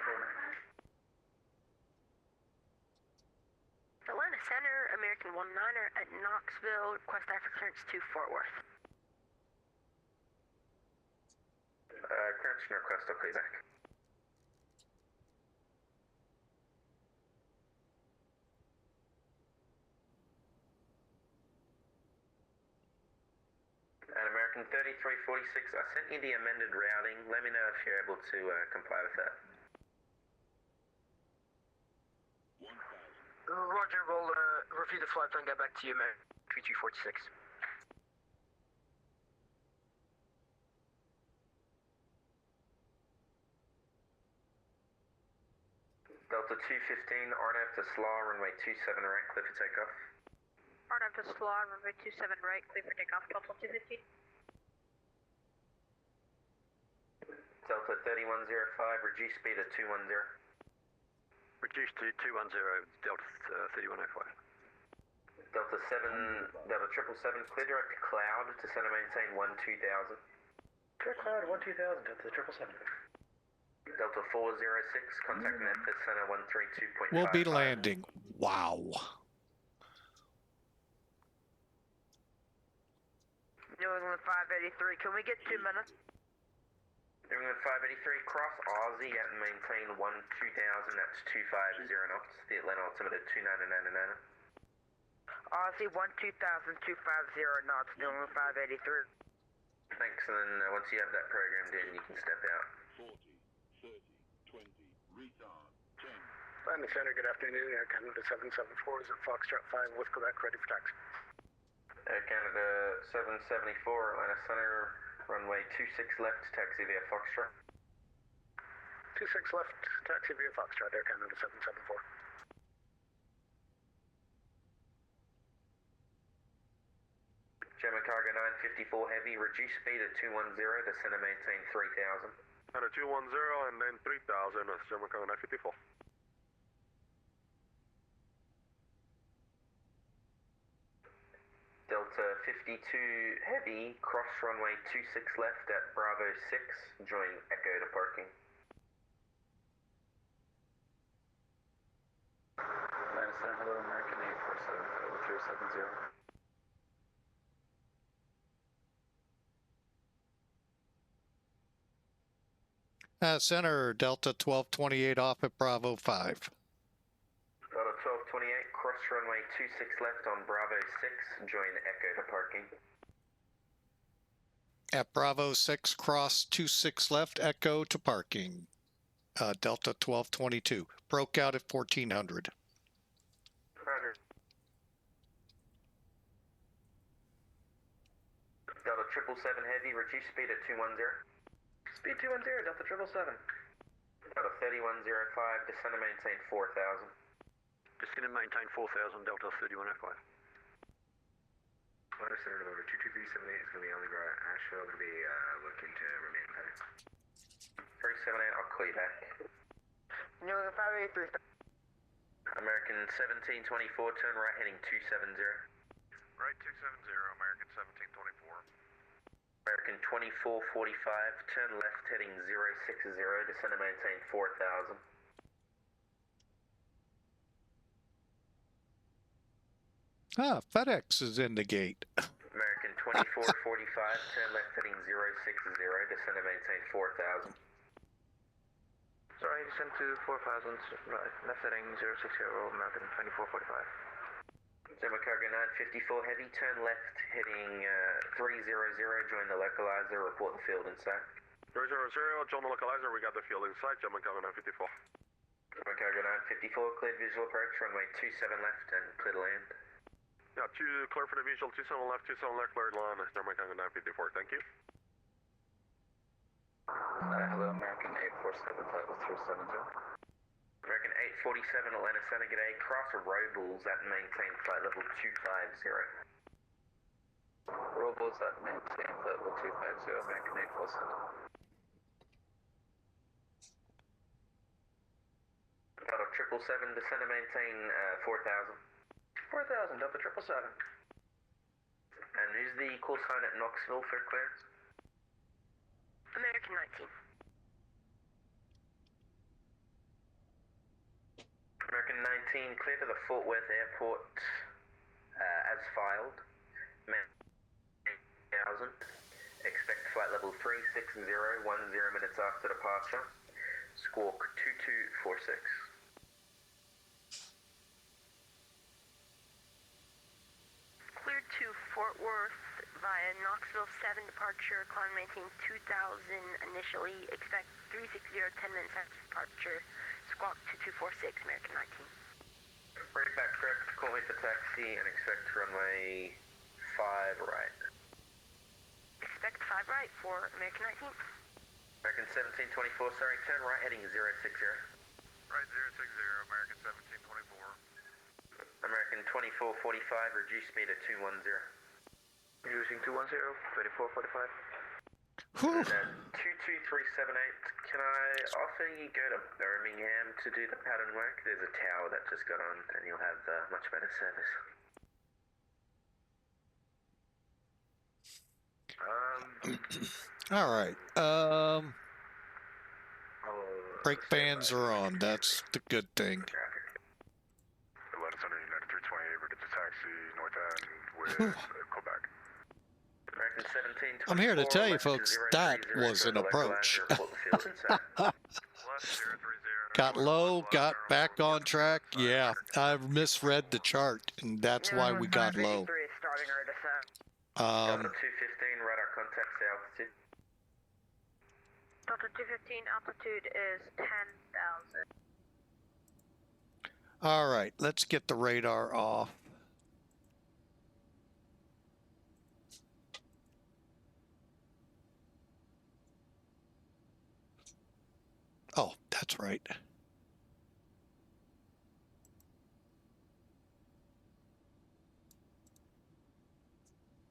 Atlanta Center, American 19er at Knoxville, request IFR clearance to Fort Worth. Correction request, I'll call you back. And American 3346, I sent you the amended routing. Let me know if you're able to comply with that. Roger, we'll review the flight plan and get back to you, American 3346. Delta 215, RNAV to SLA, runway 27 right, clear for takeoff. RNAV to SLA, runway 27 right, clear for takeoff, Delta 215. Delta 3105, reduce speed to 210. Reduced to 210, Delta 3105. Delta 777, clear direct to cloud to center maintain 12000. Clear cloud 12000, Delta 777. Delta 406, contact Memphis center 132.5. We'll be landing. Wow. New England 583, can we get 2 minutes? New England 583, cross Aussie at maintain 12000, that's 250 knots. The Atlanta altimeter 2999. Aussie 12000, 250 knots, New England 583. Thanks, and then once you have that programmed in, you can step out. 40, 30, 20, retard, 10. Landing center, good afternoon. Air Canada 774 is at Foxtrot 5 with Quebec, ready for taxi. Air Canada 774, Atlanta Center, runway 26 left, taxi via Foxtrot. 26 left, taxi via Foxtrot, Air Canada 774. German cargo 954 heavy, reduce speed at 210, descend and maintain 3000. At a 210 and then 3000, that's German cargo 954. Delta 52 heavy, cross runway 26 left at Bravo 6, join Echo to parking. Atlanta Center, hello, American 847 0370. Center, Delta 1228 off at Bravo 5. Delta 1228, cross runway 26 left on Bravo 6, join Echo to parking. At Bravo 6, cross 26 left, Echo to parking. Delta 1222. Broke out at 1400. Roger. Delta 777 heavy, reduce speed at 210. Speed 210, Delta 777. Delta 3105, descend and maintain 4000. Descend and maintain 4000, Delta 3105. Atlanta Center, November 22378 is going to be only by Asheville, going to be looking to remain heavy. 378, I'll call you back. New England 583. American 1724, turn right heading 270. Right 270, American 1724. American 2445, turn left heading 060, descend and maintain 4000. FedEx is in the gate. American 2445, turn left heading 060, descend and maintain 4000. Sorry, descend to 4000, right, left heading 060, American 2445. German cargo 954 heavy, turn left heading 300, join the localizer, report the field in sight. 300, join the localizer, we got the field in sight, German cargo 954. German cargo 954, cleared visual approach, runway 27 left and clear to land. Yeah, clear for the visual, 27 left, cleared line, German cargo 954, thank you. Hello, American 847, flight was 370. American 847, Atlanta Center, g'day, cross Robles at maintain flight level 250. Robles at maintain flight level 250, American 847. Delta 777, descend and maintain 4000. 4000, Delta 777. And who's the call sign at Knoxville for clearance? American 19. American 19, clear to the Fort Worth Airport as filed. 1000. Expect flight level 360, 10 minutes after departure. Squawk 2246. Cleared to Fort Worth via Knoxville 7 departure, climb maintain 2000 initially, expect 360, 10 minutes after departure, squawk 2246, American 19. Ready back correct, call me for taxi and expect runway 5 right. Expect 5 right for American 19th. American 1724, sorry, turn right heading 060. Right 060, American 1724. American 2445, reduce speed to 210. Using 210, 2445. And 22378, can I offer you go to Birmingham to do the pattern work? There's a tower that just got on and you'll have much better service. All right. Brake bands are on. That's the good thing. Atlanta Center, United 328, ready to taxi north end with Quebec. American 1724. I'm here to tell you, folks, that was an approach. Got low, got back on track. Yeah, I misread the chart, and that's why we got low. Delta 215, radar contact altitude. Delta 215, altitude is 10,000. All right, let's get the radar off. Oh, that's right.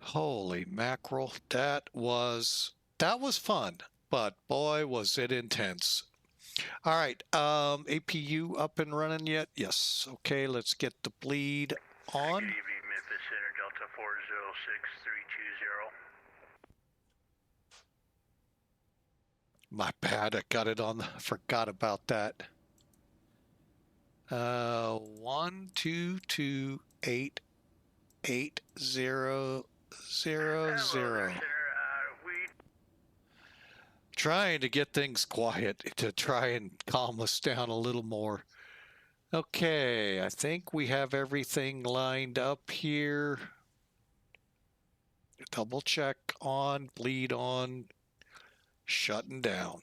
Holy mackerel, that was fun, but boy was it intense. All right, APU up and running yet? Yes. Okay, let's get the bleed on. Good evening, Memphis Center, Delta 406320. My bad, I got it on. Forgot about that. 1228800. Trying to get things quiet to try and calm us down a little more. Okay, I think we have everything lined up here. Double check on, bleed on, shutting down.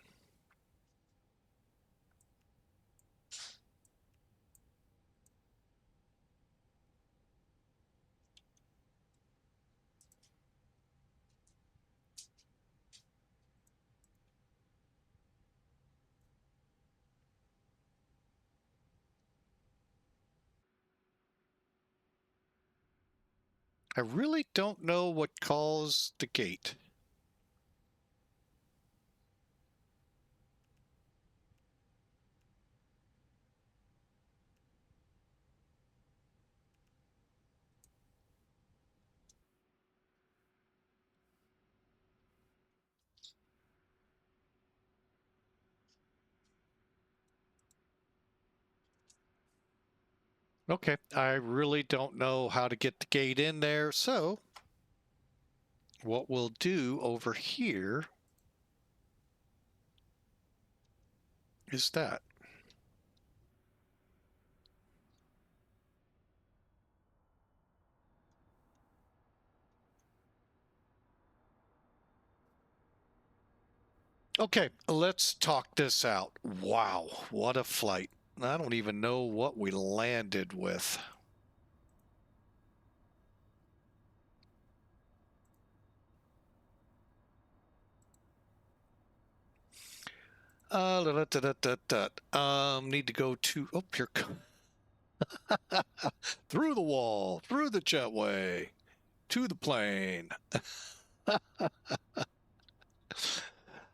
I really don't know what caused the gate. Okay, I really don't know how to get the gate in there, so what we'll do over here is that. Okay, let's talk this out. Wow, what a flight. I don't even know what we landed with. Need to go to, oh, here, through the wall, through the jetway, to the plane.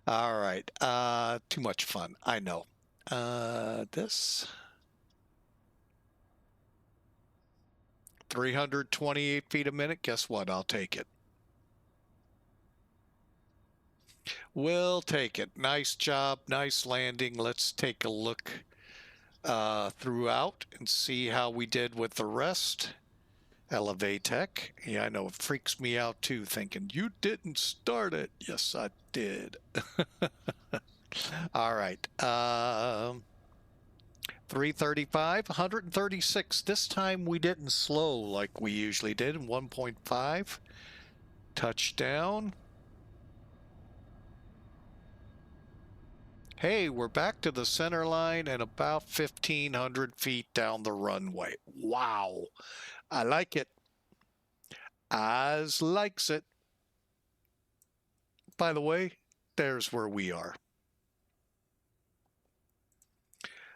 All right, too much fun, I know. This 328 feet a minute, guess what? I'll take it. We'll take it. Nice job, nice landing. Let's take a look throughout and see how we did with the rest. Elevatech. Yeah, I know it freaks me out too, thinking you didn't start it. Yes, I did. All right. 335, 136. This time we didn't slow like we usually did in 1.5. Touchdown. Hey, we're back to the center line and about 1,500 feet down the runway. Wow. I like it. Eyes likes it. By the way, there's where we are.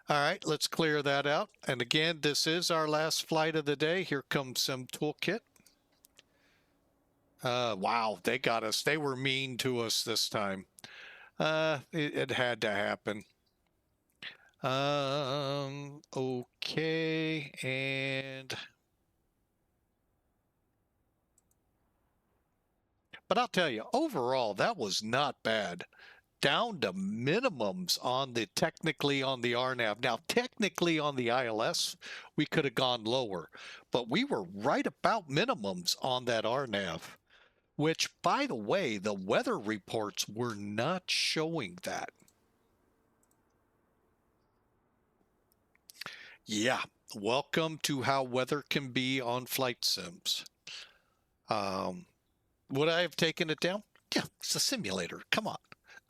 All right, let's clear that out. And again, this is our last flight of the day. Here comes some Toolkit. Wow, they got us. They were mean to us this time. It had to happen. Okay, and... But I'll tell you, overall, that was not bad. Down to minimums on the technically on the RNAV. Now, technically on the ILS, we could have gone lower, but we were right about minimums on that RNAV, which, by the way, the weather reports were not showing that. Yeah, welcome to how weather can be on flight sims. Would I have taken it down? Yeah, it's a simulator. Come on.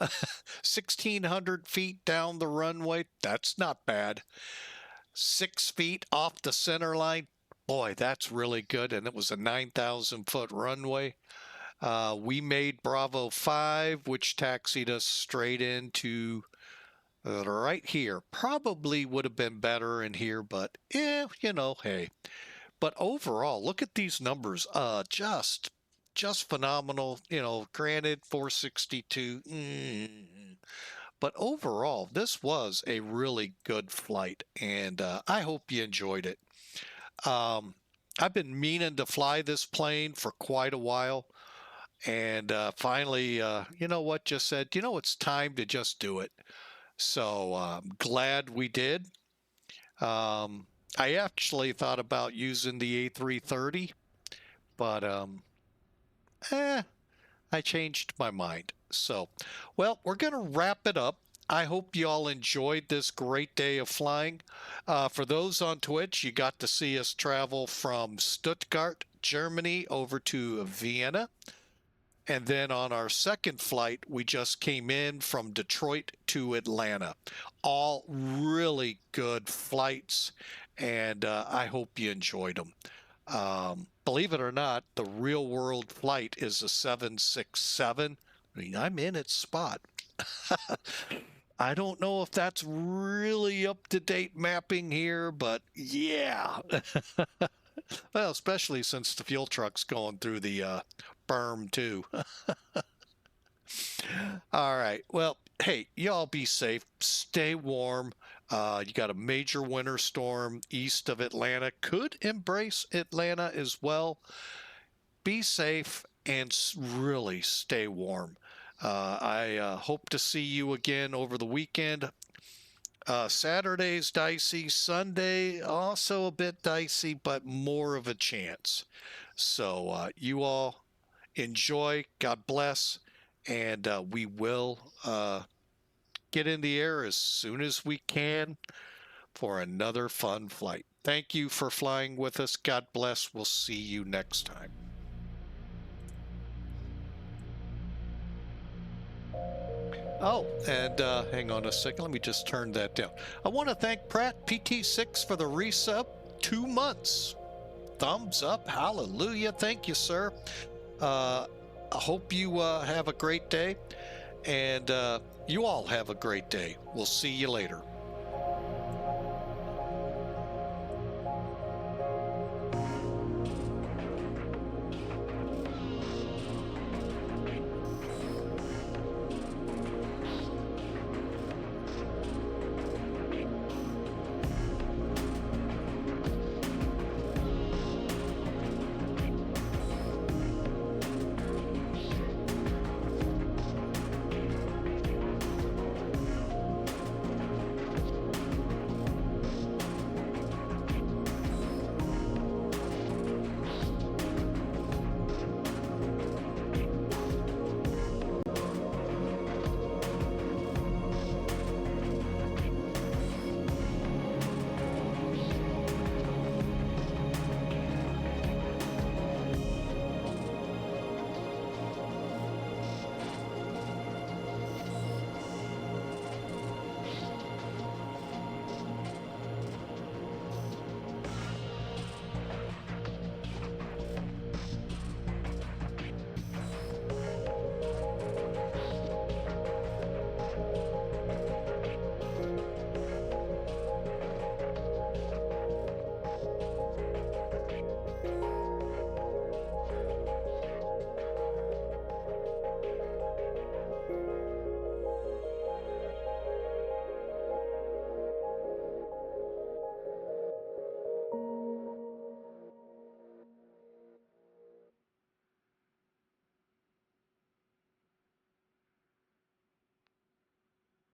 1,600 feet down the runway, that's not bad. 6 feet off the center line, boy, that's really good. And it was a 9,000 foot runway. We made Bravo 5, which taxied us straight into right here. Probably would have been better in here, but you know, hey. But overall, look at these numbers. Just phenomenal, you know, granted 462, but overall this was a really good flight, and I hope you enjoyed it. I've been meaning to fly this plane for quite a while, and finally, you know what, just said, you know, it's time to just do it. So I'm glad we did. I actually thought about using the A330, but I changed my mind. So, well, we're going to wrap it up. I hope you all enjoyed this great day of flying. For those on Twitch, you got to see us travel from Stuttgart, Germany, over to Vienna. And then on our second flight, we just came in from Detroit to Atlanta. All really good flights, and I hope you enjoyed them. Believe it or not, the real world flight is a 767. I mean, I'm in its spot. I don't know if that's really up-to-date mapping here, but yeah. Well, especially since the fuel truck's going through the berm too. All right. Well, hey, y'all be safe. Stay warm. You got a major winter storm east of Atlanta. Could embrace Atlanta as well. Be safe and really stay warm. I hope to see you again over the weekend. Saturday's dicey. Sunday also a bit dicey, but more of a chance. So you all enjoy. God bless. And we will get in the air as soon as we can for another fun flight. Thank you for flying with us. God bless. We'll see you next time. Oh, and hang on a second. Let me just turn that down. I want to thank Pratt PT6 for the resub. 2 months. Thumbs up. Hallelujah. Thank you, sir. I hope you have a great day. And you all have a great day. We'll see you later.